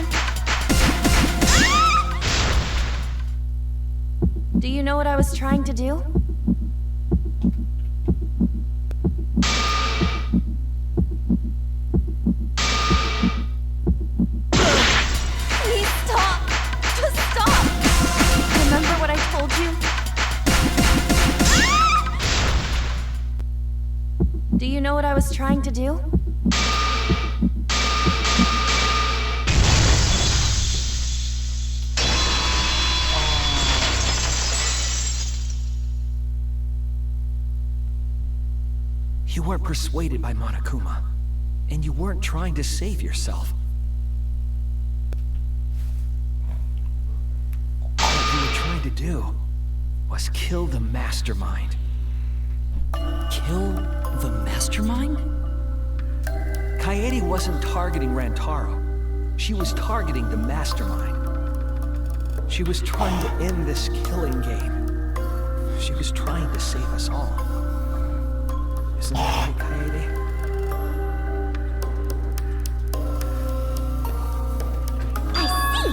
Do you know what I was trying to do? Please stop! Just stop! Remember what I told you? Do you know what I was trying to do? You weren't persuaded by Monokuma, and you weren't trying to save yourself. All you were trying to do was kill the mastermind. Kill the mastermind? Kaede wasn't targeting Rantaro. She was targeting the mastermind. She was trying to end this killing game. She was trying to save us all. Isn't that right, Kaede? I see!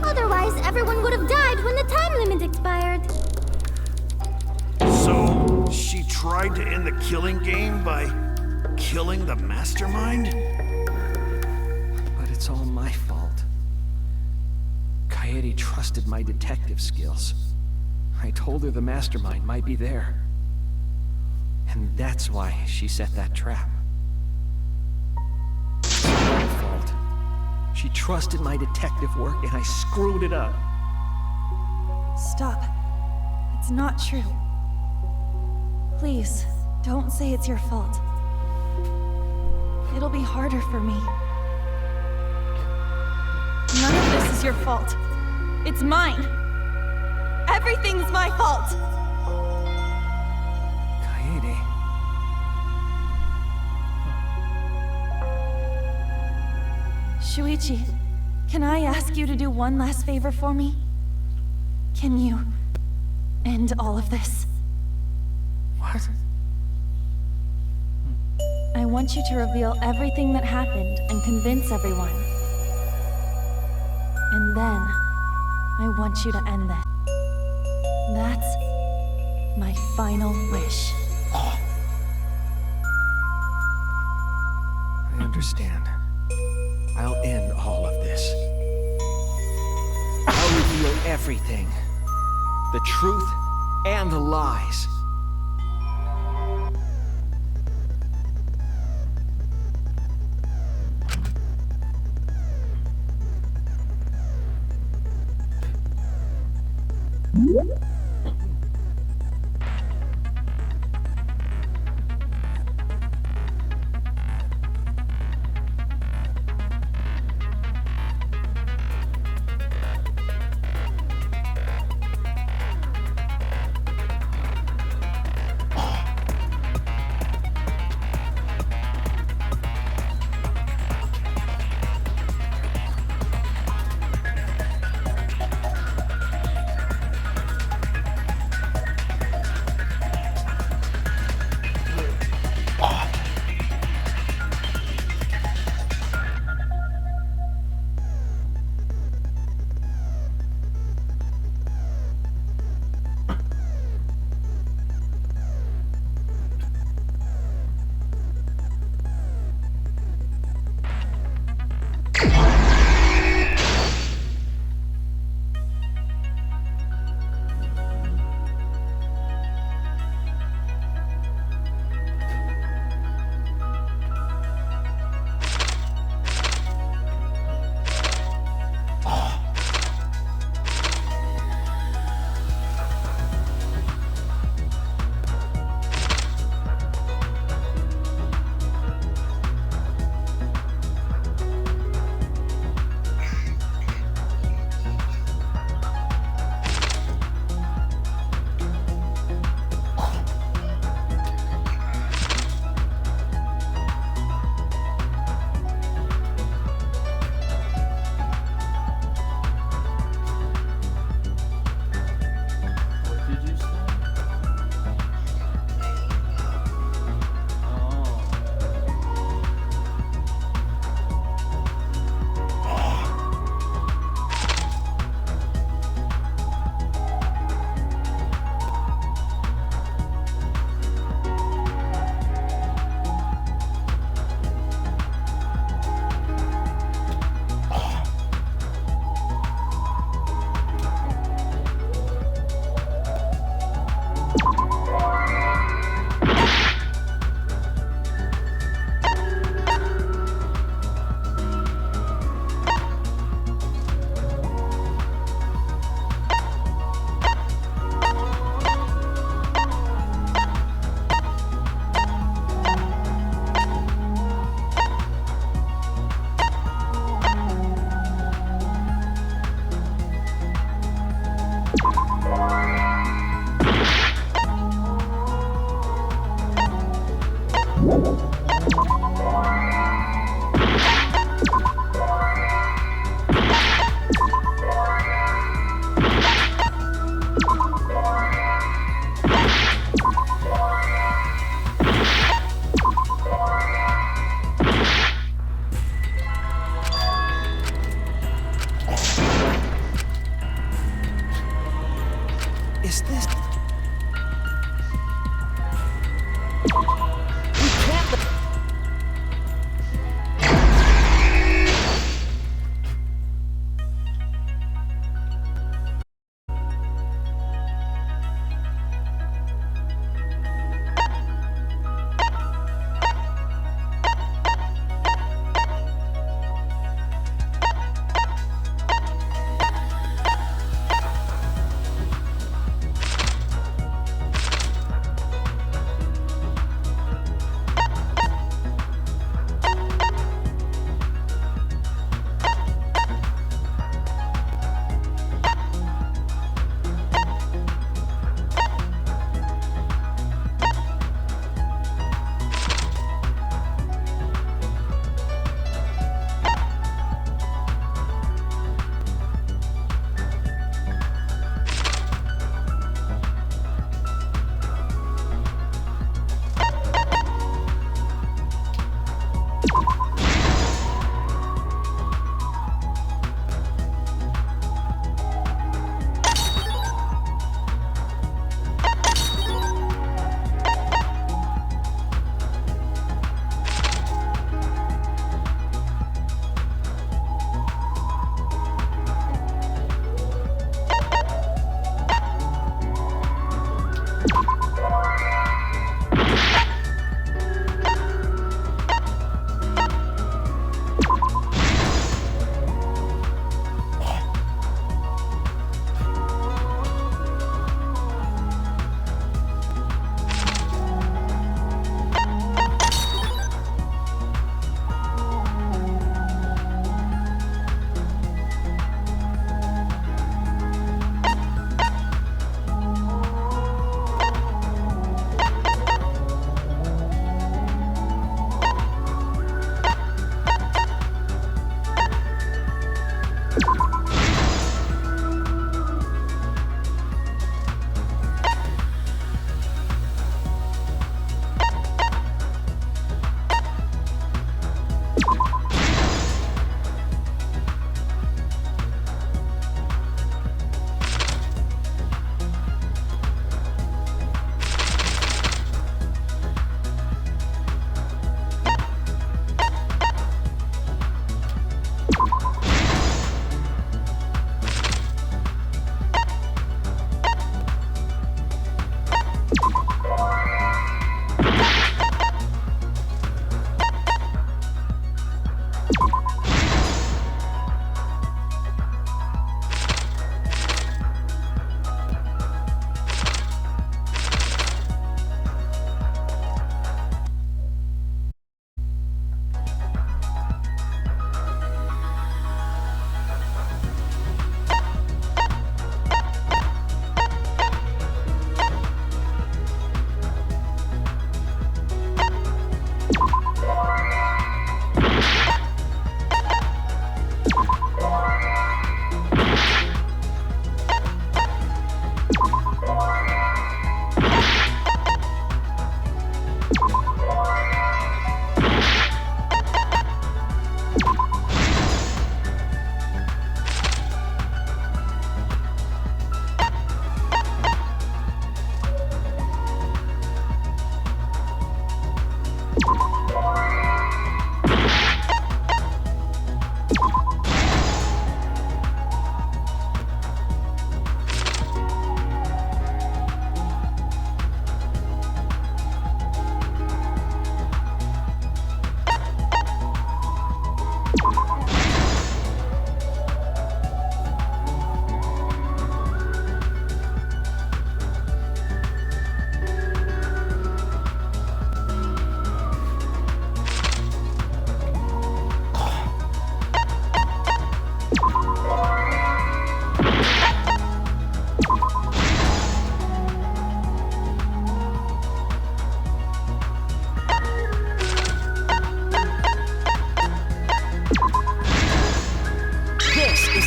Otherwise, everyone would have died when the time limit expired. So, she tried to end the killing game by killing the mastermind? But it's all my fault. Kaede trusted my detective skills. I told her the mastermind might be there. And that's why she set that trap. It's my fault. She trusted my detective work and I screwed it up. Stop. It's not true. Please, don't say it's your fault. It'll be harder for me. None of this is your fault. It's mine. Everything's my fault. Kaede. Shuichi, can I ask you to do one last favor for me? Can you end all of this? What? I want you to reveal everything that happened and convince everyone. And then, I want you to end this. That's my final wish. I understand. I'll end all of this. I'll reveal everything. The truth and the lies. missed this?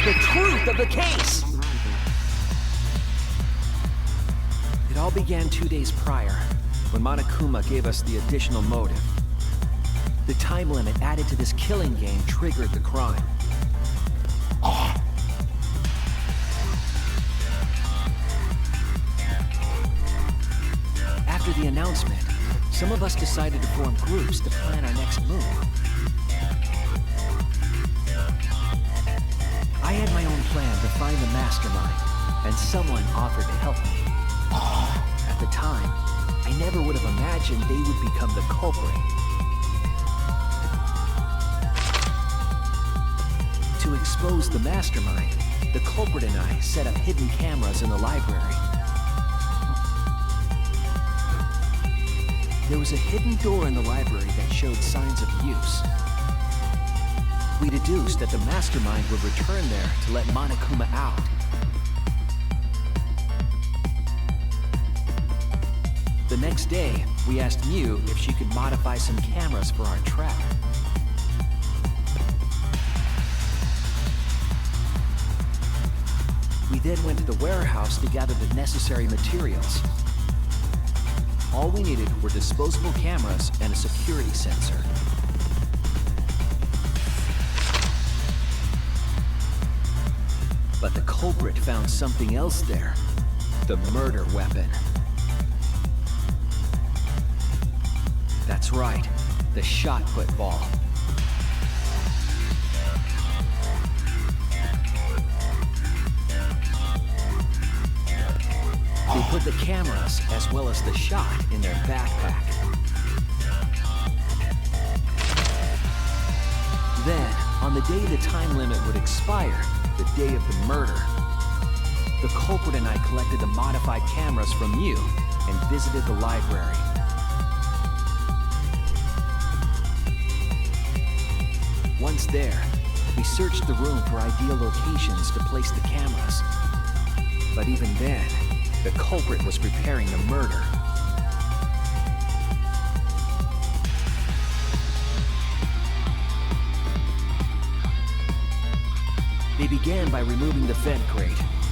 the truth of the case! It all began 2 days prior, when Monokuma gave us the additional motive. The time limit added to this killing game triggered the crime. announcement, some of us decided to form groups to plan our next move. I had my own plan to find the mastermind, and someone offered to help me. At the time, I never would have imagined they would become the culprit. To expose the mastermind, the culprit and I set up hidden cameras in the library. There was a hidden door in the library that showed signs of use. We deduced that the mastermind would return there to let Monokuma out. The next day, we asked Miu if she could modify some cameras for our trap. We then went to the warehouse to gather the necessary materials. All we needed were disposable cameras and a security sensor. But the culprit found something else there. The murder weapon. That's right, the shot put ball. They put the cameras as well as the shot in their backpack. Then, on the day the time limit would expire, the day of the murder, the culprit and I collected the modified cameras from you and visited the library. Once there, we searched the room for ideal locations to place the cameras. But even then, the culprit was preparing the murder. They began by removing the vent grate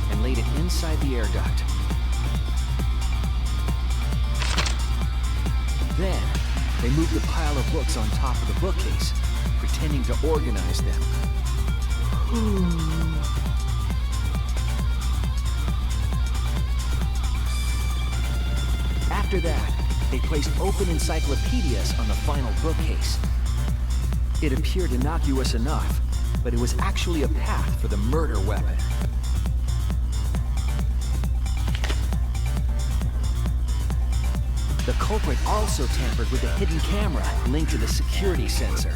and laid it inside the air duct. Then, they moved the pile of books on top of the bookcase, pretending to organize them. After that, they placed open encyclopedias on the final bookcase. It appeared innocuous enough, but it was actually a path for the murder weapon. The culprit also tampered with the hidden camera linked to the security sensor.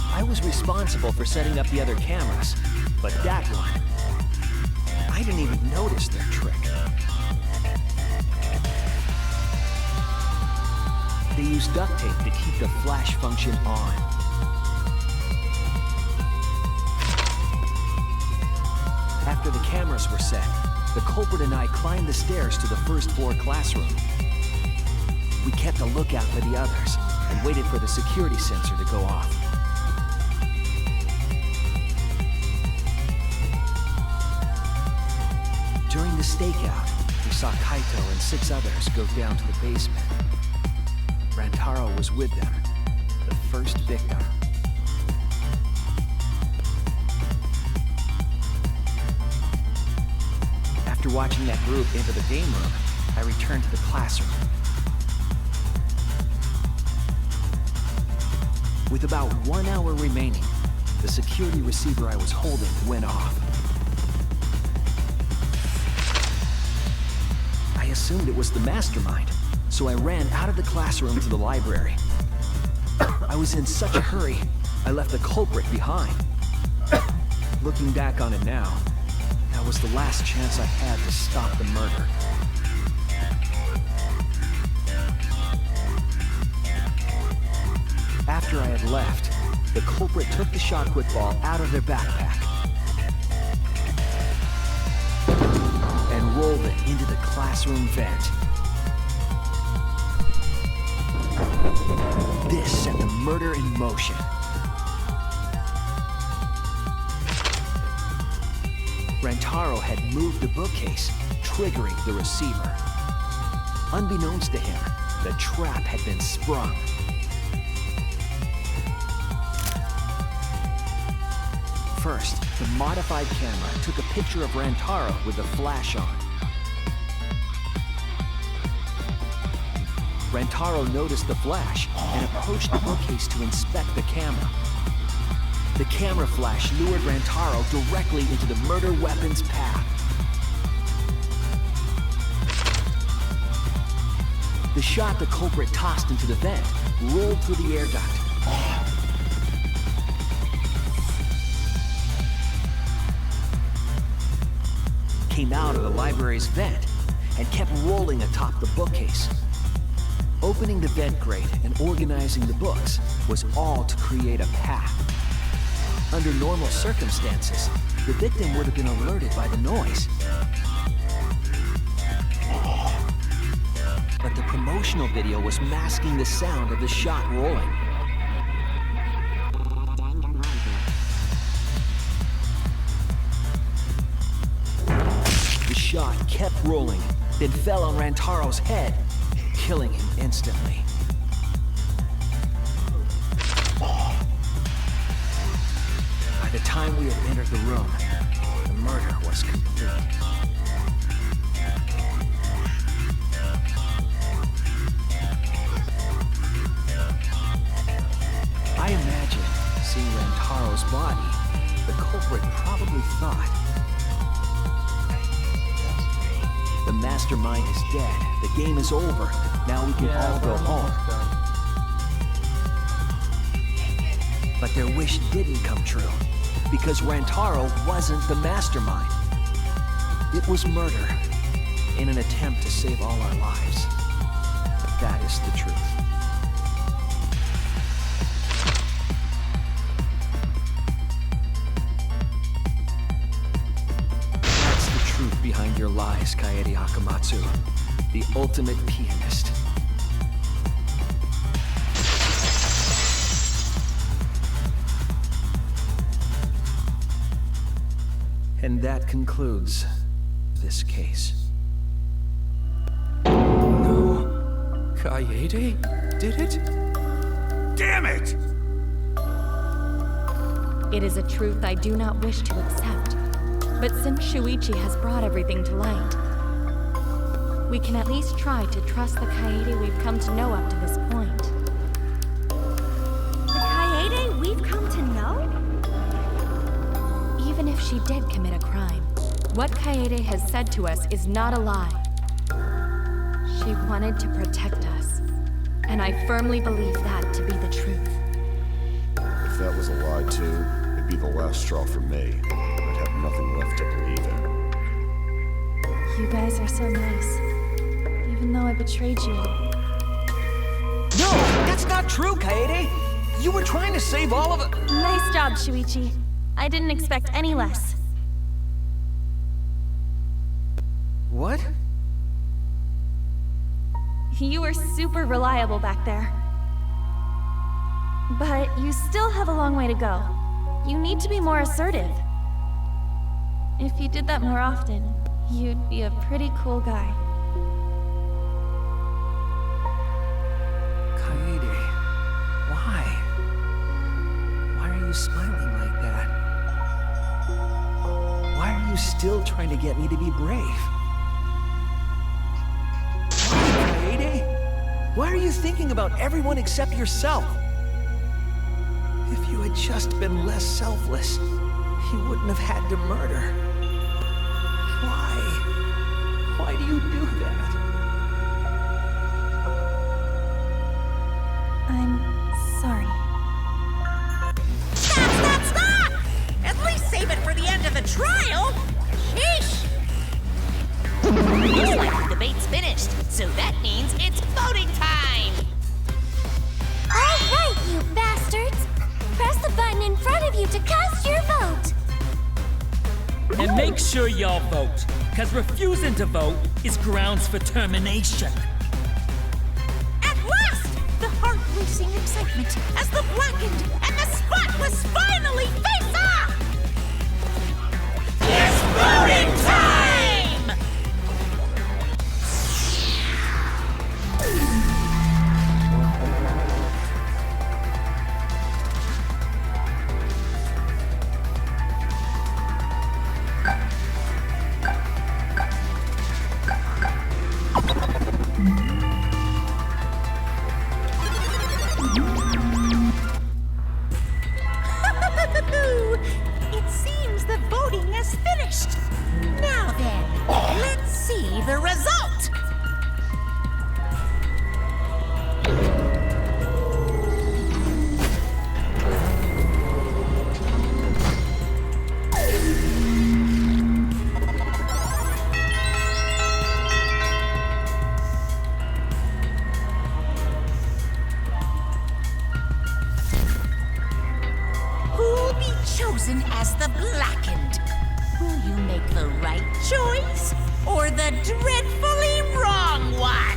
I was responsible for setting up the other cameras, but that one, I didn't even notice their trick. They used duct tape to keep the flash function on. After the cameras were set, the culprit and I climbed the stairs to the first floor classroom. We kept a lookout for the others and waited for the security sensor to go off. During the stakeout, we saw Kaito and 6 others go down to the basement. Rantaro was with them, the first victim. After watching that group into the game room, I returned to the classroom. With about 1 hour remaining, the security receiver I was holding went off. I assumed it was the mastermind, so I ran out of the classroom to the library. I was in such a hurry, I left the culprit behind. Looking back on it now, that was the last chance I had to stop the murder. After I had left, the culprit took the shot put ball out of their backpack and rolled it into the classroom vent. This set the murder in motion. Rantaro had moved the bookcase, triggering the receiver. Unbeknownst to him, the trap had been sprung. First, the modified camera took a picture of Rantaro with the flash on. Rantaro noticed the flash and approached the bookcase to inspect the camera. The camera flash lured Rantaro directly into the murder weapon's path. The shot the culprit tossed into the vent rolled through the air duct. Came out of the library's vent and kept rolling atop the bookcase. Opening the vent grate and organizing the books was all to create a path. Under normal circumstances, the victim would have been alerted by the noise. But the promotional video was masking the sound of the shot rolling. The shot kept rolling, then fell on Rantaro's head, killing him instantly. By the time we had entered the room, the murder was complete. I imagine, seeing Rantaro's body, the culprit probably thought, the mastermind is dead, the game is over, now we can all go home. But their wish didn't come true, because Rantaro wasn't the mastermind. It was murder, in an attempt to save all our lives. That is the truth. That's the truth behind your lies, Kaede Akamatsu, the ultimate pianist. And that concludes this case. No. Kaede did it? Damn it! It is a truth I do not wish to accept. But since Shuichi has brought everything to light, we can at least try to trust the Kaede we've come to know up to this point. The Kaede we've come to know? Even if she did commit a crime, what Kaede has said to us is not a lie. She wanted to protect us, and I firmly believe that to be the truth. If that was a lie too, it'd be the last straw for me. I'd have nothing left to believe in. You guys are so nice, even though I betrayed you all. No, that's not true, Kaede! You were trying to save all of it. Nice job, Shuichi. I didn't expect any less. What? You were super reliable back there. But you still have a long way to go. You need to be more assertive. If you did that more often, you'd be a pretty cool guy. Kaede, why? Why are you smiling like that? Why are you still trying to get me to be brave? Why, Kaede? Why are you thinking about everyone except yourself? If you had just been less selfless, you wouldn't have had to murder. Why? Why do you do that? I'm sorry. Stop! Stop! At least save it for the end of the trial! Sheesh! Looks like the debate's finished, so that means it's voting time! All right, you bastards! Press the button in front of you to cast your vote! And make sure y'all vote, because refusing to vote is grounds for termination. At last! The heart-racing excitement as the blackened and the spotless finally face off! It's voting time! the blackened. Will you make the right choice or the dreadfully wrong one?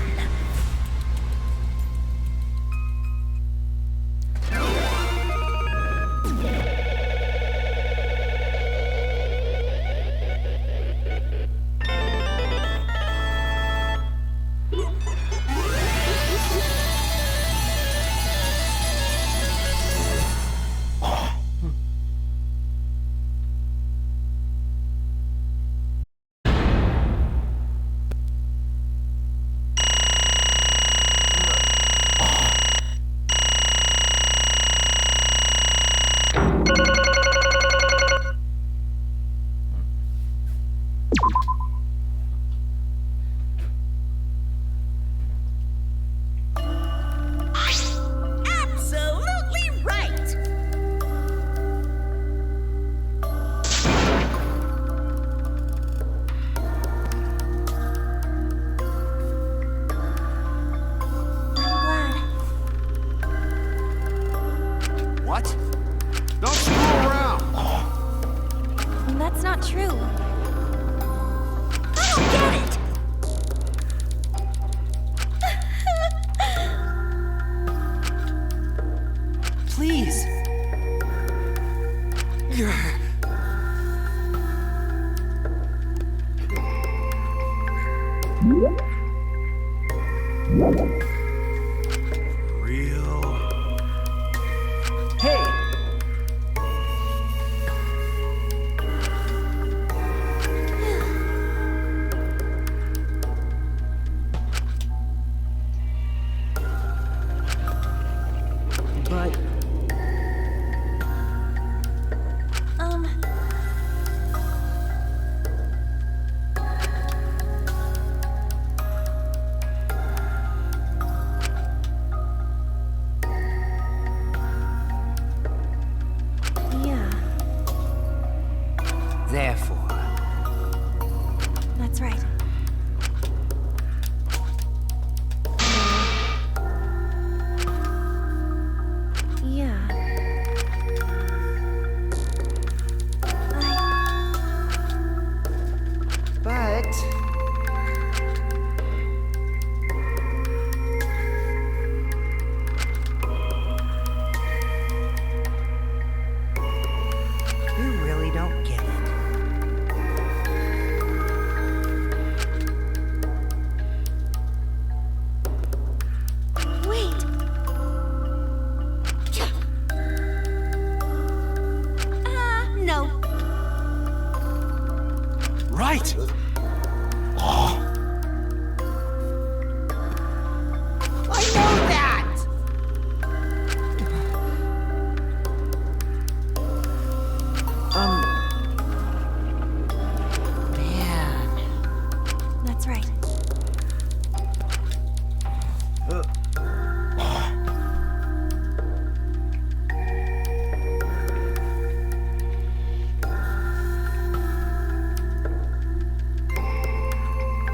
Absolutely right! What? Don't screw around! That's not true. I don't get it! Please. Real. Hey! But Yeah, Therefore, that's right. Yeah. But you really don't get it. Wait. No. Right! I know that! Man. That's right.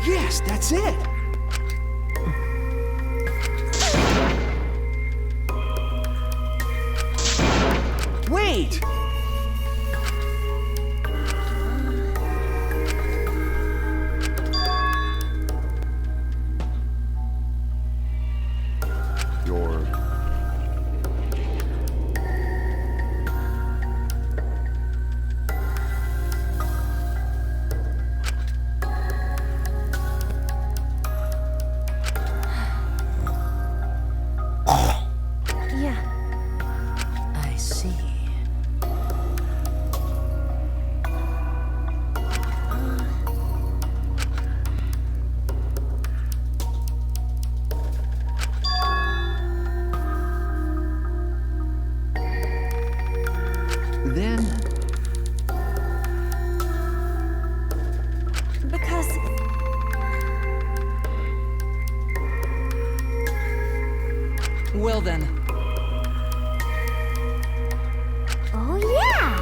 Yes, that's it! Wait! You're... Yeah. I see. then Because Well then, Oh, yeah!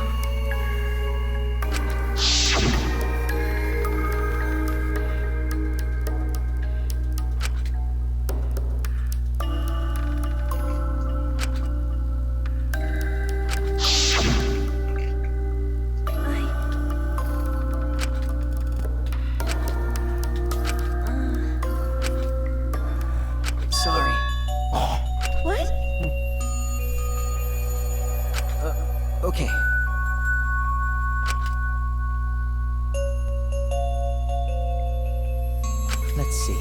Let's see.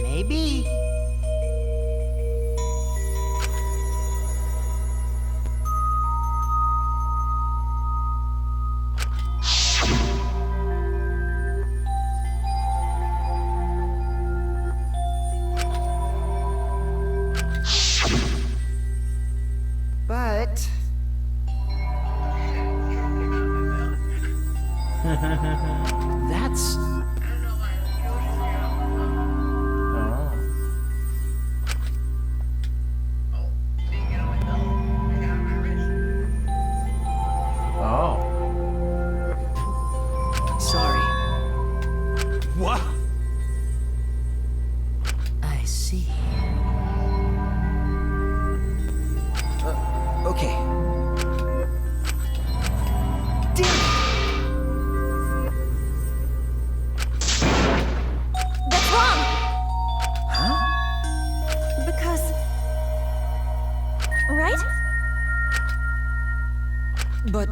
Maybe. But... That's... Sorry. What? I see. Okay. That's wrong! Huh? Because... Right? But...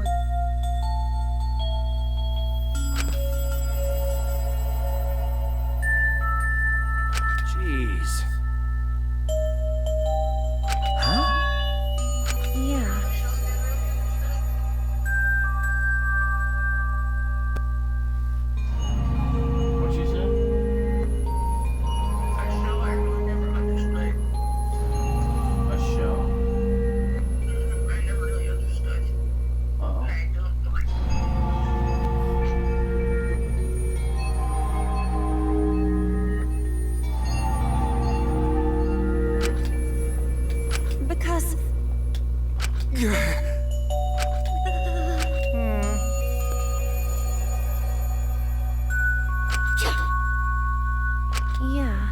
Jeez. Huh? Yeah. What'd she say? A show? Uh-oh. Because... Yeah.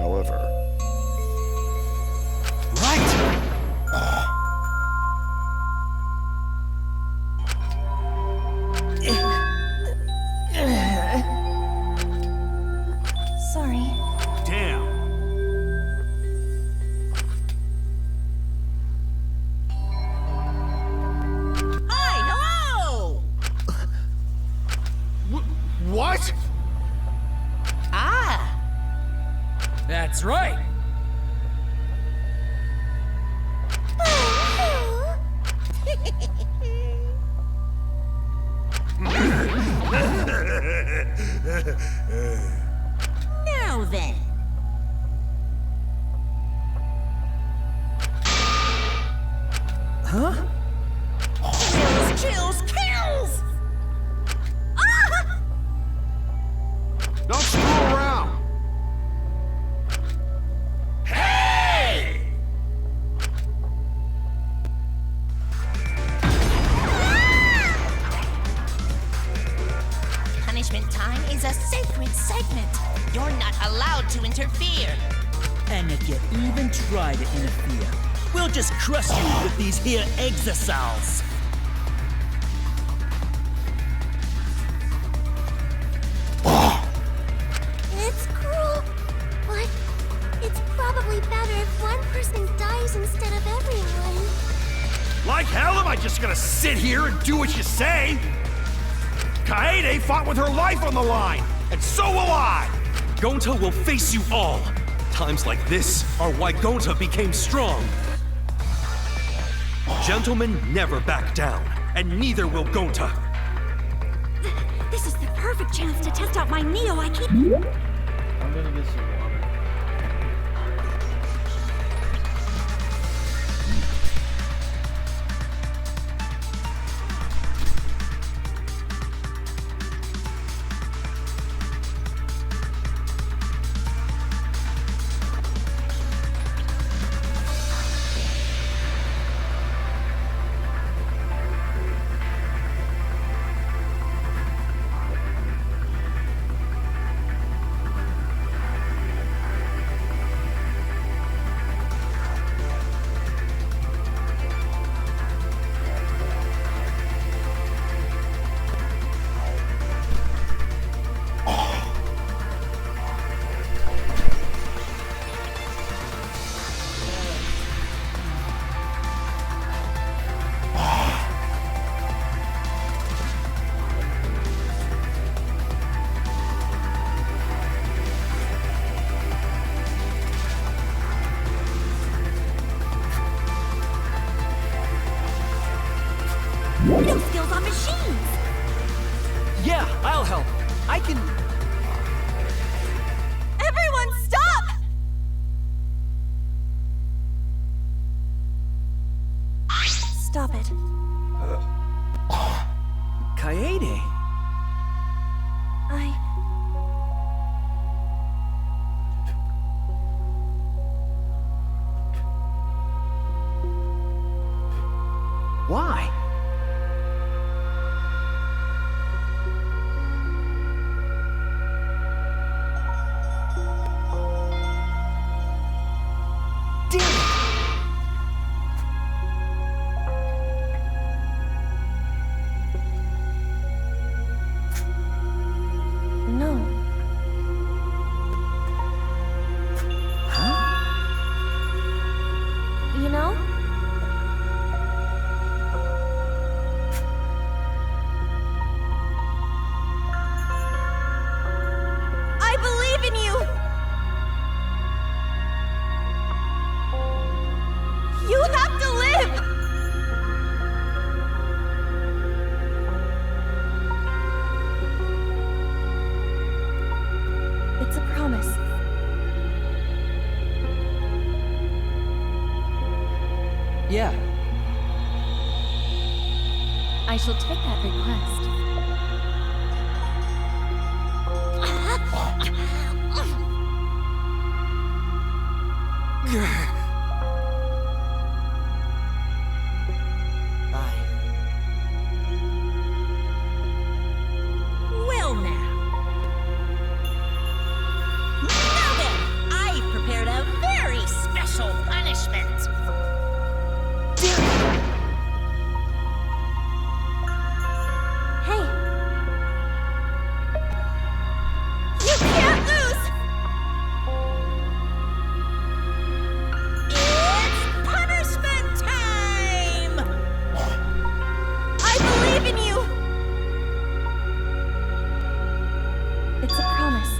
However, Sorry. Damn. Hi, hello! What? Ah! That's right. Now then. Huh? Kills, kills, kills! Ah! Don't screw around. Hey! Punishment time is a sacred segment. You're not allowed to interfere. And if you even try to interfere, we'll just crush you with these here exosols. It's cruel, but it's probably better if one person dies instead of everyone. Like hell am I just gonna sit here and do what you say? Kaede fought with her life on the line, and so will I! Gonta will face you all. Times like this are why Gonta became strong. Gentlemen never back down, and neither will Gonta. This is the perfect chance to test out my Neo I keep... I'm gonna get some water. No skills on machines! Yeah, I'll help. I can... Everyone stop! Stop it. Kaede. Why? Damn it! No. Huh? You know? I believe in you! You have to live! It's a promise. Yeah. I shall take that request. Bye. Well now. Now then, I've prepared a very special punishment. Hey, You can't lose! It's punishment time! I believe in you! it's a promise.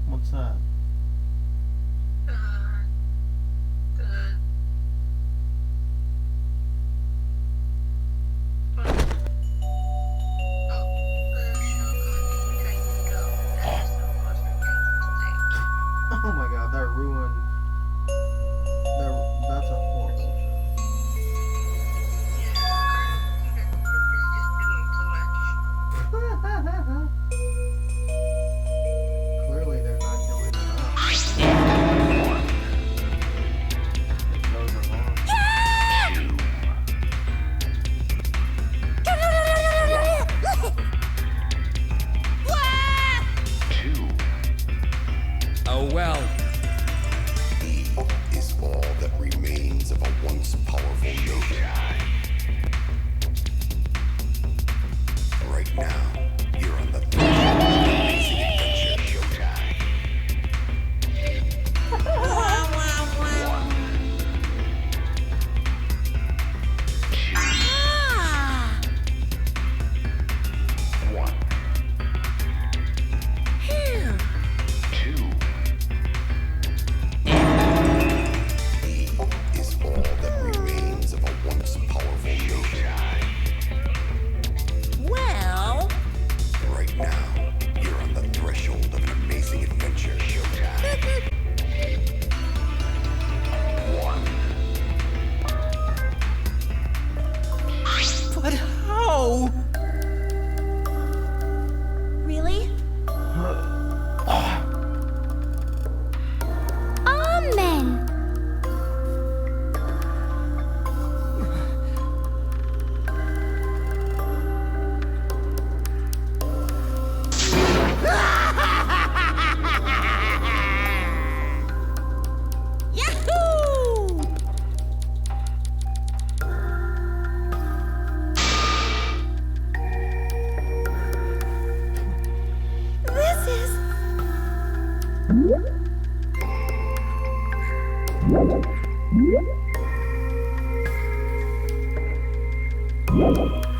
What's that? Oh my god, that ruined. That's a horrible show. Clearly they're not doing enough. well. E is all that remains of a once powerful Yokai. Right now, you're on the threshold of an amazing adventure, Yokai. 1, 2. E is all that remains of a once powerful Yokai. Well, Right now, you're on the threshold of an amazing adventure, Yokai. 1. But how? Really? Amen. Yahoo! This is... One.